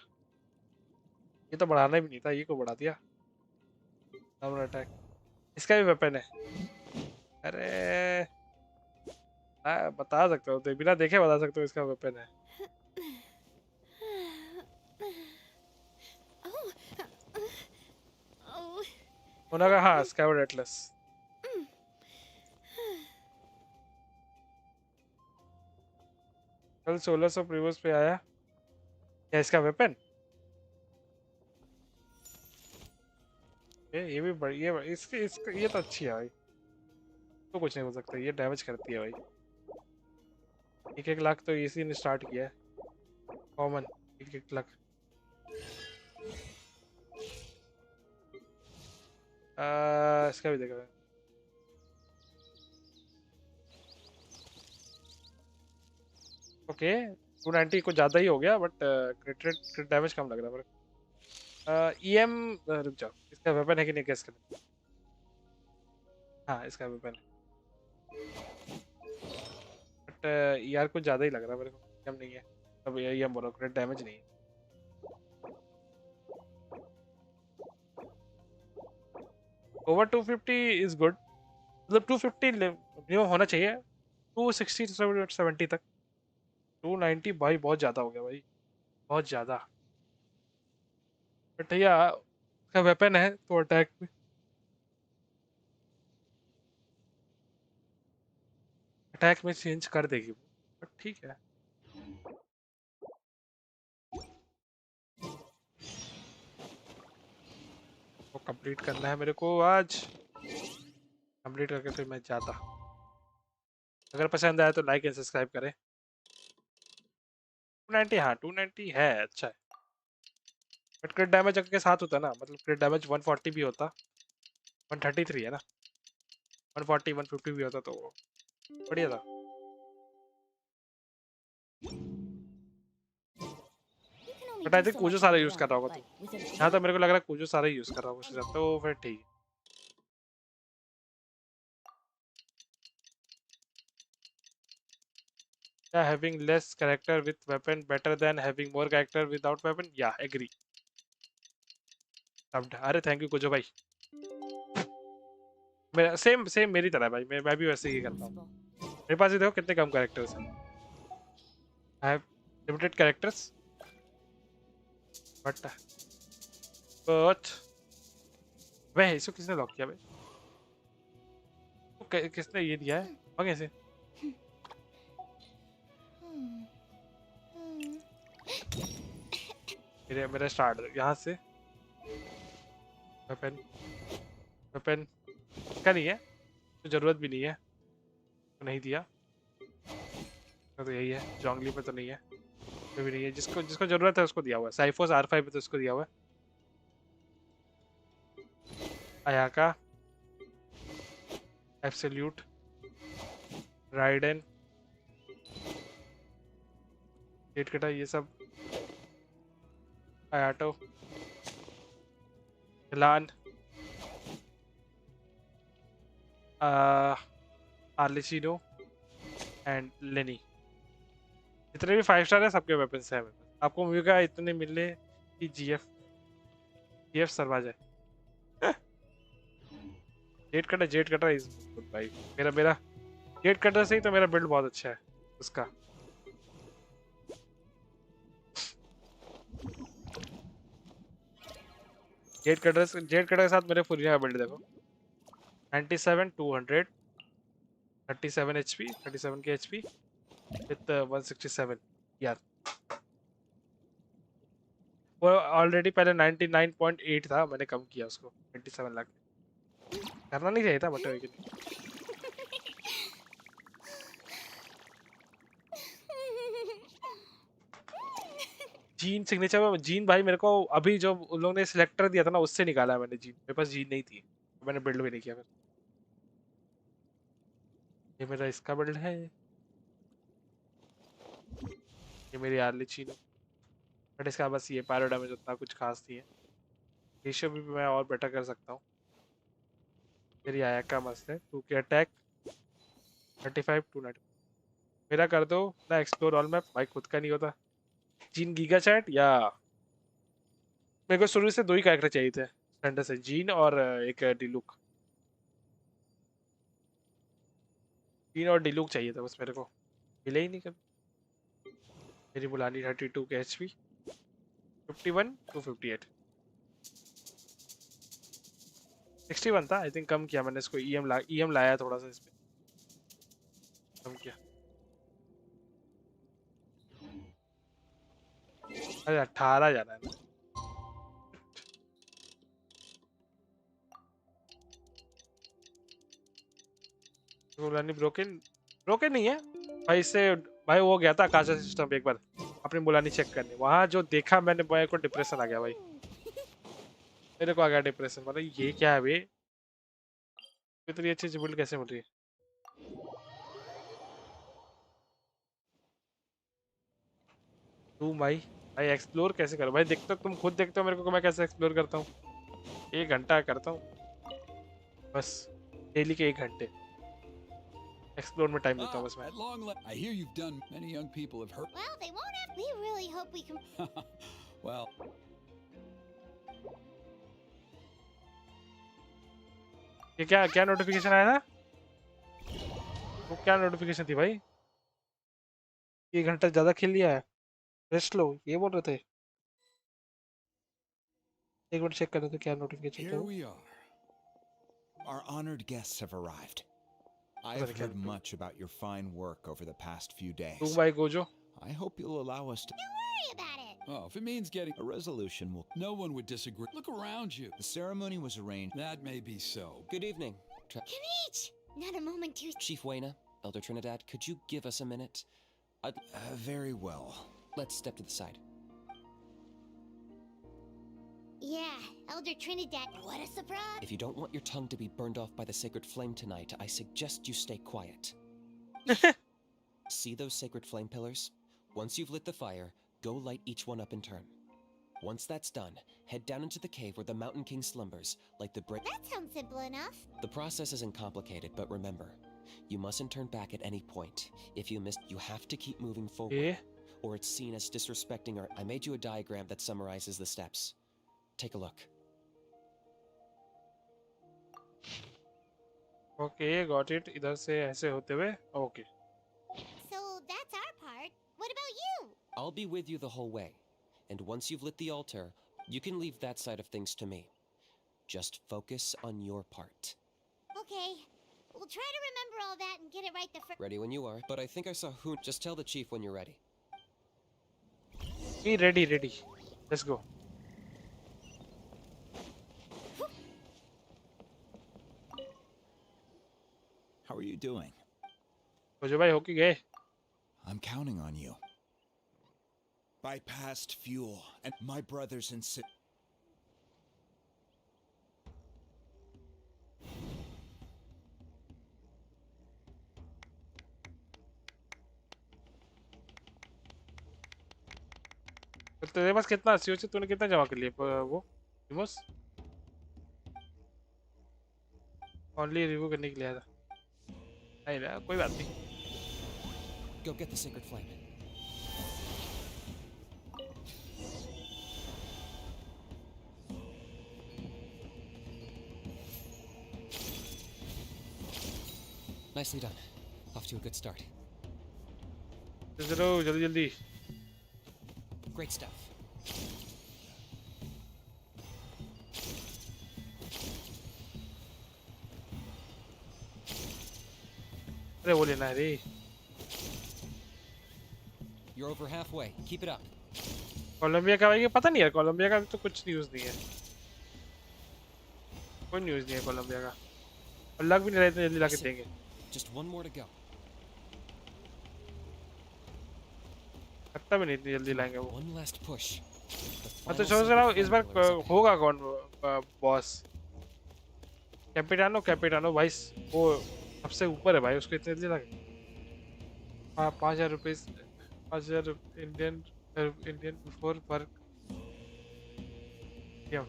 ये तो बढ़ाना भी नहीं था, ये को बढ़ा दिया। नॉर्मल अटैक इसका भी वेपन है। अरे बता सकते हो तो बिना देखे बता सकते हो इसका वेपन है। उन्होंने कहा हाँ स्कैवर्ड एटलस। कल 1600 प्रीवियस पे आया क्या इसका वेपन? ये भी बढ़िया इसके इसका ये तो अच्छी है भाई, तो कुछ नहीं हो सकता, ये डैमेज करती है भाई। 1-1 लाख तो इसी ने स्टार्ट किया है कॉमन। 1-1 लाख इसका भी देखा। ओके 290 कुछ ज़्यादा ही हो गया बट क्रिट डैमेज कम लग रहा है मेरे। ईएम रुक जाओ, इसका वेपन है कि नहीं गेस करना। हाँ इसका वेपन है बट यार कुछ ज़्यादा ही लग रहा है मेरे को। ईएम नहीं है अब, ईएम बोलो, क्रिट डैमेज नहीं है। ओवर 250 इज गुड, मतलब 250 मिनिमम होना चाहिए। 260 70 तक। 290 भाई बहुत ज़्यादा हो गया भाई, बहुत ज़्यादा। बट भैया इसका वेपन है तो अटैक में चेंज कर देगी वो, बट ठीक है। वो कंप्लीट करना है मेरे को आज, कंप्लीट करके फिर मैं जाता। अगर पसंद आया तो लाइक एंड सब्सक्राइब करें। 290 हाँ 290 है अच्छा है बट क्रिट डैमेज के साथ होता ना, मतलब क्रिट डैमेज 140 भी होता, 133 है ना, 140 150 भी होता तो बढ़िया था। बट आई थिंक कूजो सारा यूज कर रहा होगा तो यहाँ तो मेरे को लग रहा है कूजो सारा यूज कर रहा होगा उसके साथ, तो फिर ठीक है। Yeah, having less character with weapon better than having more character without weapon. Yeah, agree. अरे थैंक यू कुजो भाई। मेरा सेम मेरी तरह भाई, मैं भी वैसे ही करता हूँ। मेरे पास ही देखो कितने कम कैरेक्टर्स हैं। I have limited characters but वह इसको किसने लॉक किया भाई? किसने ये दिया है आगे से? मेरा स्टार्ट यहाँ से। वेपन वेपन का नहीं है तो जरूरत भी नहीं है, तो नहीं दिया तो यही है। जॉन्गली पे तो नहीं है, तो भी नहीं है। जिसको जिसको जरूरत है उसको दिया हुआ है। साइफोस R5 पे तो उसको दिया हुआ है। अयाका, एब्सोल्यूट, राइडन, गेट कटा, ये सब आयाटो, मिलान, आर्लिचिनो एंड लेनी। जितने भी 5 स्टार है सबके वेपन्स हैं मेरे पास। आपको मूवी का इतने मिले कि जीएफ सरवा जाए। जेट कटर इज गुड भाई। मेरा जेट कटर से ही तो मेरा बिल्ड बहुत अच्छा है उसका। जेट कटर के साथ मेरे फुरिया का बिल्ड देखो। 97 200 37 HP 37 के HP विद 167 यार। वो ऑलरेडी पहले 99.8 था, मैंने कम किया उसको 27 लाख। करना नहीं चाहिए था बट जीन सिग्नेचर में जीन भाई मेरे को अभी जो उन लोगों ने सिलेक्टर दिया था ना उससे निकाला है मैंने जीन। मेरे पास जीन नहीं थी, मैंने बिल्ड भी नहीं किया फिर। ये मेरा इसका बिल्ड है, ये मेरी आर्ली चीन है बट इसका बस ये पायरो डैमेज उतना कुछ खास नहीं है। रेशियो भी मैं और बेटर कर सकता हूँ। मेरी आया का मस्त है 2 के अटैक 35 290 मेरा कर दो ना एक्सप्लोर ऑल मैप भाई खुद का नहीं होता जीन गीगा चैट या मेरे को शुरू से दो ही कैरेक्टर चाहिए थे स्टैंडर्ड से जीन और एक डिलुक जीन और डिलुक चाहिए था बस मेरे को मिले ही नहीं कभी मेरी बुलानी 32 के एचपी 51 258 61 था आई थिंक कम किया मैंने इसको ईएम लाया थोड़ा सा इसमें कम किया अरे 18 जाना है बुलानी ब्रोकन ब्रोकन नहीं है भाई इससे भाई वो गया था काजा सिस्टम पे एक बार अपनी बुलानी चेक करने वहां जो देखा मैंने भाई को डिप्रेशन आ गया भाई मेरे को आ गया डिप्रेशन मतलब ये क्या है बे इतनी अच्छी अच्छी बिल्ड कैसे मिल रही है तू भाई भाई एक्सप्लोर कैसे करो भाई देखते हो तुम खुद देखते हो मेरे को मैं कैसे एक्सप्लोर करता हूँ 1 घंटा करता हूँ बस डेली के 1 घंटे एक्सप्लोर में टाइम देता हूँ बस मैं I hear you've done many young people have heard. Well, they won't have. We really hope we can. Well. ये क्या क्या नोटिफिकेशन आया था वो क्या नोटिफिकेशन थी भाई 1 घंटा ज्यादा खेल लिया है रेस्ट लो ये बोल रहे थे एक मिनट चेक कर लेते क्या नोटिफिकेशन था Here we are. Our honored guests have arrived. I have heard much about your fine work over the past few days. तू भाई Gojo I hope you'll allow us to. Don't worry about it. Oh, if it means getting A resolution will. no one would disagree. Look around you. The ceremony was arranged. That may be so. Good evening. Kanich! Not a moment too. Chief Wayna, Elder Trinidad, could you give us a minute? Very well. Let's step to the side. Yeah, Elder Trinidad. What a surprise! If you don't want your tongue to be burned off by the sacred flame tonight, I suggest you stay quiet. See those sacred flame pillars? Once you've lit the fire, go light each one up in turn. Once that's done, head down into the cave where the Mountain King slumbers, like the break. That sounds simple enough. The process isn't complicated, but remember, you mustn't turn back at any point. If you miss, you have to keep moving forward, or it's seen as disrespecting our. I made you a diagram that summarizes the steps. Take a look. Okay, got it. इधर से ऐसे होते हुए okay. So that's our part. What about you? I'll be with you the whole way, and once you've lit the altar, you can leave that side of things to me. Just focus on your part. Okay. We'll try to remember all that and get it right the first. Ready when you are, but I think I saw Hoon. Just tell the chief when you're ready. Be ready, ready. Let's go. How are you doing? Gojo भाई हो के गए I'm counting on you. Bypassed fuel and my brothers and sisters. तेरे पास कितना CO से तूने कितना जमा कर लिया वो प्रिमोस ओनली रिव्यू करने के लिए आया था नहीं ना कोई बात नहीं Go get the sacred flame. Nicely done. Off to a good start. चलो जल्दी जल्दी Great stuff. अरे वो लेना है रे You're over halfway. Keep it up. Colombia का भाई पता नहीं यार कोलंबिया का तो कुछ न्यूज़ नहीं है कोई न्यूज़ नहीं है कोलंबिया का और लग भी नहीं रहे इतने जल्दी लाके देंगे Just one more to go. लगता भी नहीं इतनी जल्दी लाएंगे वो One last push. मैं तो सोच रहा हूँ इस बार होगा कौन बॉस कैपिटानो भाई वो सबसे ऊपर है भाई उसको इतने जल्दी लाके 5,000 रुपये 5,000 इंडियन बिफोर वर्क क्या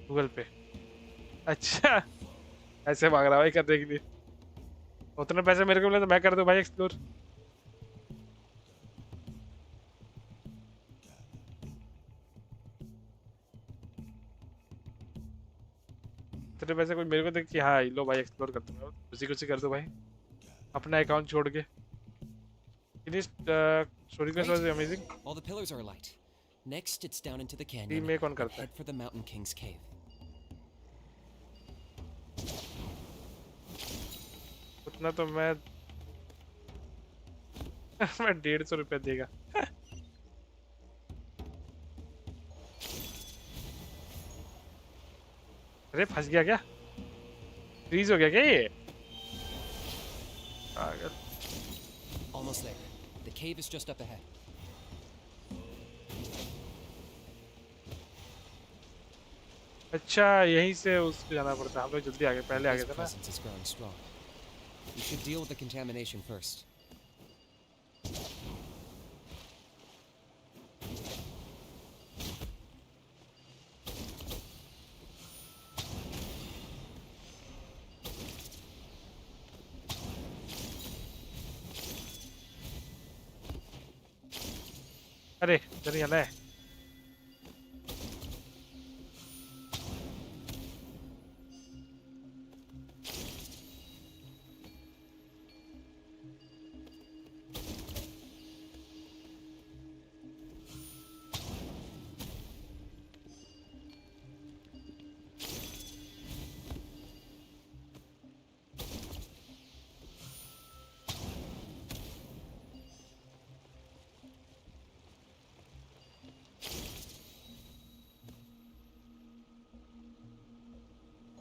गूगल पे अच्छा ऐसे मांग रहा भाई करने के लिए उतने पैसे मेरे को मिले तो मैं कर दूं भाई एक्सप्लोर। उतने पैसे कोई मेरे को देख कि हाँ लो भाई एक्सप्लोर कर दूंगा, खुशी खुशी कर दो भाई अपना अकाउंट छोड़ के। Story quest was amazing. All the pillars are alight. Next, it's down into the canyon. Team में कौन and करता है? head for the Mountain King's cave. उतना तो मैं 150 रुपया देगा। अरे फंस गया क्या? फ्रीज हो गया क्या ये? Almost there. The cave is just up ahead. अच्छा यहीं से उसको जाना पड़ता है। हम लोग जल्दी आगे पहले आगे His थे ना। presence is growing strong. We should deal with the contamination first. अरे इधर ही आना है।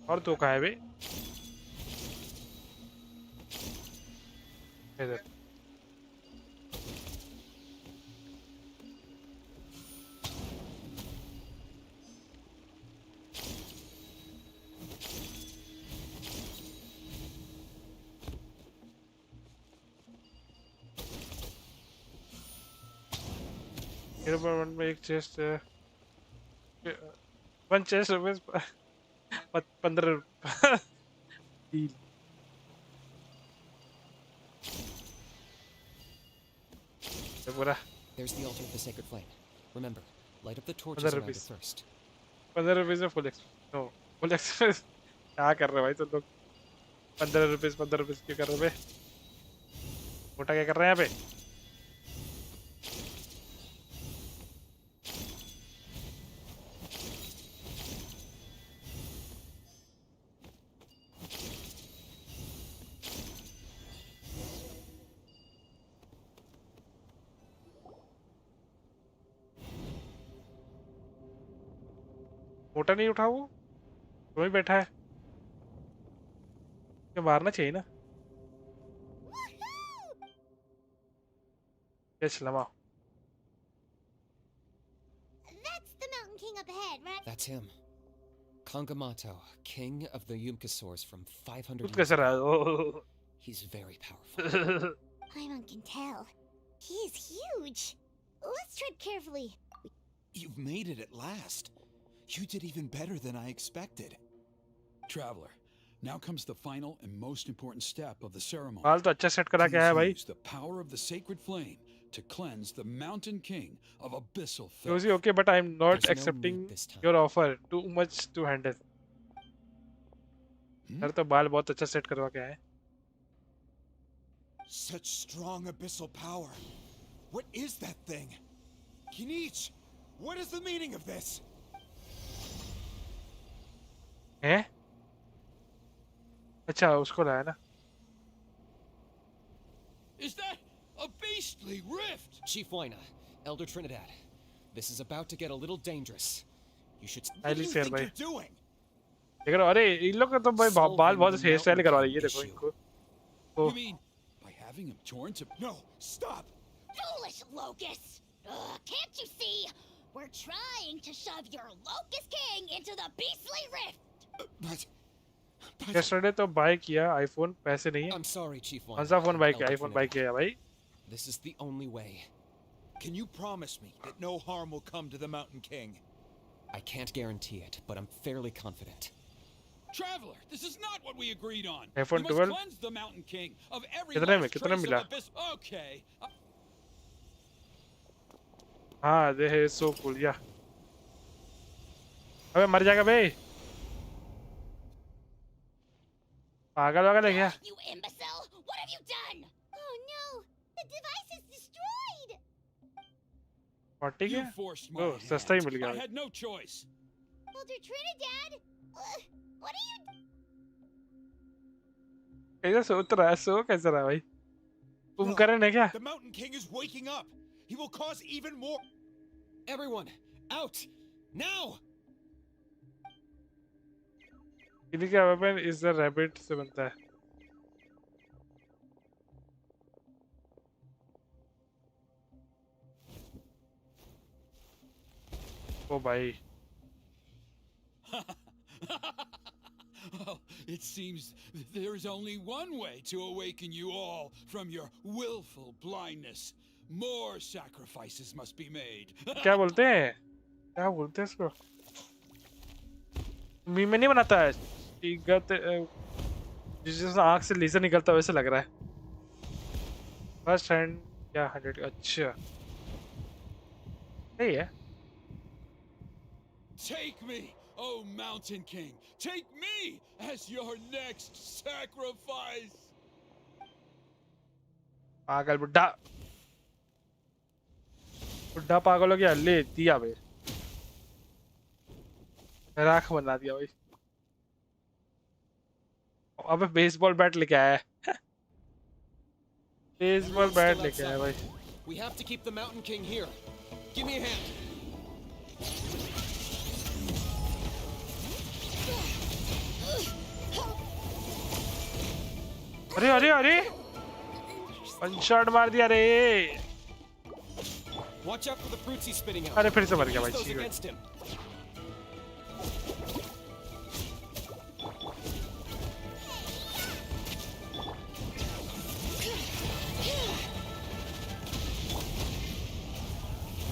और तो कहाँ है बे? इधर। मेरे पास में एक चेस्ट है। One chest rupees 15 deal. पूरा There's the altar of the sacred flame. Remember, light up the torches around it first. 15 rupees में full express. No full express क्या कर रहे हो भाई तुम लोग? 15 रुपीज क्यों कर रहे हो बे? मोटा क्या कर रहे हैं यहाँ पे? मोटा नहीं उठा वो वहीं बैठा है। क्या मारना चाहिए ना? क्या Chalama? That's the Mountain King up ahead, right? That's him. Kangamato, king of the Yumkasaurs from 500 खुद years कैसे रहा ago. है? He's very powerful. Paimon can tell. He is huge. Let's tread carefully. You've made it at last. You did even better than I expected. Traveler, now comes the final and most important step of the ceremony. बाल तो अच्छा set करा क्या है भाई? Use the power of the sacred flame to cleanse the Mountain King of abyssal filth. Rosie, okay, but I'm not There's no accepting need this time. your offer. Too much to handle. Sir तो बाल बहुत अच्छा set करवा के आए। Such strong abyssal power. What is that thing? Kinich, what is the meaning of this? हैं? अच्छा उसको लाया ना? Is that a beastly rift? Chief Waina, Elder Trinidad, this is about to get a little dangerous. You should. Highly fair भाई। Doing? देख रहे हो? अरे इन लोग का तो भाई बाल बहुत हेयर स्टाइल करवा रही है देखो इनको। You mean by having him torn to? No, stop! Foolish locust! Can't you see? We're trying to shove your locust king into the beastly rift! yesterday तो बाय किया आईफोन, पैसे नहीं है। I'm sorry, Chief Waina. कौन सा phone buy किया? Elder iPhone buy Trinidad. किया भाई। This is the only way. Can you promise me that no harm will come to the Mountain King? I can't guarantee it, but I'm fairly confident. Traveler, this is not what we agreed on. iPhone You must 12 cleanse the Mountain King of every कितने में last कितना trace मिला? of abyss. Okay. हाँ this is so cool yeah. अबे मर जाएगा बे। पागल वागल है क्या? You imbecile! What have you done? Oh no! The device is destroyed! 40 You क्या? forced my Oh, hand. सस्ता ही मिल गया I भाई। had no choice. Elder Trinidad! What are you... कैसा सोच रहा है? सो कैसा रहा भाई? कुंभकर्ण है क्या? The Mountain King is waking up. He will cause even more. Everyone, out! Now! इन्हीं का weapon is the rabbit से बनता है। ओ भाई। Oh, it seems there is only one way to awaken you all from your willful blindness. More sacrifices must be made. क्या बोलते हैं? क्या बोलते हैं इसको? मीम में नहीं बनाता है। जिस आँख से लेजर निकलता है वैसे लग रहा है। फर्स्ट हैंड क्या 100 अच्छा। सही है। Take me, oh Mountain King. Take me as your next sacrifice. पागल बुड्ढा। बुड्ढा पागल हो गया ले दिया भाई। राख बना दिया भाई। अबे बेसबॉल बैट लेके आया है। बेसबॉल बैट लेके आया भाई। We have to keep the Mountain King here. Give me a hand. अरे अरे अरे वन शॉट मार दिया रे। Watch out for the fruits he's spitting out. अरे फिर से मर गया भाई। Use those against him.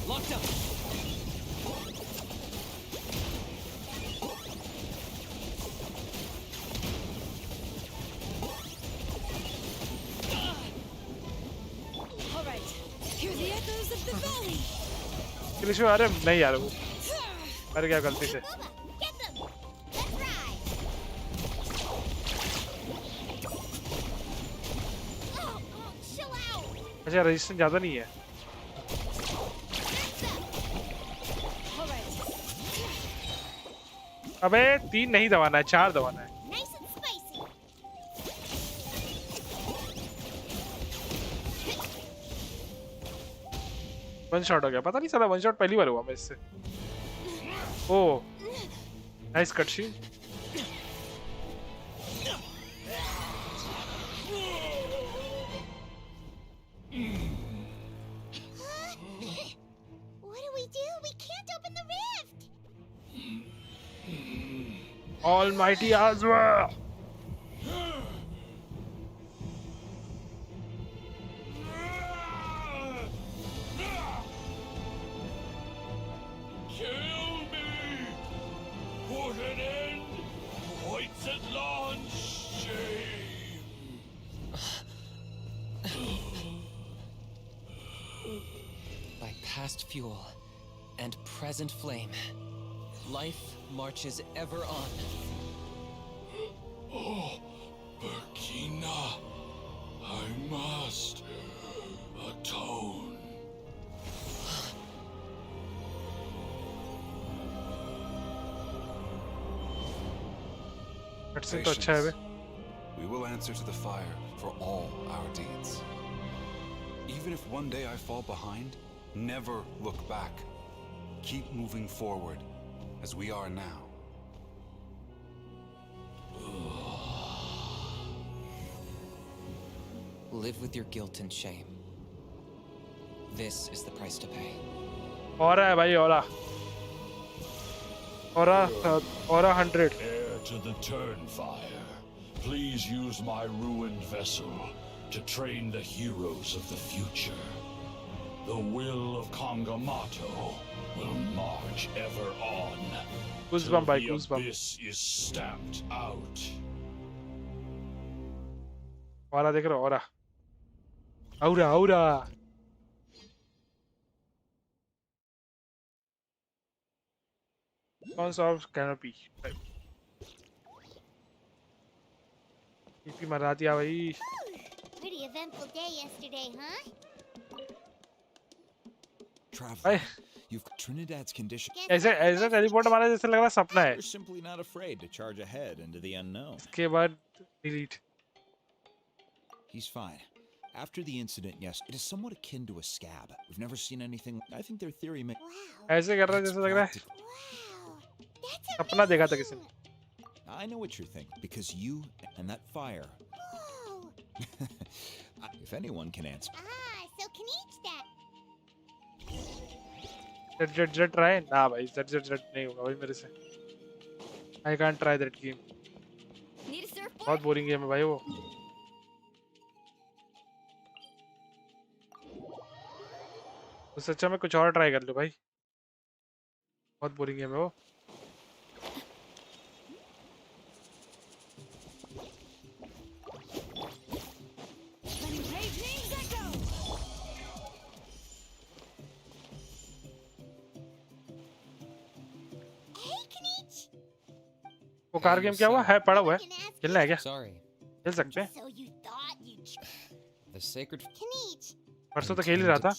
Locked up. All right, hear the echoes of the valley. किलिशो अरे नहीं यार वो मर गया गलती से। Get them! Let's ride! Oh, chill out! अच्छा रेजिस्टेंस ज़्यादा नहीं है। All right. अबे 3 नहीं दबाना है 4 दबाना है। Nice and spicy! One shot हो गया। पता नहीं साला वन शॉट पहली बार हुआ मेरे से। Oh nice cut sheet. What do we do? We can't open the rift! Almighty Azra! Kill me! Put an end to White's Atlan's shame! By past fuel and present flame, life marches ever on. Oh, Burkina, I must atone. तो अच्छा है बे। We will answer to the fire for all our deeds. Even if one day I fall behind, never look back. Keep moving forward, as we are now. Live with your guilt and shame. This is the price to pay. और है भाई और 100. Heir to the Turnfire, please use my ruined vessel to train the heroes of the future. The will of Kangamato will march ever on. Goosebump by till the goosebump. abyss is stamped out. Aura देख रहे हो aura. Aura. Cons of canopy. PP मरा दिया भाई. Pretty eventful day yesterday, huh? Traveler, you've Trinidad's condition. ऐसे teleport मारा जैसे लग रहा सपना है. You're simply not afraid to charge ahead into the unknown. इसके बाद delete. He's fine. After the incident, yes, it is somewhat akin to a scab. We've never seen anything. I think their theory may. ऐसे कर रहा है जैसे लग रहा है. सपना देखा था किसी ने. I know what you're thinking because you and that fire. If anyone can answer. So can each that. Z try ना भाई Z नहीं होगा भाई मेरे से. I can't try that game. Need a surfboard? बहुत boring game है भाई वो. उससे अच्छा मैं कुछ और ट्राई कर लूँ भाई. बहुत boring game है वो. वो कार गेम क्या हुआ है पड़ा हुआ है खेलना है क्या खेल सकते हैं The sacred परसों तो खेल ही रहा था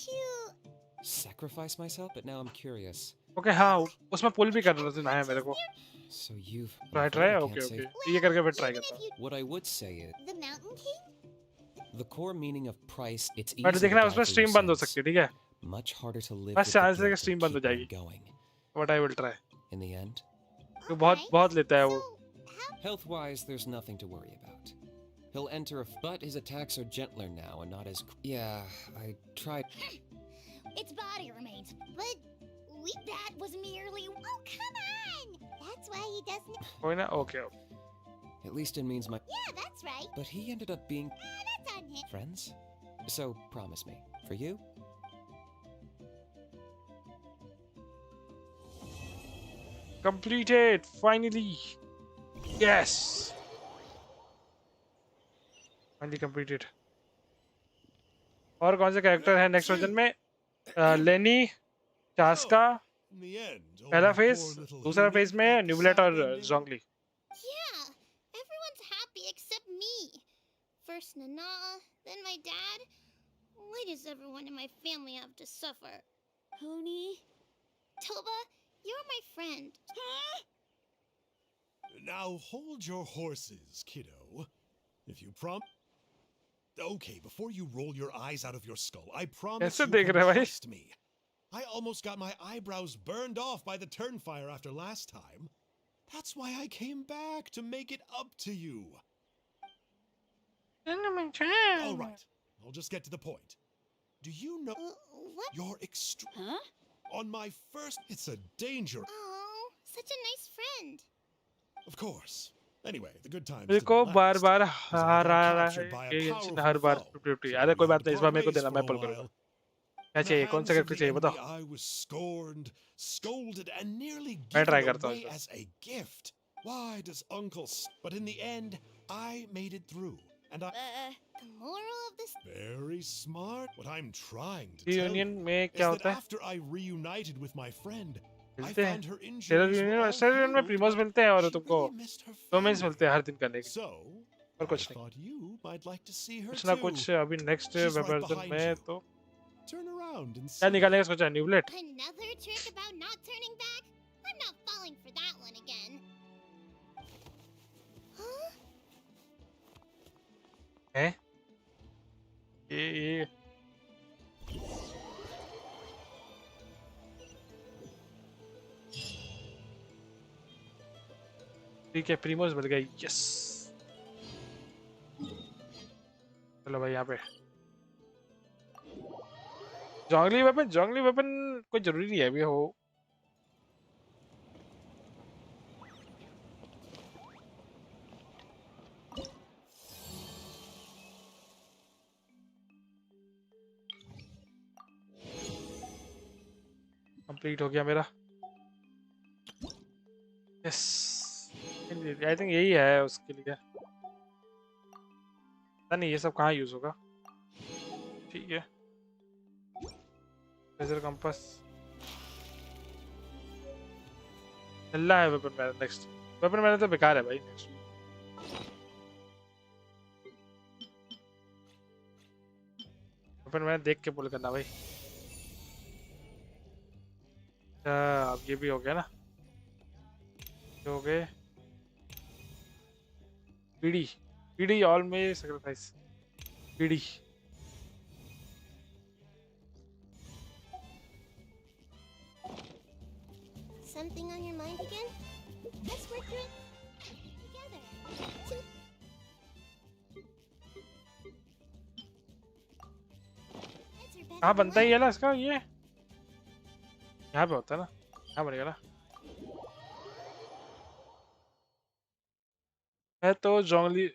sacrifice myself, but now I'm curious. Okay हाँ उसमें पुल भी कर रहा था मेरे को So you've ट्राई ओके ये करके फिर ट्राई करता हूँ What I would say is The Mountain King? the core meaning of price, it's easy but to देखना die उसमें for स्ट्रीम बंद हो yourselves. सकती है ठीक है Much harder to live बस with the शायद से guilt of स्ट्रीम बंद हो keeping जाएगी going. But I will try In the end, तो बहुत लेता है वो health-wise, there's nothing to worry about. He'll enter but his attacks are gentler now and not as yeah, I tried. Its body remains, but that was merely. Oh, come on! That's why he doesn't. कोई ना okay At least it means my. Yeah, that's right. But he ended up being That's on him. friends. So promise me, for you. Completed finally. Yes. Finally completed. और कौन से character है next version में लेनी चास्का पहला phase दूसरा phase में न्यूबलेट और जोंगली Yeah, everyone's happy except me. First Nana, then my dad. Why does everyone in my family have to suffer? Pony, Toba, you're my friend. Huh? Now hold your horses, kiddo. If you Okay, before you roll your eyes out of your skull, I promise you can trust me. I almost got my eyebrows burned off by the turnfire after last time. That's why I came back to make it up to you. All right, I'll just get to the point. Do you know what? You're on my first. It's a danger. Oh, such a nice friend. Of course. Anyway, the good times. देखो बार-बार हारा रहा है Genshin हर बार 50-50 अरे कोई बात नहीं इस बार मेरे को देना मैं पुल करूंगा क्या चाहिए कौन सा कैरेक्टर चाहिए बताओ I was scorned, scolded, and nearly मैं ट्राई given करता हूँ away as a gift. Why does Uncle? But in the end, I made it through, and The moral of this. Very smart. What I'm trying to Reunion tell you में is क्या that होता है after I reunited with my friend, I मिलते हैं found her tailor injuries were all union में प्रीमोस मिलते हैं और तुमको डोमेन्स मिलते हैं हर दिन करने के So, और कुछ नहीं thought you might like to see her कुछ ना too. कुछ अभी next She's right version behind में you. तो Turn around and क्या see. निकालने का सोचा न्यूबलेट Another trick about not turning back? I'm not falling for that one again. Huh? हैं ये ठीक है प्रीमोस मिल गया यस चलो भाई यहाँ पे जंगली वेपन कोई जरूरी नहीं है अभी हो कंप्लीट हो गया मेरा। यस, आई थिंक यही है उसके लिए। पता नहीं ये सब कहाँ यूज होगा। ठीक है, लेजर कंपास मिलना है। Weapon man next, weapon man तो बेकार है भाई। नेक्स्ट वेपन मैन देख के पुल करना भाई। अब ये भी हो गया ना, ये हो गए। पीडी पीडी ऑल में sacrifice PD. Something on your mind again? Let's work through it together. हाँ बनता ही है ना इसका। ये यहाँ पे होता है ना, यहाँ बनेगा ना। है तो जोंगली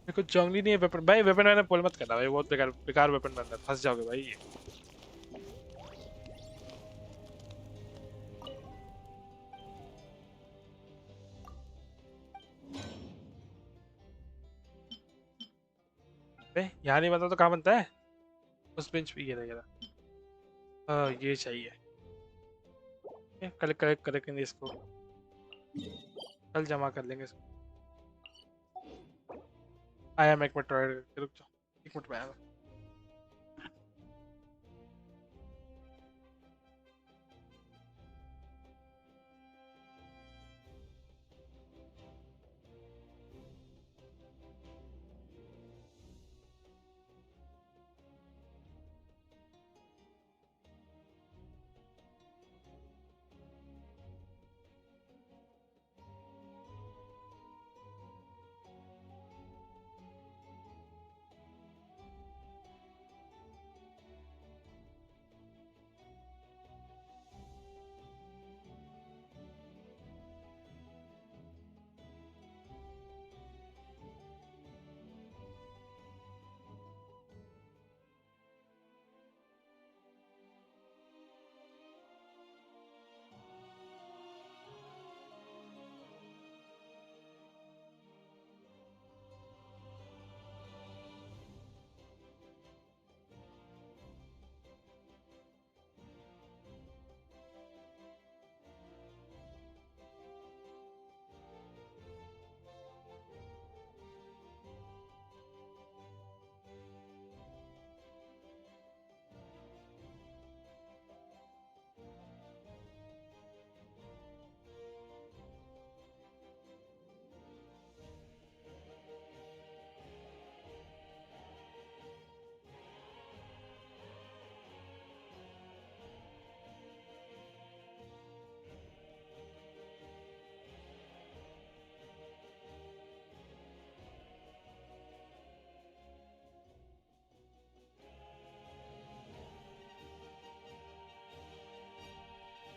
कुछ जोंगली नहीं है वेपन भाई। वेपन मैंने पुल मत करना भाई, बहुत बेकार बेकार वेपन मैन है, फंस जाओगे भाई। यहाँ नहीं बनता तो कहाँ बनता है? उस बेंच पे। ये रहा ये चाहिए। कलेक्ट कलेक्ट करेंगे इसको, कल जमा कर लेंगे इसको। आया मैं एक मिनट ट्राई, रुक जाओ एक मिनट में आया।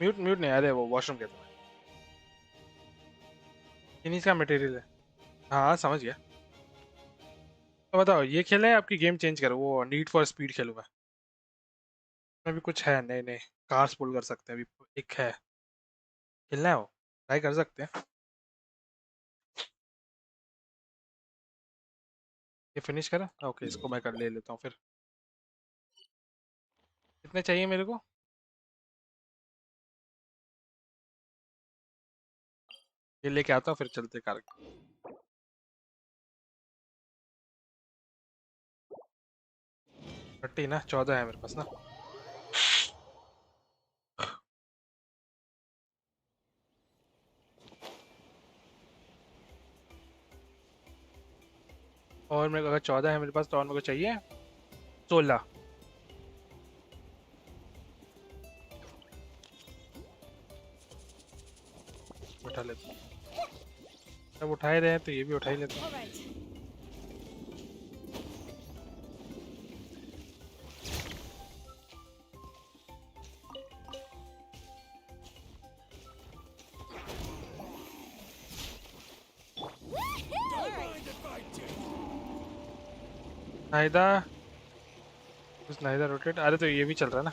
म्यूट म्यूट नहीं आ रहे, वो वॉशरूम के था। इन्हीं का मटेरियल है। हाँ समझ गया। तो बताओ ये खेलना है आपकी गेम चेंज करो, वो नीड फॉर स्पीड खेलूंगा। अभी कुछ है नए नए कार्स पुल कर सकते हैं। अभी एक है खेलना है, वो ट्राई कर सकते हैं। ये फिनिश करा ओके, इसको मैं कर ले लेता हूँ फिर। कितने चाहिए मेरे को? ये लेके आता हूँ फिर चलते कार। 30 ना, 14 है मेरे पास ना। और मेरे को अगर 14 है मेरे पास तो और मेरे को चाहिए 16। उठा लेते हैं, जब उठाए रहे हैं तो ये भी उठा ही लेते हैं। फायदा उस नाइदर रोटेट, अरे तो ये भी चल रहा है ना,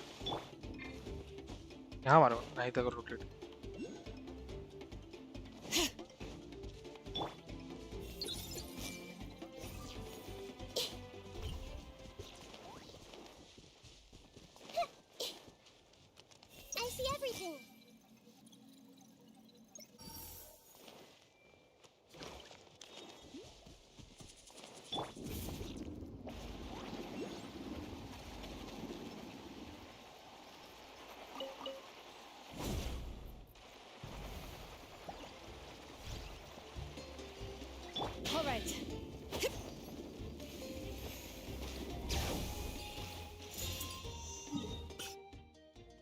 यहाँ मारो neither rotate. I see everything. All right.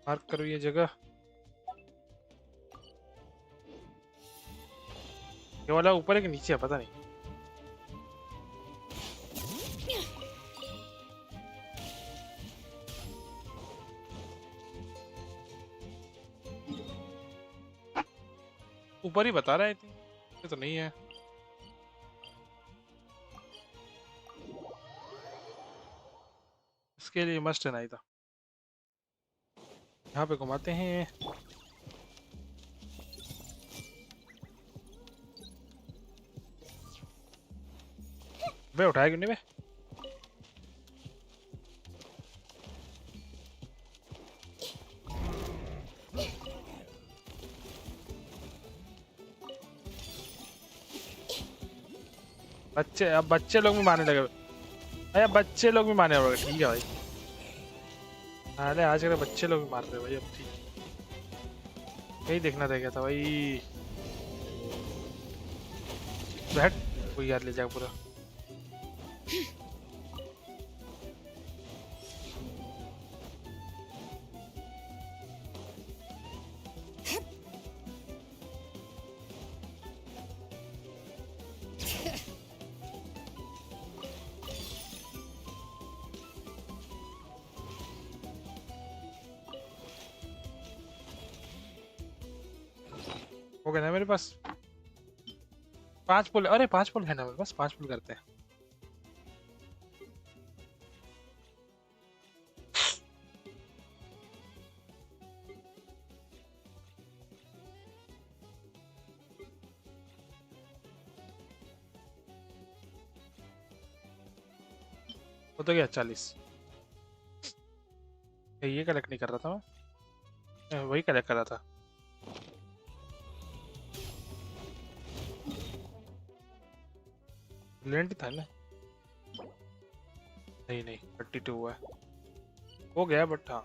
Mark करो ये जगह। ये वाला ऊपर है कि नीचे है पता नहीं। ऊपर ही बता रहा है, ये तो नहीं है। इसके लिए मस्ट है नहीं था। यहाँ पे घुमाते हैं। वे उठाया क्यों नहीं बे? बच्चे, अब बच्चे लोग भी मारने लगे। अरे बच्चे लोग भी मारने लगे, ठीक है भाई। अरे आज कल बच्चे लोग भी मार रहे भाई, अब ठीक यही देखना रह गया था भाई। बैठ कोई यार ले जाएगा पूरा। हो गया ना मेरे पास 5 पुल। अरे 5 पुल है ना मेरे पास, 5 पुल करते हैं। हो तो गया 40। ये कलेक्ट नहीं कर रहा था मैं, वही कलेक्ट कर रहा था। लेंट था ना? नहीं नहीं 32 हुआ है, हो गया बट हाँ।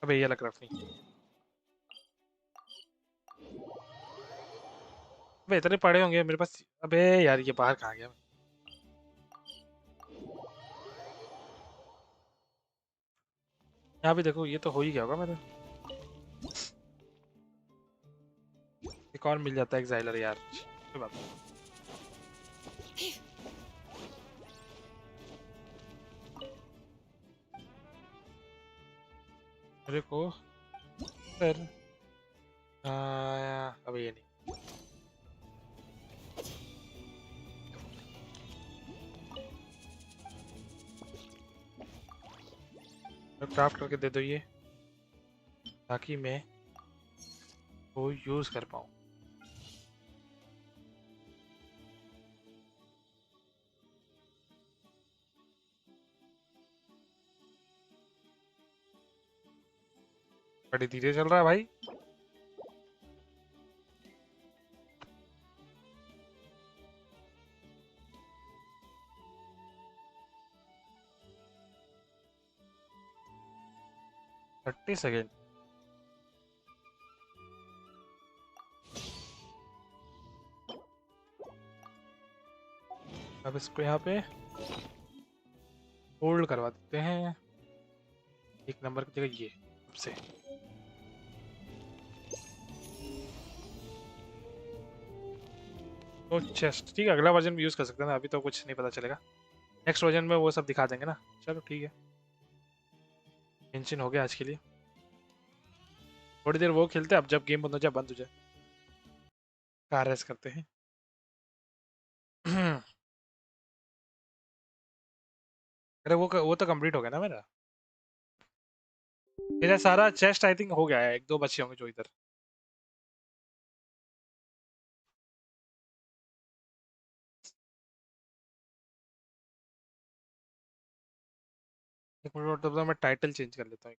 अबे ये लग रहा नहीं। अबे इतने पड़े होंगे मेरे पास। अबे यार ये बाहर कहाँ गया? यहाँ भी देखो, ये तो हो ही गया होगा मेरे। एक और मिल जाता है एक्साइलर यार, कोई बात नहीं। मेरे को फिर अब ये नहीं। क्राफ्ट करके दे दो ये, ताकि मैं वो यूज कर पाऊँ। बड़ी धीरे चल रहा है भाई। Thirty second. अब इसको यहाँ पे होल्ड करवा देते हैं, एक नंबर की जगह ये से। तो चेस्ट ठीक है, अगला वर्जन भी यूज कर सकते हैं ना, अभी तो कुछ नहीं पता चलेगा। नेक्स्ट वर्जन में वो सब दिखा देंगे ना। चलो ठीक है, टेंशन हो गया आज के लिए। थोड़ी देर वो खेलते हैं, अब जब गेम बंद हो जाए कार रेस करते हैं। अरे वो तो कंप्लीट हो गया ना मेरा। मेरा सारा चेस्ट आई थिंक हो गया है, 1-2 बचे होंगे जो इधर। एक मिनट, तब तक मैं टाइटल चेंज कर लेता हूँ।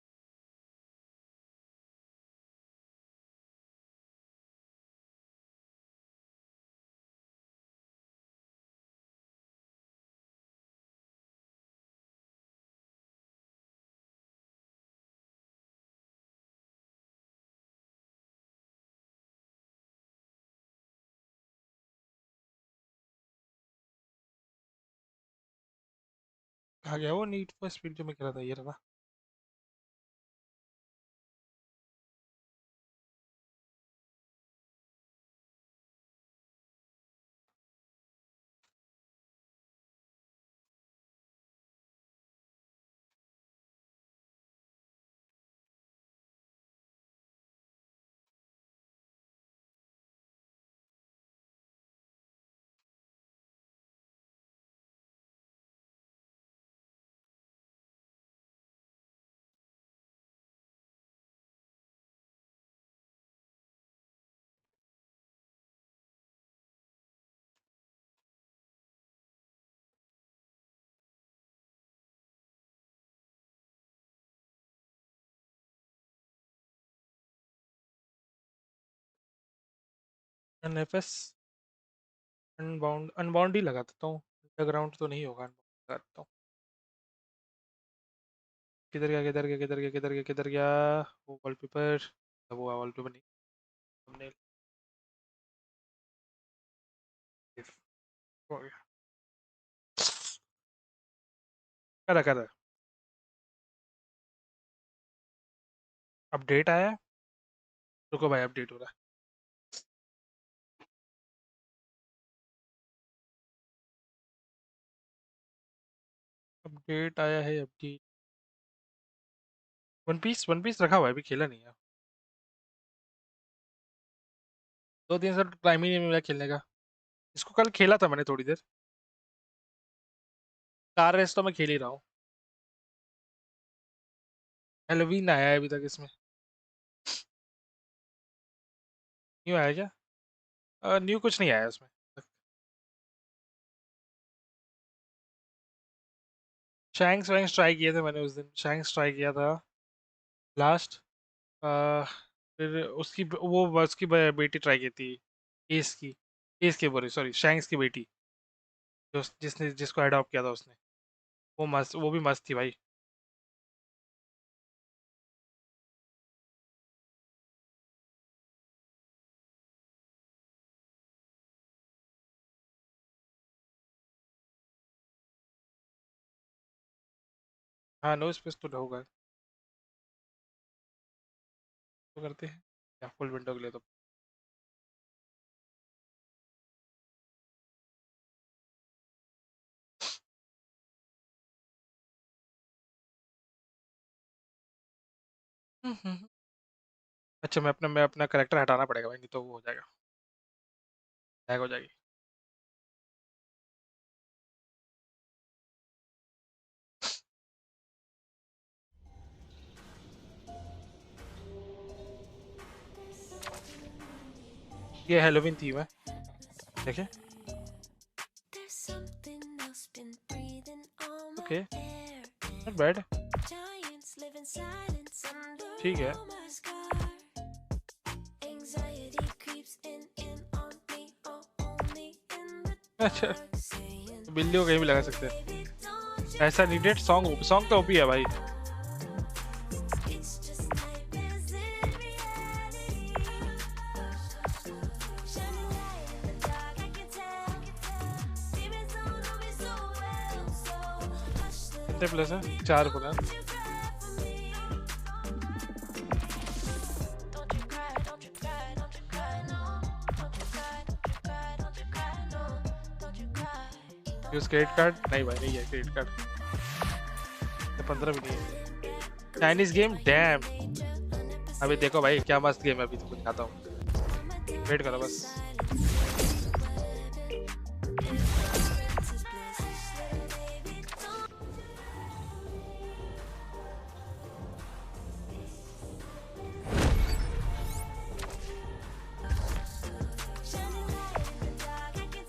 कहाँ गया वो नीड फॉर स्पीड जो मैं कह रहा था, ये रहा। एनएफएस अनबाउंड ही लगा देता हूँ, अंडरग्राउंड तो नहीं होगा, अनबाउंड लगा देता हूँ। किधर गया किधर गया किधर गया किधर गया किधर गया? वो वॉलपेपर, वो वॉलपेपर नहीं, thumbnail। हो गया, कर रहा अपडेट आया। रुको भाई, अपडेट हो रहा है। अपडेट आया है, अपडेट। वन पीस रखा हुआ है, अभी खेला नहीं है। 2-3 साल टाइम ही नहीं मिला खेलने का। इसको कल खेला था मैंने थोड़ी देर। कार रेस तो मैं खेल ही रहा हूँ। हेलोवीन आया है अभी तक इसमें। न्यू आया क्या? न्यू कुछ नहीं आया उसमें। शैंक्स वैंक्स ट्राई किए थे मैंने उस दिन, शैंक्स ट्राई किया था लास्ट। फिर उसकी बेटी ट्राई की थी, एस की। एस की बोली, सॉरी, शैंक्स की बेटी, जिसको अडॉप्ट किया था उसने। वो भी मस्त थी भाई। हाँ, नो स्पेस तो होगा। तो करते हैं या फुल विंडो के लिए तो। अच्छा, मैं अपना करेक्टर हटाना पड़ेगा भाई, नहीं तो वो हो जाएगा, हैक हो जाएगी। ये हेलोवीन थीम है, देखे। ओके, नॉट बैड, ठीक है। अच्छा, बिल्ली को कहीं भी लगा सकते हैं। ऐसा नीडेड सॉन्ग तो ओपी है भाई। कितने प्लस है? 4 प्लस। Use credit card? नहीं भाई, नहीं है क्रेडिट कार्ड। 15 भी नहीं है। Chinese game, dam. अभी देखो भाई क्या मस्त गेम है, अभी तुमको दिखाता हूँ, वेट करो बस।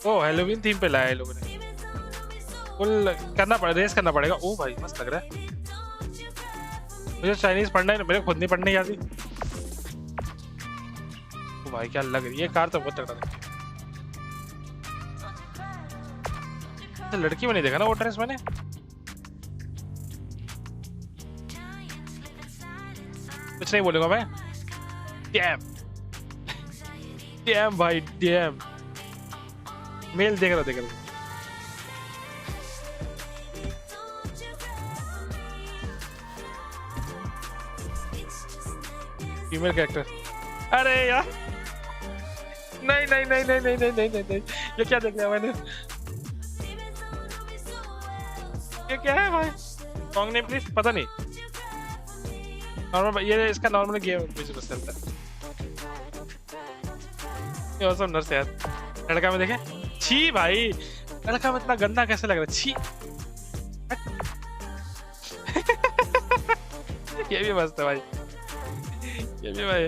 ओ हेलोवीन थीम पे लाया है लोगों ने। फुल करना पड़ेगा, रेस करना पड़ेगा। ओ भाई मस्त लग रहा है। मुझे चाइनीज पढ़ना है, मेरे खुद नहीं पढ़ने आती। ओ भाई क्या लग रही है कार तो बहुत तगड़ा लगती है। लड़की में नहीं देखा ना वो ड्रेस मैंने। कुछ नहीं बोलूंगा मैं। डैम डैम भाई डैम। मेल देख रहा देख रहा। Female character. अरे यार नहीं नहीं नहीं नहीं नहीं नहीं नहीं नहीं, ये क्या देख लिया मैंने। ये क्या है भाई? Song name please. पता नहीं। नॉर्मल ये इसका नॉर्मल गेम बिजनेस चलता है। ये ऑसम नर्स यार। लड़का में देखे। छी भाई लड़का में इतना गंदा कैसे लग रहा है। छी ये भी मस्त है भाई। ये भी भाई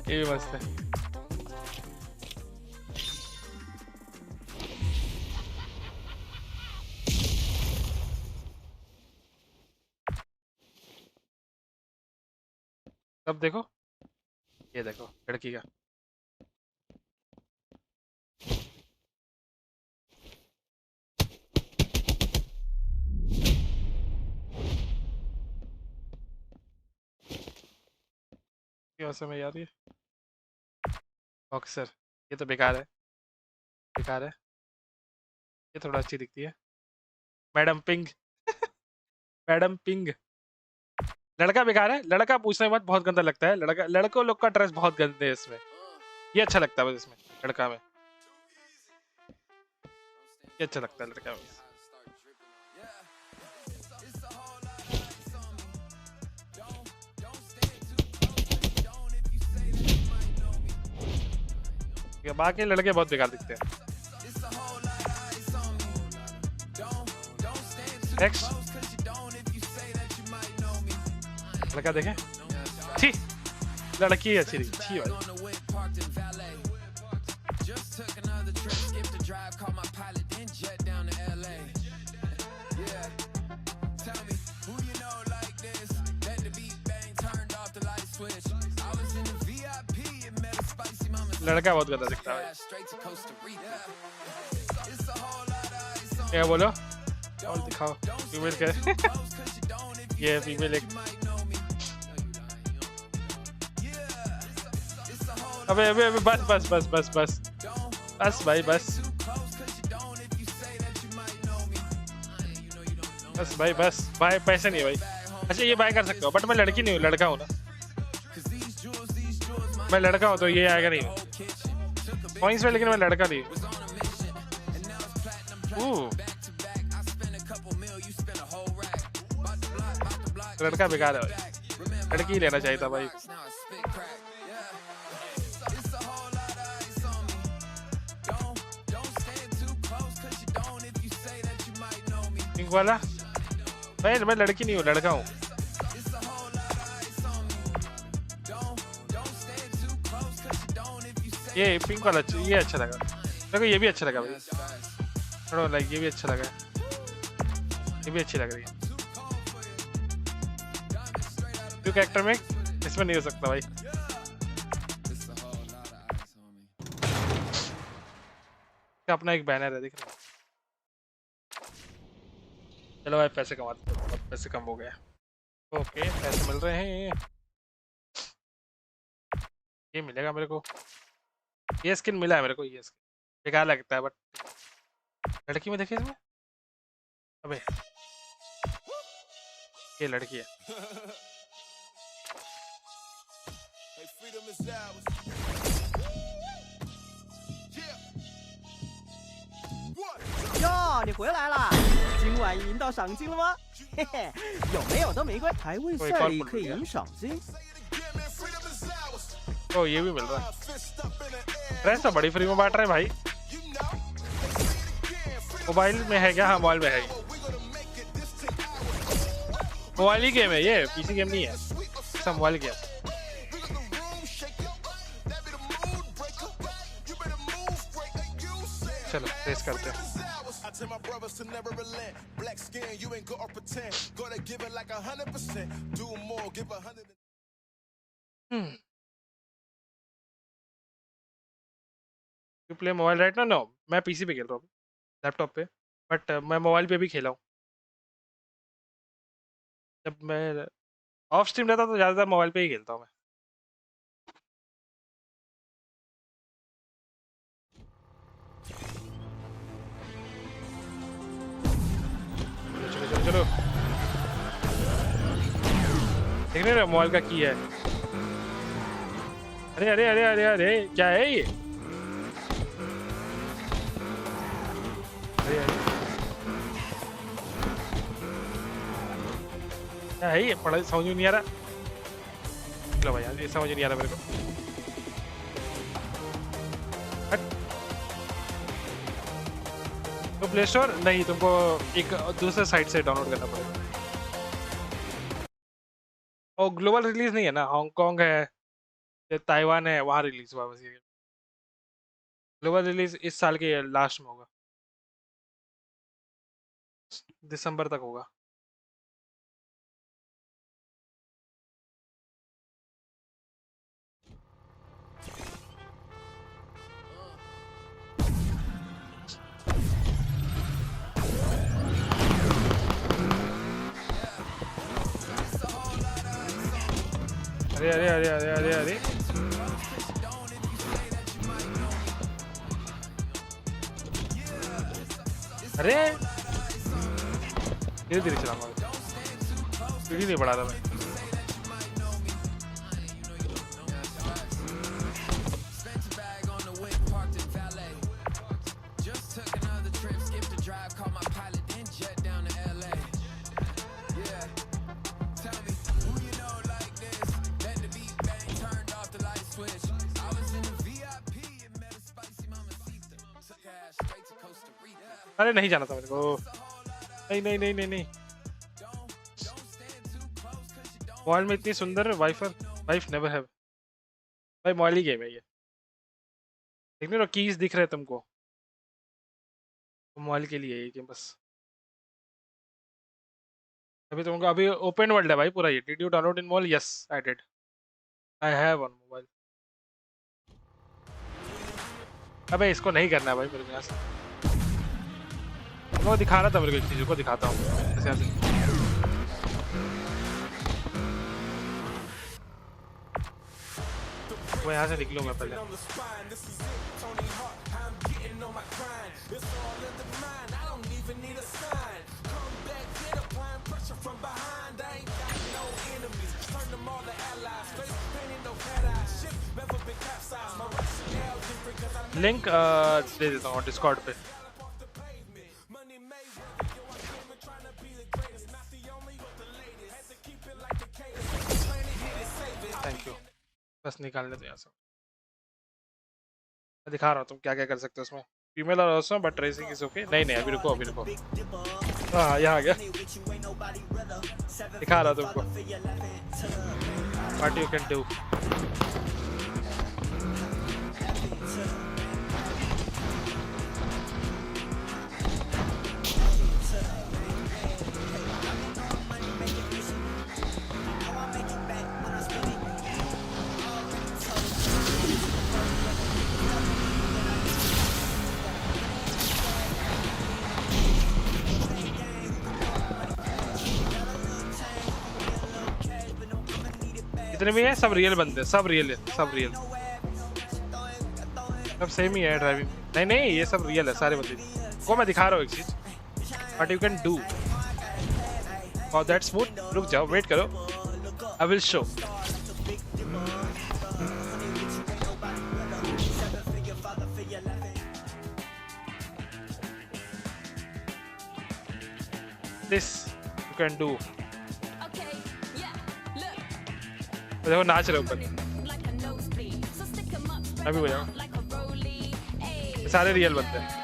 ये भी मस्त है। अब देखो ये देखो लड़की का। समय यार ये बॉक्सर ये तो बेकार है, बेकार है। ये थोड़ा अच्छी दिखती है। Madam ping madam ping. लड़का बेकार है। लड़का पूछने के बाद बहुत गंदा लगता है। लड़कों लोग का ड्रेस बहुत गंदे है इसमें। ये अच्छा लगता है बस इसमें लड़का में। ये अच्छा लगता है लड़का में। बाकी लड़के बहुत बेकार दिखते हैं। नेक्स्ट लड़का देखे। छी लड़की अच्छी दिखती छी भाई। लड़का बहुत गंदा दिखता है। क्या बोलो और दिखाओ फीमेल के। ये फीमेल एक। अबे अबे अबे बस बस बस बस बस बस भाई बस बस भाई बस भाई। पैसे नहीं भाई। अच्छा ये बाय कर सकते हो बट मैं लड़की नहीं हूँ, लड़का हूँ ना। मैं लड़का हूँ तो ये आएगा नहीं पॉइंट्स में, लेकिन मैं लड़का नहीं हूँ। लड़का बेकार है भाई। लड़की ही लेना चाहिए था भाई। पिंक वाला मैं लड़की नहीं हूँ, लड़का हूँ। ये पिंक वाला ये अच्छा लगा देखो। ये भी अच्छा लगा भाई। थोड़ा लाइक ये भी अच्छा लगा। ये भी अच्छी लग रही है। टू कैरेक्टर में इसमें नहीं हो सकता भाई। अपना एक बैनर है देख रहे हो। चलो भाई पैसे कमाते हैं। बहुत पैसे कम हो गए। ओके पैसे मिल रहे हैं। ये मिलेगा मेरे को। ये स्किन मिला है मेरे को। ये स्किन बेकार लगता है बट लड़की में देखिए इसमें। अबे ये लड़की है।哟，你回来了！今晚赢到赏金了吗？嘿嘿，有没有都没关，排位赛里可以赢赏金。ओ ये भी मिल रहा है। ड्रेस तो बड़ी फ्री में बांट रहे हैं भाई। मोबाइल में है क्या? हाँ मोबाइल में है। मोबाइल ही गेम है ये, पीसी गेम नहीं है। सब मोबाइल गेम। चलो रेस करते हैं। I tell my brothers to never relent. Black skin, you ain't gotta pretend. Gotta give it like 100%. Do more, give 100. You play mobile right now? No, मैं PC पे खेल रहा हूँ, लैपटॉप पे, but मैं मोबाइल पे भी खेला हूँ। जब मैं ऑफ स्ट्रीम रहता तो ज़्यादातर मोबाइल पे ही खेलता हूँ मैं। चलो चलो चलो, देख रहे हो मोबाइल का की है। अरे अरे अरे अरे अरे क्या है ये? अरे अरे क्या है ये? पढ़ाई समझ में नहीं आ रहा। चलो भाई यार, ये समझ नहीं आ रहा मेरे को। तो प्ले स्टोर नहीं, तुमको एक दूसरे साइट से डाउनलोड करना पड़ेगा। और ग्लोबल रिलीज नहीं है ना, हांगकांग है, ताइवान है, वहाँ रिलीज हुआ बस। ये ग्लोबल रिलीज इस साल के लास्ट में होगा, दिसंबर तक होगा। अरे अरे अरे अरे अरे अरे अरे धीरे धीरे चलाऊंगा, स्पीड नहीं बढ़ा रहा मैं। अरे नहीं जाना था मेरे को, नहीं नहीं नहीं नहीं नहीं। मोबाइल में इतनी सुंदर वाइफ नेवर हैव। भाई मोबाइल ही गेम है ये, देखने लो कीज दिख रहे तुमको, मोबाइल के लिए ये गेम बस। अभी तुमको अभी ओपन वर्ल्ड है भाई पूरा ये। Did you download in mobile? Yes I did, I have on mobile. अबे इसको नहीं करना है भाई मेरे को यहाँ से। वो दिखा रहा था मेरे को, एक चीज़ को दिखाता हूँ ऐसे ऐसे। वो यहाँ से निकलूँ मैं पहले। लिंक दे देता हूँ डिस्कॉर्ड पे। Thank you. बस निकालने दो यहाँ से, मैं दिखा रहा हूँ तुम क्या क्या कर सकते हो उसमें। फीमेल और awesome but racing is okay. नहीं नहीं अभी रुको अभी रुको। हाँ यहाँ आ गया, दिखा रहा तुमको व्हाट यू कैन डू। जितने भी हैं सब रियल बंदे, सब रियल है, सब रियल, सब सेम ही है ड्राइविंग। नहीं नहीं ये सब रियल है सारे बंदे को। मैं दिखा रहा हूँ एक चीज, what you can do for that smooth. रुक जाओ, वेट करो, I will show. This you can do. देखो नाच रहे ऊपर, अभी हो जाओ। सारे रियल बनते हैं।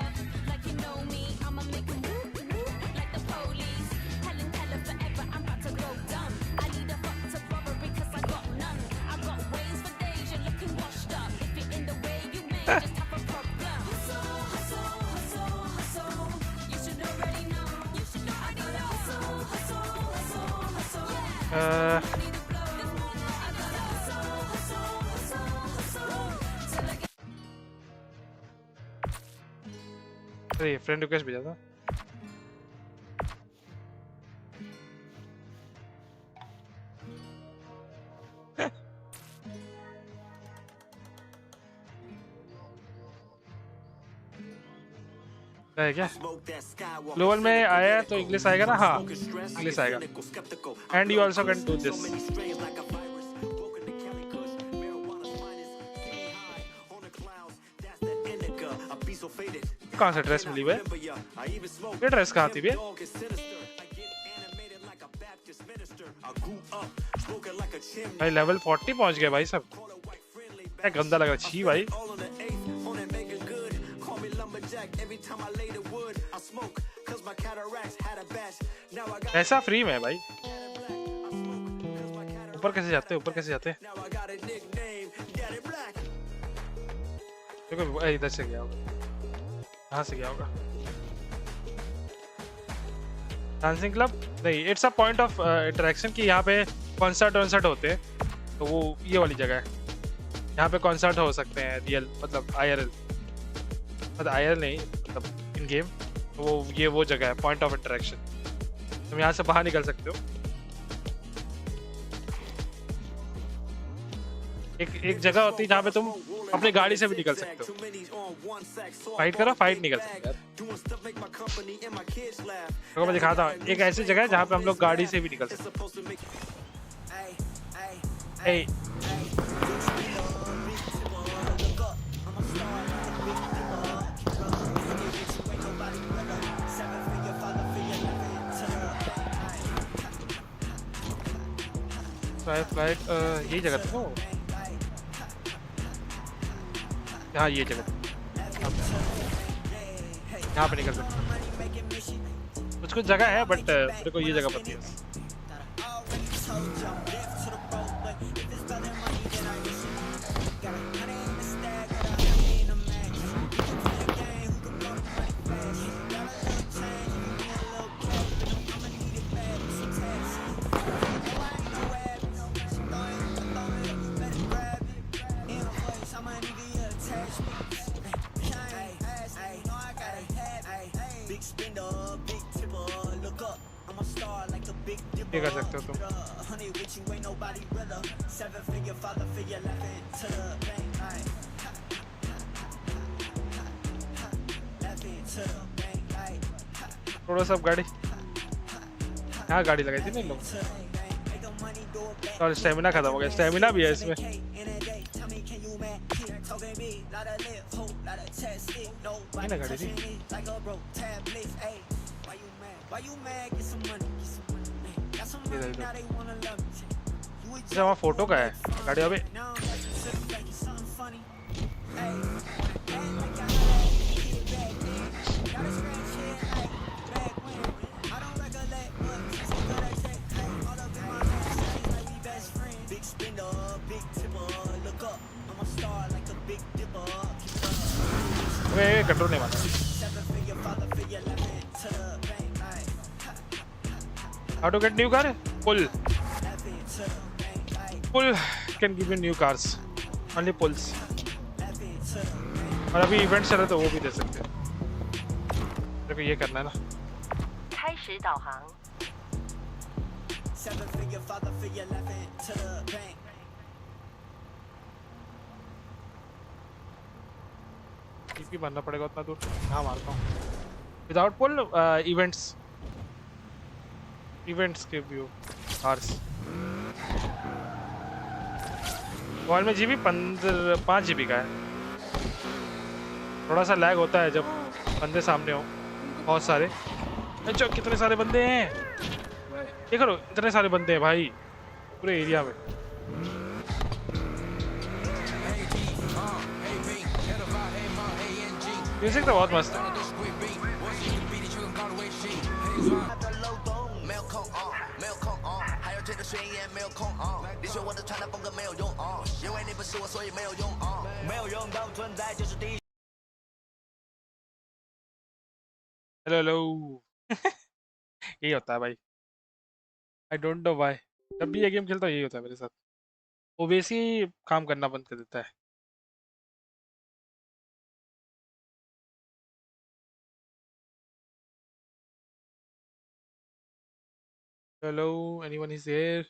अरे फ्रेंड रिक्वेस्ट भेजा था। है क्या ग्लोबल में आया तो इंग्लिश आएगा ना? हाँ इंग्लिश आएगा। And you also can do this. कहाँ से ड्रेस मिली बे? ये ड्रेस कहाँ थी बे? भाई लेवल 40 पहुंच गए भाई सब। क्या गंदा लग रहा है, छी भाई। ऐसा फ्री में है भाई। ऊपर कैसे जाते? ऊपर कैसे जाते? देखो इधर से गया होगा। कहाँ से गया होगा? डांसिंग क्लब नहीं, it's a point of interaction की यहाँ पे कॉन्सर्ट होते हैं, तो वो ये वाली जगह है। यहाँ पे कॉन्सर्ट हो सकते हैं रियल, मतलब IRL, मतलब IRL नहीं, मतलब इन गेम। तो वो ये वो जगह है, पॉइंट ऑफ इंटरेक्शन। तुम यहाँ से बाहर निकल सकते हो। एक जगह होती है जहाँ पे तुम अपनी गाड़ी से भी निकल सकते हो। फाइट करो, फाइट निकल सकते हो। तो मैं दिखाता हूँ, एक ऐसी जगह है जहाँ पे हम लोग गाड़ी से भी निकल सकते हैं। फ्लाइट यही जगह थी ना? हाँ ये जगह, यहाँ पे निकल सकते। कुछ जगह है बट मेरे को ये जगह पता है। ये कर सकते हो तुम। थोड़ा सा गाड़ी, यहाँ गाड़ी लगाई थी ना लोग। और स्टेमिना खत्म हो गया। स्टेमिना भी है इसमें। ना गाड़ी थी। अच्छा वहाँ फोटो का है गाड़ी। अबे कंट्रोल नहीं माना। How to get new car? Pull can give you new cars. Only pulls. और अभी इवेंट चल रहा तो वो भी दे सकते हैं। मेरे को ये करना है ना। TP बनना पड़ेगा उतना दूर। हाँ मारता हूँ। Without pull events give you cars। Mobile में GB 5 GB का है। थोड़ा सा लैग होता है जब बंदे सामने हो बहुत सारे। अच्छा कितने सारे बंदे हैं, ये करो, इतने सारे बंदे हैं भाई पूरे एरिया में। म्यूजिक तो बहुत मस्त है। हेलो यही होता है भाई। I don't know why. जब भी ये गेम खेलता हूँ यही होता है मेरे साथ, वो वैसे ही काम करना बंद कर देता है। Hello, anyone is there?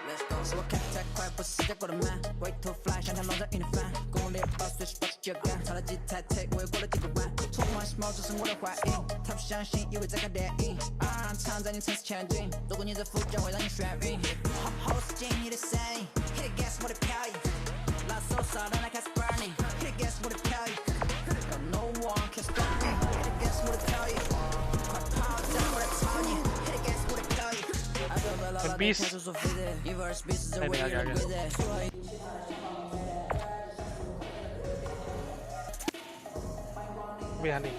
Let's go. So I can't take quite but stick with a man. Way too fly, shine long in the fan. Go live bus switch bus your gun. Tell a G tag take way过了几个弯。Too much smoke 就是我的怀疑。他不相信，以为在看电影。啊，藏在你城市前进。如果你这副将会让你眩晕。后视镜你的声音 ，Hit the gas 我的飘逸。拉手烧让它开始 burning。Hit the gas 我的飘逸。No one can stop me。Hit the gas 我的飘逸。快跑，让我来操你。Hit the gas 我的飘逸。One Piece नहीं आ गया भी नहीं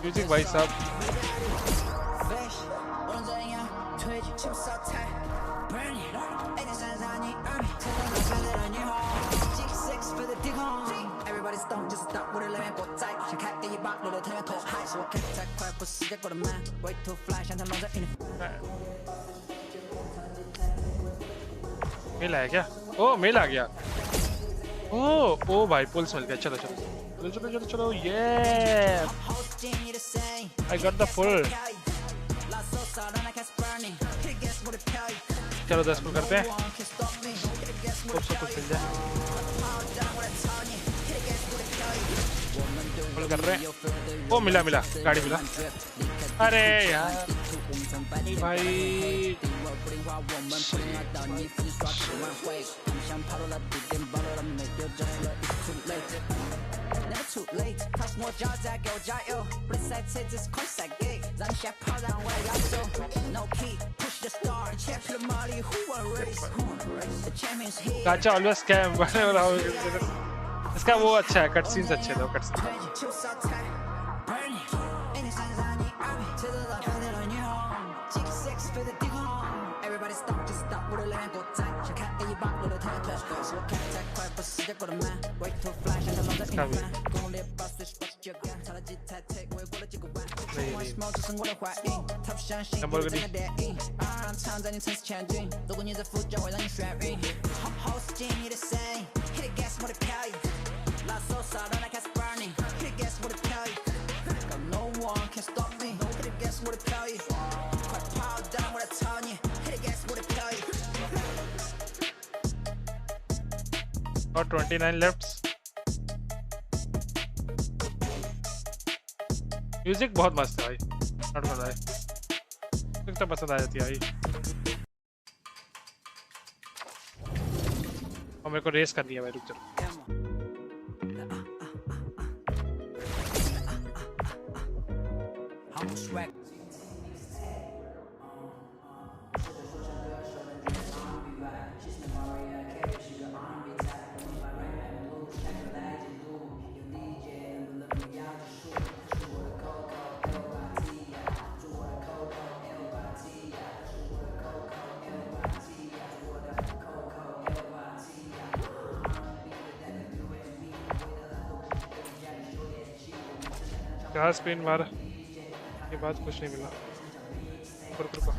music भाई साहब Everybody stone just stop with a lemon 国在想开第一把落落天头海是我开太快不是结果的慢 Way too fly 像条龙在 in mail आया क्या? ओ mail आ गया। ओ भाई पुल्स मिल गया। चलो चलो चलो चलो चलो चलो ये I got the full। चलो 10 पुल करते हैं। कुछ मिल जाए। पुल कर रहे हैं। ओ मिला मिला गाड़ी मिला। अरे यार भाई Never too late， 他是我脚在给我加油，不能赛车只是快赛 gig， 让你吓跑让我来压轴 ，No key push the star， 一切拼了马力 ，Who wanna race？The champions here。गाचा always scam बने वाला हो इसका वो अच्छा है कट सीन्स अच्छे थे cut scenes Everybody stop just stop with a lemon 国在想开第一把落落天头海是我开太快不是结果的慢 Way too fly 像条龙在 in the fan 攻略 boss switch boss your gun 超了几台 take 我又过了几个弯 Too much smoke 只剩我的怀疑他不相信以为在看电影啊藏在你城市前进如果你这副将会让你眩晕后视镜你的声音 Hit the gas 我的飘逸拉手烧让它开始 burning Hit the gas 我的飘逸 No one can stop me Hit the gas 我的飘逸快跑让我来操你 Hit the gas 我的飘逸 और 29 left. Music बहुत मस्त है भाई not God है music तो पसंद आ जाती है भाई और मेरे को रेस करनी है भाई रुक जा चार स्पिन मार के बाद कुछ नहीं मिला रुको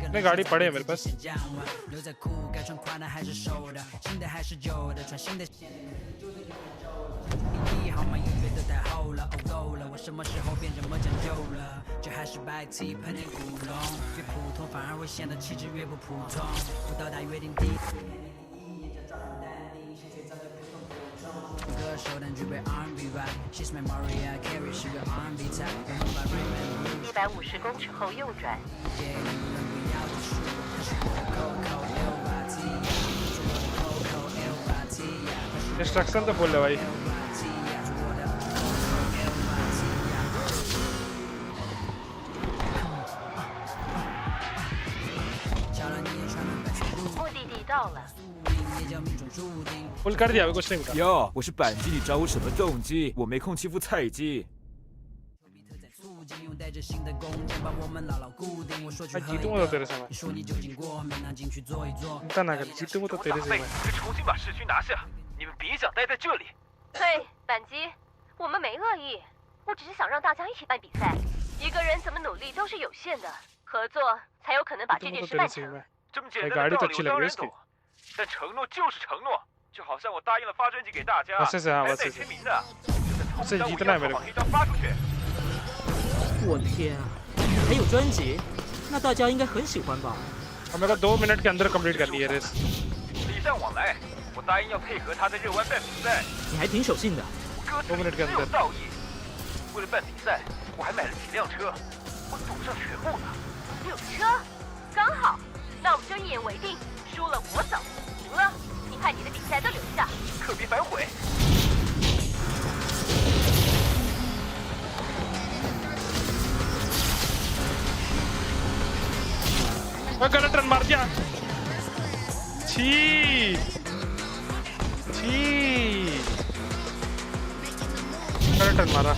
नहीं गाड़ी पड़े है मेरे पास 我什么时候变这么讲究了？这还是白 T 喷点古龙，越普通反而会显得气质越不普通。不到达约定地。歌手但具备 R&B vibe，She's my Mariah Carey 是个 R&B type， 我们把 Raymond 150公尺后右转。给你们不要的书，它是我的 Coco Elvatia， 是我的 Coco Elvatia。डिस्ट्रक्शन तो बोल रहे भाई। फुल कर दिया कुछ नहीं मिला। 哟，我是板机，你找我什么动机？我没空欺负菜鸡。जीतूंगा तो तेरे से मैं। चिंता ना कर, जीतूंगा तो तेरे से मैं। 重新把市区拿下，你们别想待在这里。嘿，板机，我们没恶意，我只是想让大家一起办比赛。一个人怎么努力都是有限的，合作才有可能把这件事办成。这么简单的道理我当然懂，但承诺就是承诺，就好像我答应了发专辑给大家，还得签名的。这जीतना है मेरे को। 黑章发出去。我的天啊，还有专辑，那大家应该很喜欢吧？ मेरे को 2 मिनट के अंदर कंप्लीट करनी है रेस। 礼尚往来，我答应要配合他在热湾办比赛。你还挺守信的。歌词里只有道义。为了办比赛，我还买了几辆车，我赌上全部了。有车，刚好，那我们就一言为定，输了我走，赢了你派你的比赛都留下，可别反悔。 गलत रन मार दिया। छी गलत रन मारा।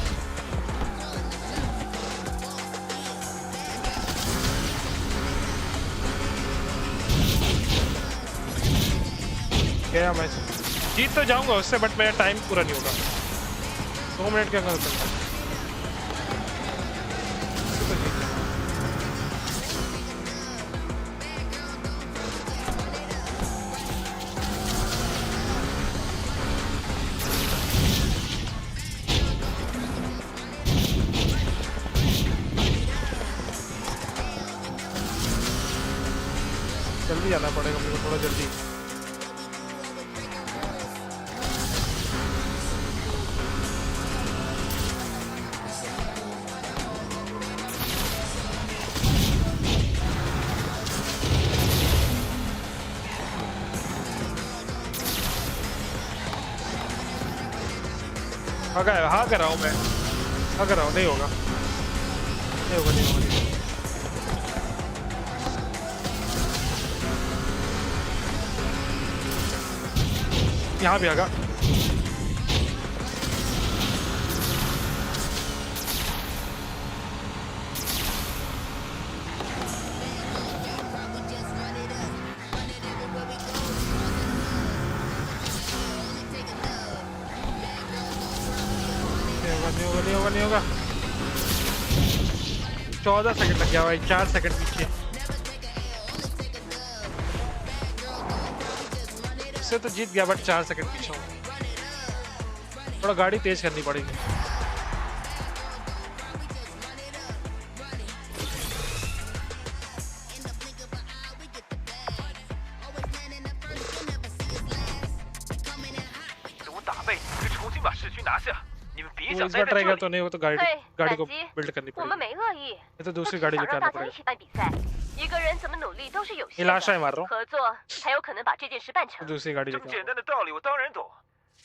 गया मैच। जीत तो जाऊंगा उससे, बट मेरा टाइम पूरा नहीं होगा। 2 मिनट के अंदर चलता। जल्दी जाना पड़ेगा मुझे, थोड़ा जल्दी। हाँ कर रहा हूँ मैं, हाँ कर रहा हूँ, नहीं होगा, नहीं होगा, नहीं होगा। यहाँ भी आगा। नहीं होगा। 14 सेकंड लग गया भाई, 4 सेकंड पीछे। इससे तो जीत गया, बट 4 सेकंड पीछे हूँ। थोड़ा गाड़ी तेज करनी पड़ेगी। इस बार ट्राई कर तो नहीं हो तो गाड़ी को बिल्ड करनी पड़ेगी। ये तो दूसरी गाड़ी लेकर आना पड़ेगा। ये लास्ट टाइम मार रहा हूँ। दूसरी गाड़ी लेकर। 简单的道理我当然懂，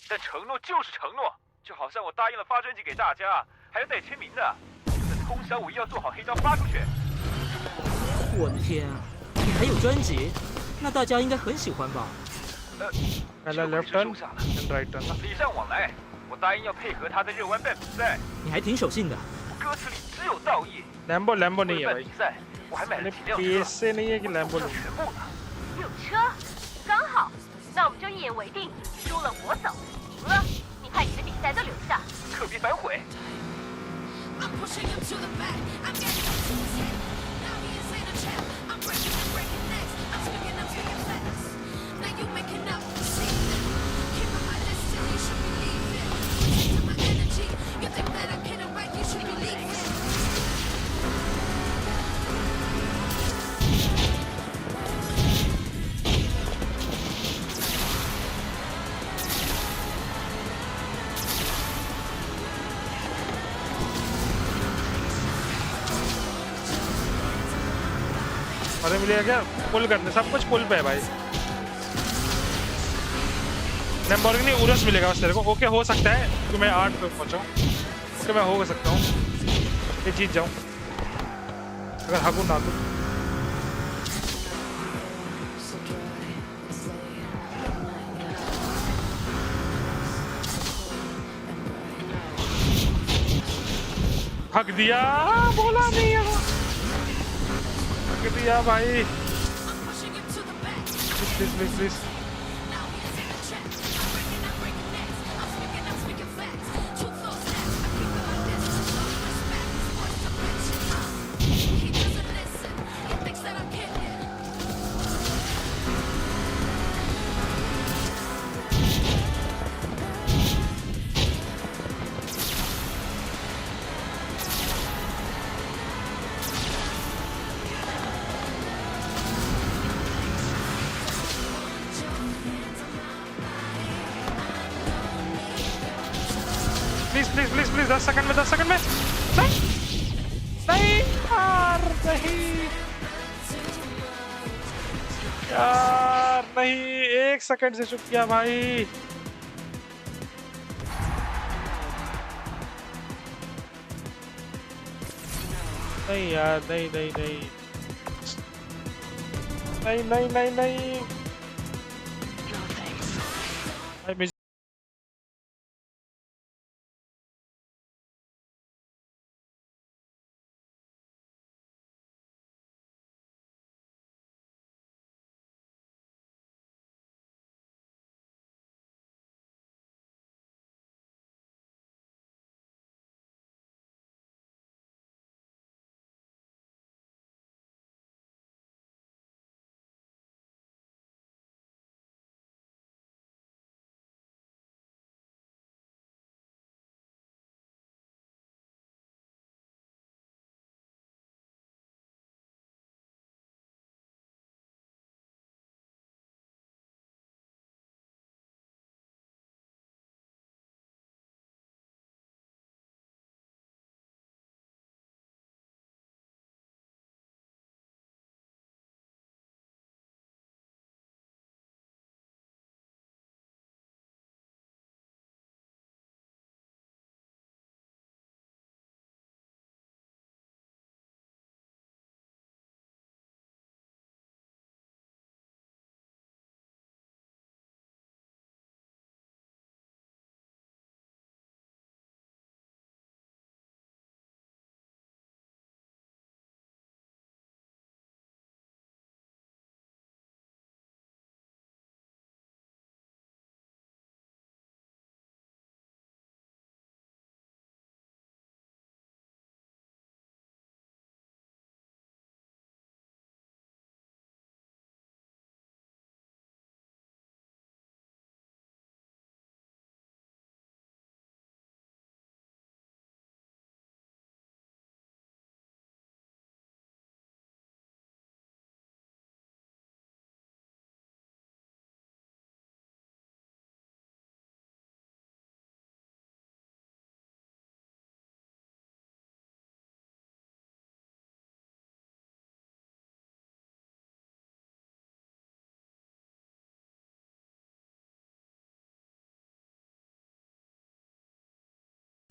但承诺就是承诺，就好像我答应了发专辑给大家，还要带签名的，就算通宵我也要做好黑章发出去。我的天啊，你还有专辑，那大家应该很喜欢吧？left turn and right turn。礼尚往来。 我答应要配合他在热湾办比赛，你还挺守信的。歌词里只有道义。Lambo नहीं है भाई。比赛我还买了几辆车。पैसे नहीं है कि Lambo 全部了。有车，刚好，那我们就一言为定，输了我走，赢了你派你的比赛都留下，可别反悔。अरे मिलेगा क्या? पुल करने सब कुछ पुल पे है भाई। लैम्बोर्गिनी उरस मिलेगा बस तेरे को। ओके हो सकता है कि मैं 8 पे पहुंचाऊं। ओके मैं हो सकता हूँ ये जीत जाऊं अगर हाकू ना तो। हक दिया, बोला नहीं है, हक दिया भाई। Please please please. Please 10 second में नहीं नहीं यार, नहीं यार, नहीं 1 सेकंड से चुप किया भाई। नहीं यार, नहीं नहीं नहीं नहीं नहीं नहीं नहीं भाई।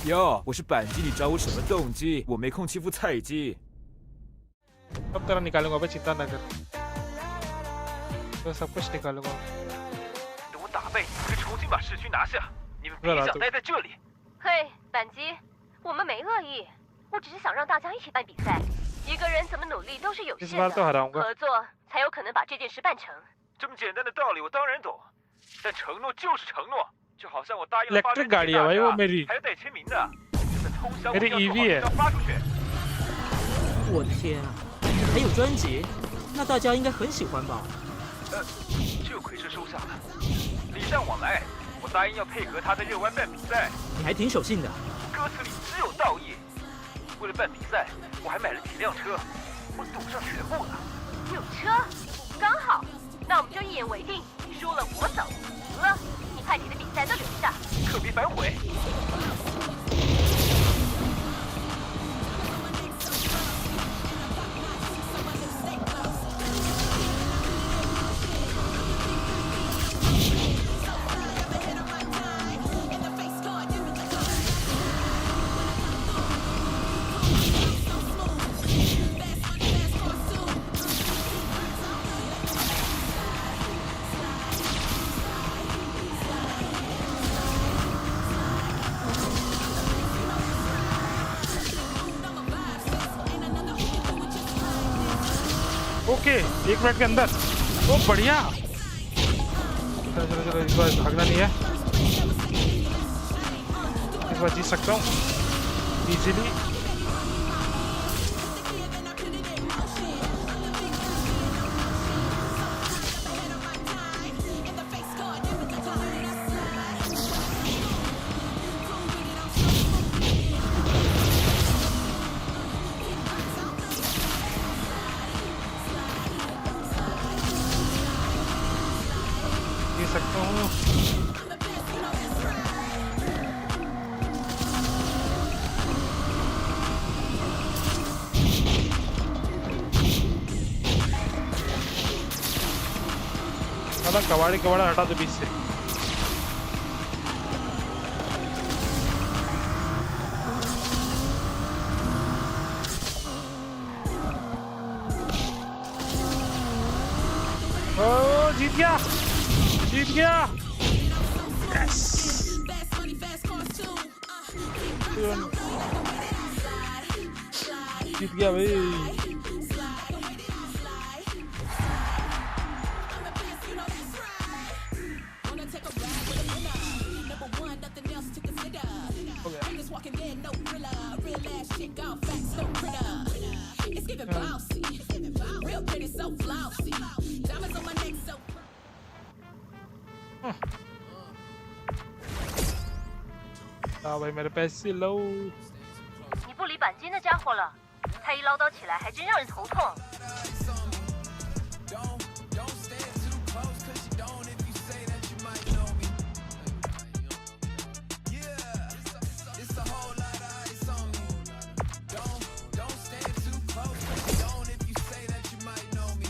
哟，我是板机，你找我什么动机？我没空欺负菜鸡。सब तरह निकालूंगा भाई, चिंता ना कर, तो सब कुछ निकालूंगा। 等我打败你，会重新把市区拿下。你们别想待在这里。嘿，板机，我们没恶意，我只是想让大家一起办比赛。一个人怎么努力都是有限的，合作才有可能把这件事办成。这么简单的道理我当然懂，但承诺就是承诺。 就好像我答应了发专辑给大家，还要带签名的，真的通宵无要做好要发出去。我的天啊，还有专辑，那大家应该很喜欢吧？这回是收下了，礼尚往来。我答应要配合他在热湾办比赛。你还挺守信的。歌词里只有道义。为了办比赛，我还买了几辆车，我赌上全部了。有车，刚好，那我们就一言为定，输了我走，赢了。 快你的比赛都留下，可别反悔。ओके 1 मिनट के अंदर। ओ बढ़िया। चलो चलो चलो, इस बार भागना नहीं है, इस बार जीत सकता हूँ इजीली। सकता हूँ। कबाड़ा हटा दो बीच से। ओ जीत गया, जीत गया। Yes. जीत गया भाई। भाई मेरे पैसे लो।你不理钣金的家伙了，他一唠叨起来还真让人头痛。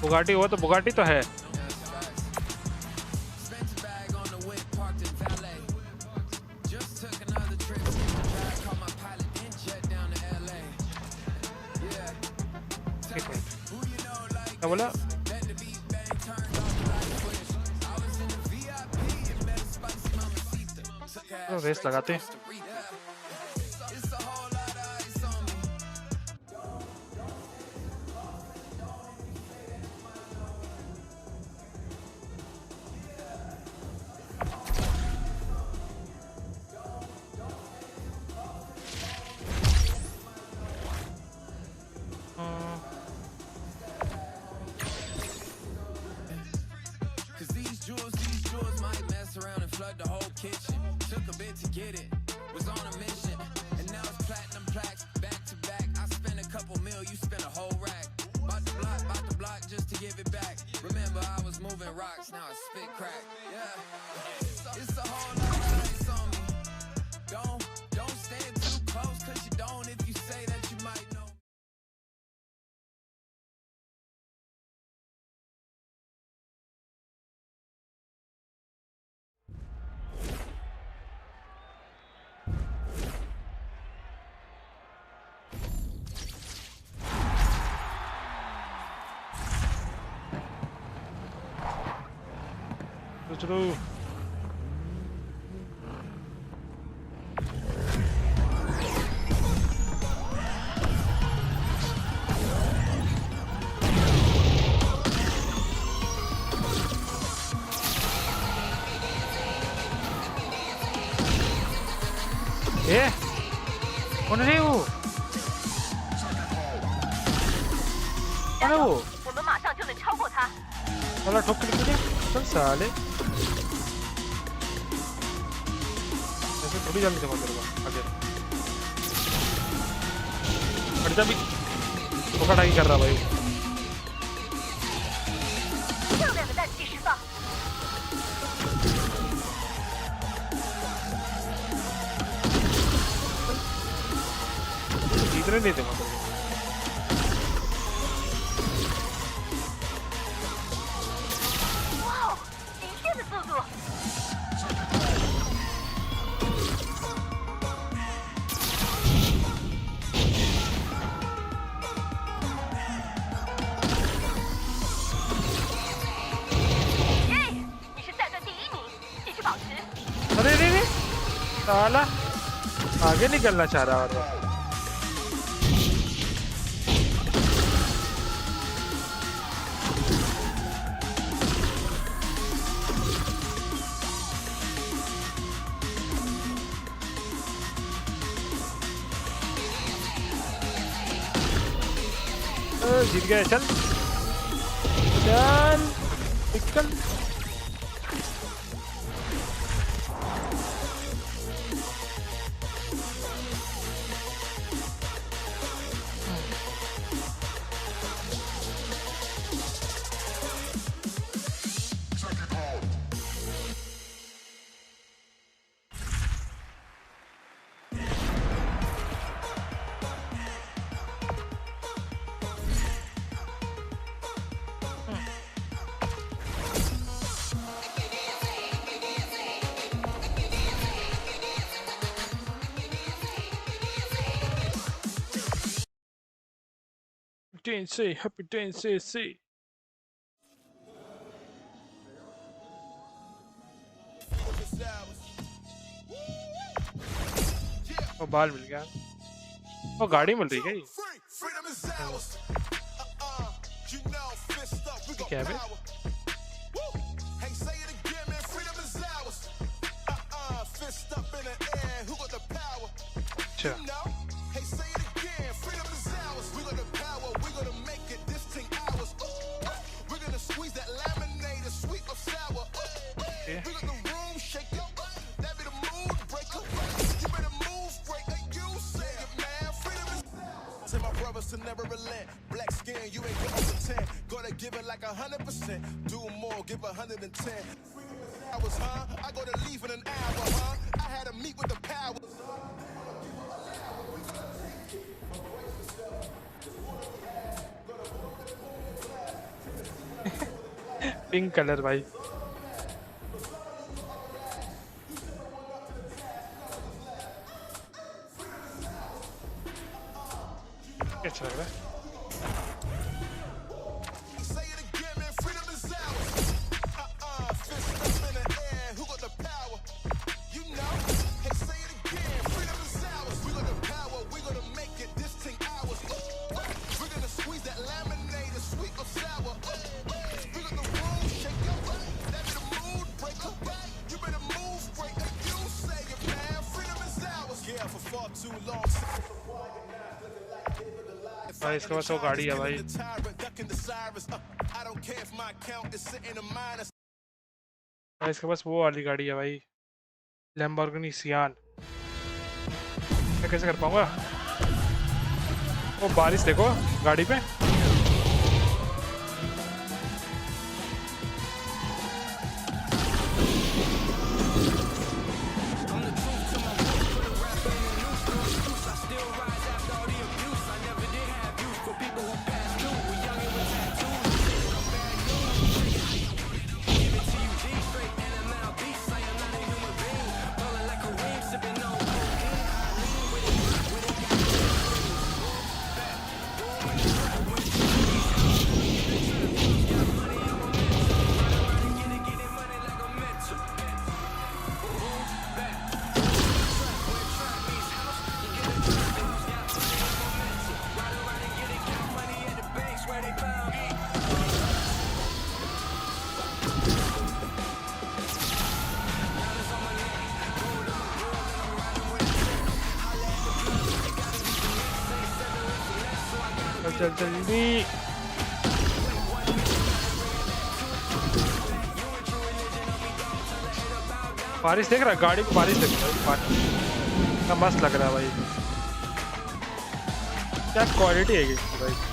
बुगाटी हो तो बुगाटी तो है। क्या बोला? तो रेस लगाते हैं। चलो कौन है वो? कौन है वो? 我们马上就能超过他。 साला ठोक के निकल चल साले। ऐसे थोड़ी जल्दी जमा करूँगा आगे। हट जा भी। धोखाधड़ी कर रहा भाई। 漂亮的氮气释放。 इतने नहीं थे मतलब। अरे रे रे साला आगे निकलना चाह रहा है। जीत गए चल चल निकल happy dance वो बाल मिल गया वो गाड़ी मिल रही है क्या है अच्छा To never relent, black skin, you ain't gonna pretend. Gotta give it like 100%. Do more, give 110. Hours, huh? I gotta leave in an hour, huh? I had to meet with the power. Pink colour भाई अच्छा लग रहा है भाई इसके पास वो गाड़ी है भाई इसके पास वो वाली गाड़ी है भाई लैम्बोर्गिनी सियान मैं कैसे कर पाऊंगा वो बारिश देखो गाड़ी पे चल जल्दी बारिश देख रहा गाड़ी को बारिश देख रहा है मस्त लग रहा है भाई क्या क्वालिटी है इसकी भाई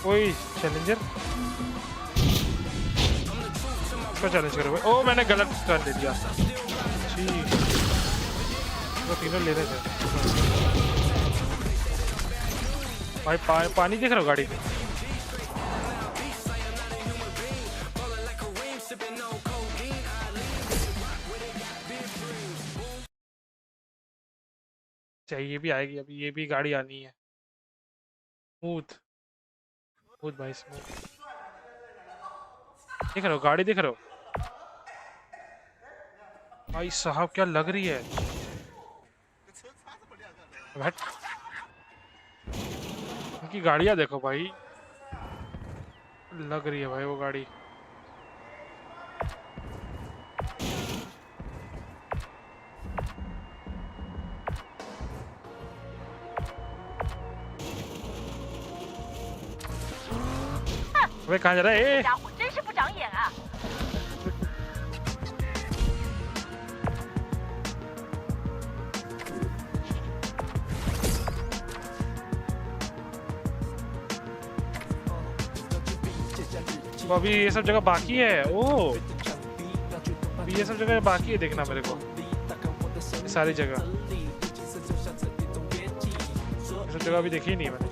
कोई चैलेंजर इसको चैलेंज करो भाई ओ मैंने गलत टर्न ले लिया वो तीनों ले रहे थे भाई पानी देख रहा हो गाड़ी पे चाहिए, ये भी आएगी अभी, ये भी गाड़ी आनी है। स्मूथ स्मूथ भाई स्मूथ। देख रहे हो गाड़ी, देख रहे हो भाई साहब क्या लग रही है। उनकी गाड़ियां देखो भाई, लग रही है भाई वो गाड़ी। अबे कहाँ जा रहा है? 家伙真是不长眼啊！ तो अभी ये सब जगह बाकी है। ओह अभी ये सब जगह बाकी है, देखना मेरे को ये सारी जगह, ये सब जगह अभी देखी नहीं मैंने।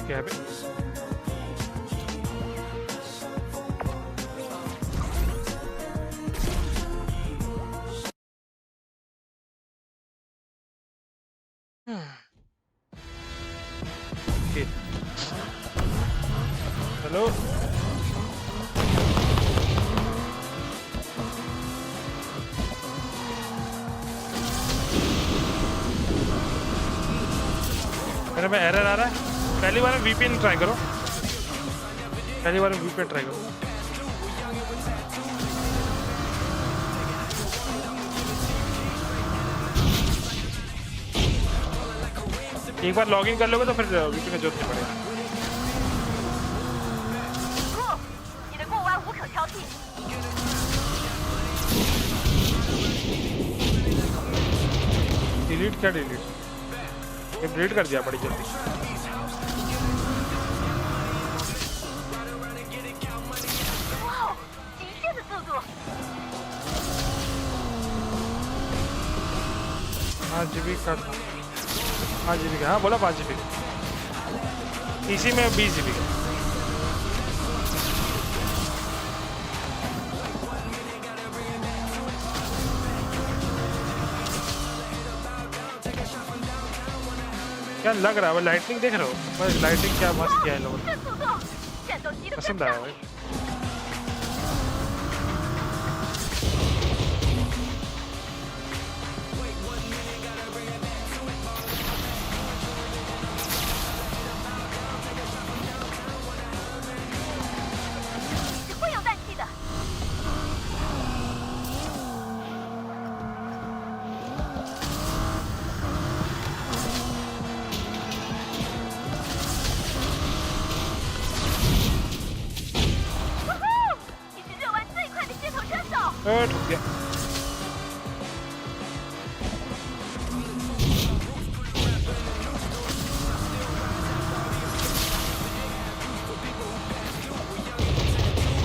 क्या है हेलो मेरे में एरर आ रहा है। पहली बार में VPN ट्राई करो, पहली बार में VPN ट्राई करो। एक बार लॉगिन कर लोगे तो फिर VPN का जरूरत नहीं पड़ेगा। 你的过弯无可挑剔。 डिलीट क्या डिलीट? ये डिलीट कर दिया बड़ी जल्दी।哇，极限的速度！ 5 GB का था, 5 GB का। हाँ बोला 5 GB, इसी में 20 GB का। क्या लग रहा है? वो लाइटिंग देख रहे हो? बस लाइटिंग क्या मस्त किया है लोगों ने, पसंद आया भाई। ठुक गया।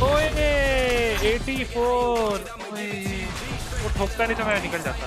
ओए 84, वो ठोकता नहीं तो मैं निकल जाता।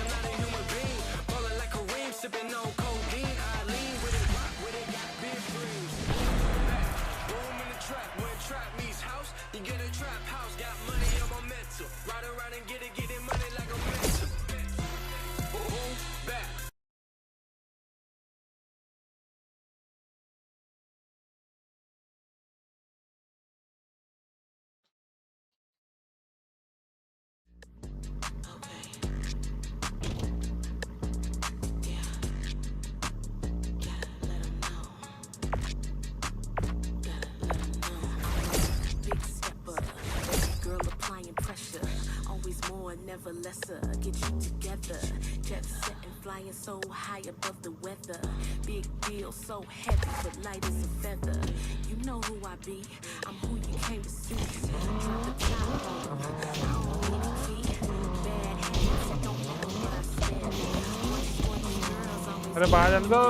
Never lesser, get you together. Jet setting, flying so high above the weather. Big deal, so heavy, but light as a feather. You know who I be, I'm who you came to see. Drop the top on me, I don't need a key. Bad hands, don't know what I said. अरे बाहर चल दो।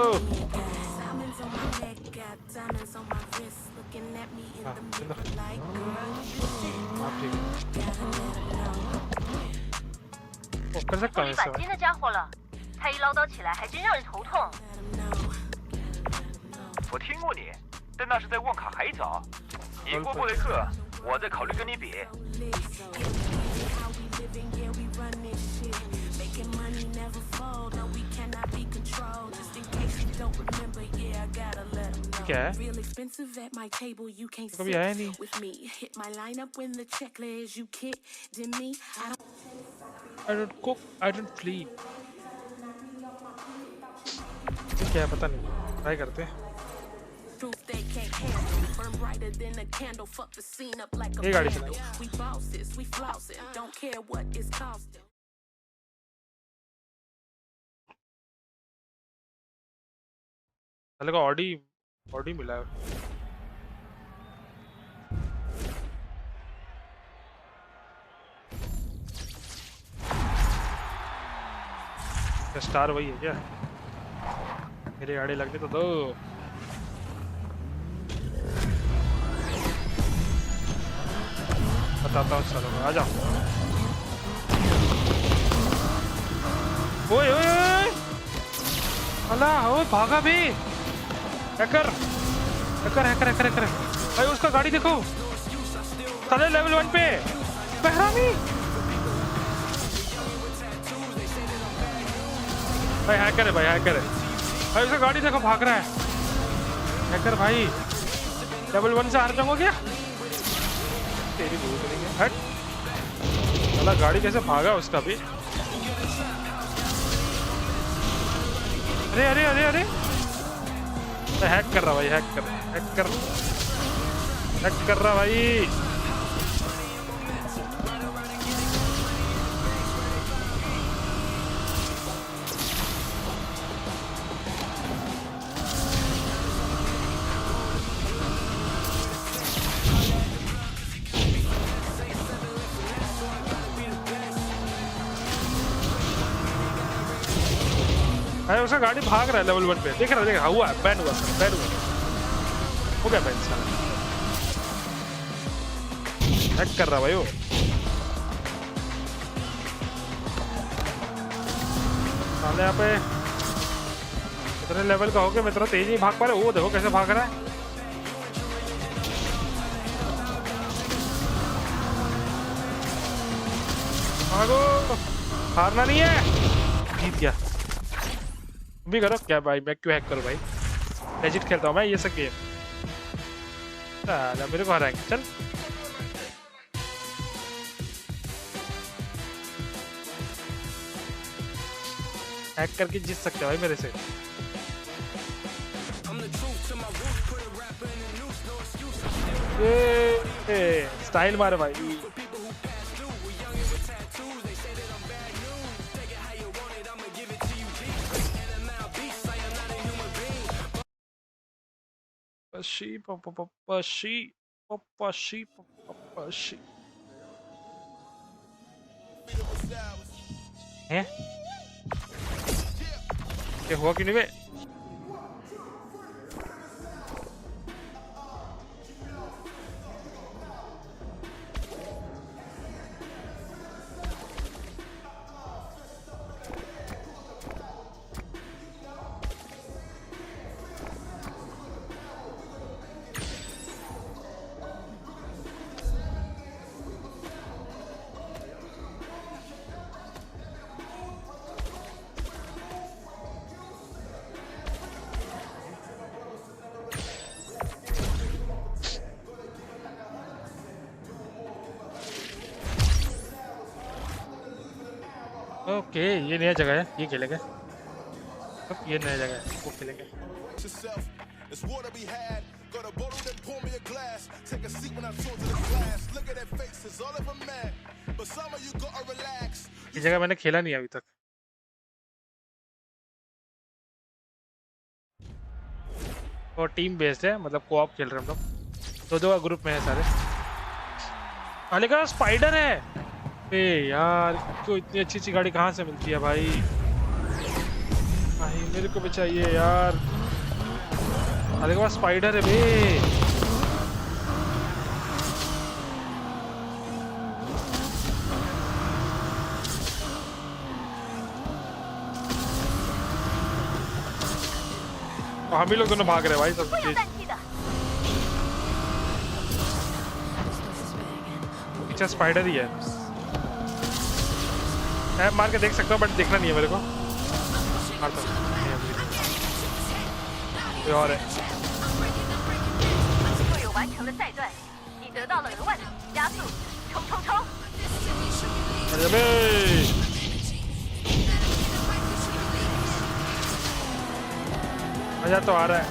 Diamonds on my neck, got diamonds on my wrist. Looking at me in the mirror like, girl, you shit. Gotta let 'em know. 终于把金的家伙了，他一唠叨起来还真让人头痛。我听过你，但那是在旺卡还早。你过布雷克，我在考虑跟你比。क्या है? कभी आया नहीं। I don't cook, I don't clean. क्या है पता नहीं, ट्राई करते हैं। ये गाड़ी चलाओ। चलेगा ऑडी मिला है। स्टार वही है क्या? मेरी गाड़ी लगने तो दो। बताता हूँ चलो आ जाओ। ओए ओए ओए अल्लाह ओए भागा भी। Hacker hacker hacker hacker hacker भाई उसका गाड़ी देखो साले लेवल 1 पे बहरामी भाई हैकर है भाई उसका गाड़ी देखो भाग रहा है हैकर भाई लेवल 1 से हार जाऊंगा क्या तेरी भूल करेंगे हट साला गाड़ी कैसे भागा उसका भी अरे अरे अरे अरे हैक कर रहा भाई हैक कर रहा भाई अरे उसका गाड़ी भाग रहा है लेवल 1 पे देख रहा हुआ है बैन हुआ हो गया बैन साला हैक कर रहा भाई वो साले यहाँ पे इतने लेवल का हो गया मैं इतना तेज नहीं भाग पा रहा वो देखो कैसे भाग रहा है भागो हारना नहीं है जीत गया भी करो क्या भाई मैं क्यों हैक करूं भाई लेजिट खेलता हूं मैं ये सब गेम मेरे को हराएंगे चल हैक करके जीत सकते भाई मेरे से ये स्टाइल मारे भाई Papashi. हैं? क्या हुआ कि नहीं बे? ओके ये नया जगह है ये खेलेंगे ये नया जगह है वो खेलेंगे ये जगह मैंने खेला नहीं अभी तक और टीम बेस्ड है मतलब कोऑप खेल रहे हैं हम लोग दो का ग्रुप में है सारे आले का स्पाइडर है यार क्यों इतनी अच्छी गाड़ी कहाँ से मिलती है भाई मेरे को भी चाहिए यार अरे के पास स्पाइडर है बे और हम ही लोग दोनों भाग रहे हैं भाई सब तेज। पीछे स्पाइडर ही है। मार के देख सकता हूँ बट देखना नहीं है मेरे को। मारता हूँ कोई और है। अरे बे मजा तो आ रहा है।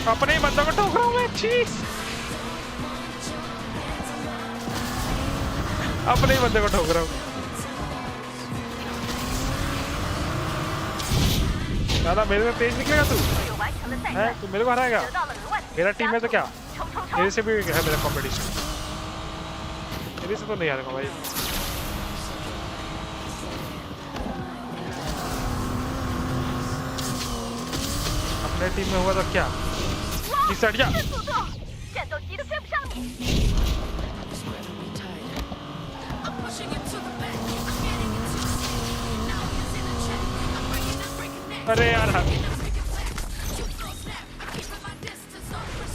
अपने ही बंदों को ठोक रहा हूँ मैं। चीज अपने ही बंदे को ठोक रहा हूँ। दादा मेरे में तेज निकलेगा तू है? तू मेरे को हराएगा? मेरा टीम है तो क्या? मेरे से भी है मेरा कंपटीशन। मेरे से तो नहीं हारेगा भाई। अपने टीम में हुआ तो क्या? इस हट जा। अरे यार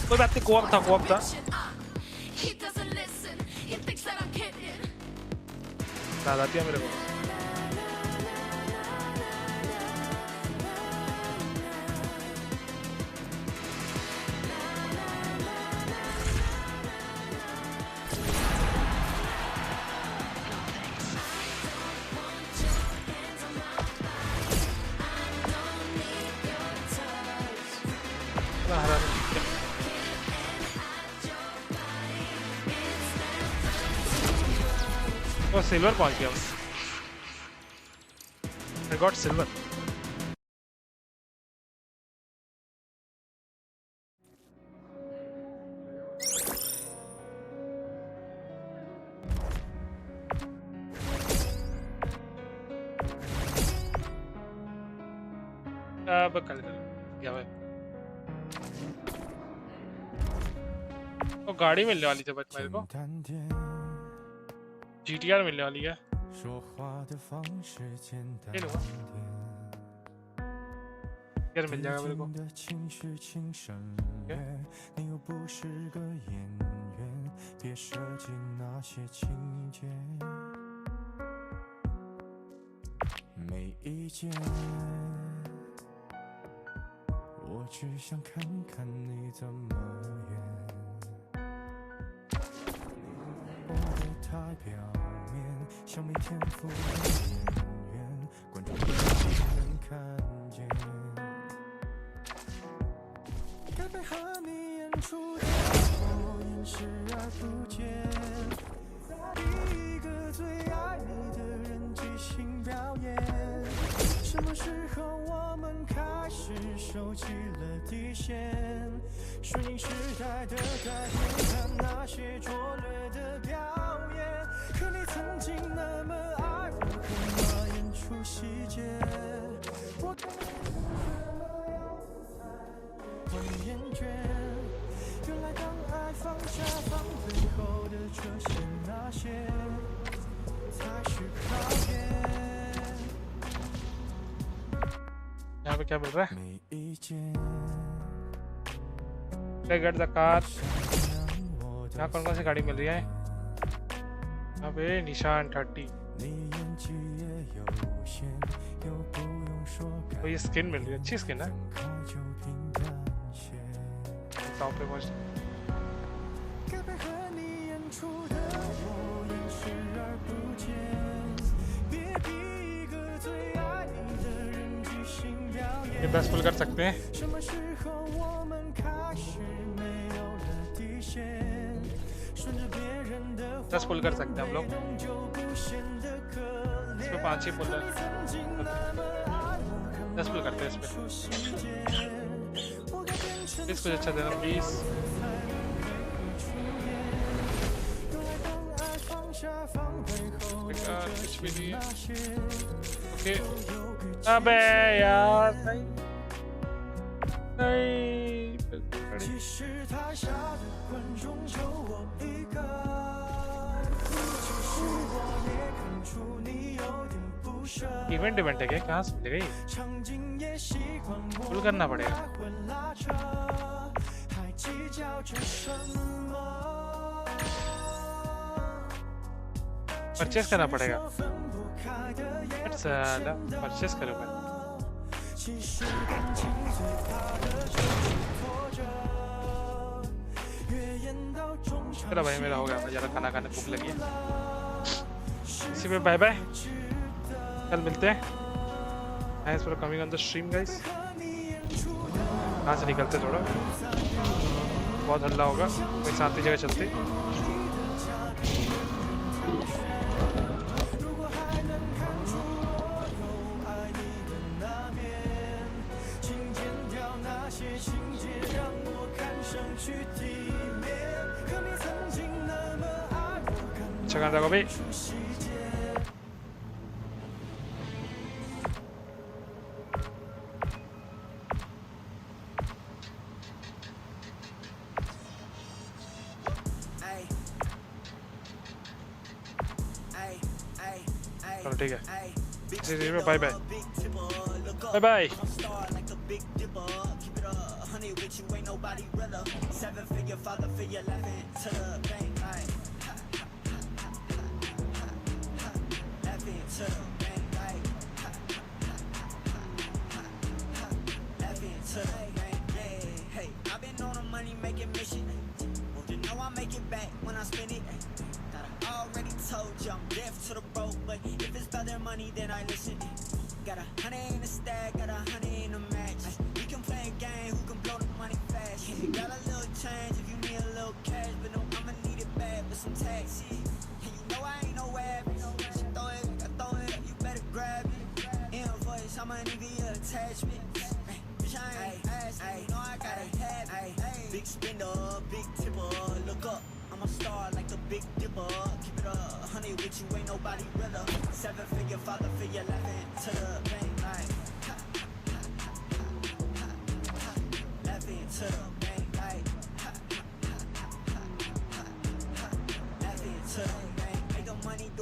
कोई बात नहीं। कोऑप था दादा दिया मेरे को। वो सिल्वर पहुंच गया। I got silver. अब कल क्या भाई? तो गाड़ी मिलने वाली थी बच मेरे को। GTR मिलने वाली है। यार मिल जाएगा मेरे को। यहाँ पे क्या मिल रहा है? Get the car. यहाँ कौन कौन सी गाड़ी मिल रही है? यहाँ पे निशान 30। तो ये स्किन मिल रही है, अच्छी स्किन है। टॉप पे पहुंच। ये 10 पुल कर सकते हैं। 10 पुल कर सकते हैं हम लोग। इसमें 5 ही पुल है। 10 पुल करते हैं इसमें। इसको अच्छा देना प्लीज। कुछ भी नहीं है। ओके। अबे यार नहीं। इवेंट है क्या? कहाँ से मिलेगा ये? फुल करना पड़ेगा। परचेस करना पड़ेगा। परचेस करूँगा। चलो भाई मेरा हो गया, ज़्यादा खाना खाने भूख लगी है। इसी पे बाय बाय, कल मिलते हैं। Thanks for coming on the stream guys. कहाँ से निकलते थोड़ा, बहुत हल्ला होगा, कोई शांति जगह चलते। अच्छा गाना था भाई। चलो ठीक है, bye bye bye bye. I've been on a money making mission. Won't you know I make it back when I spend it? Thought I already told you I'm deaf to the road, but if it's about their money, then I listen. Got 100 in the stack, got 100 in the match. We can play a game, who can blow the money fast? Got a little change if you need a little cash, but no, I'ma need it bad with some taxes. And you know I ain't no average. She throw it, I throw it, you better grab it. Invoice, I'ma need your attachment. Bitch, I ain't ass, you know I gotta have it. Big spender, big tipper, look up. I'm a star like the Big Dipper. Keep it 100 with you, ain't nobody realer. 7-figure, father figure, laughing to the bank like. Laughing to the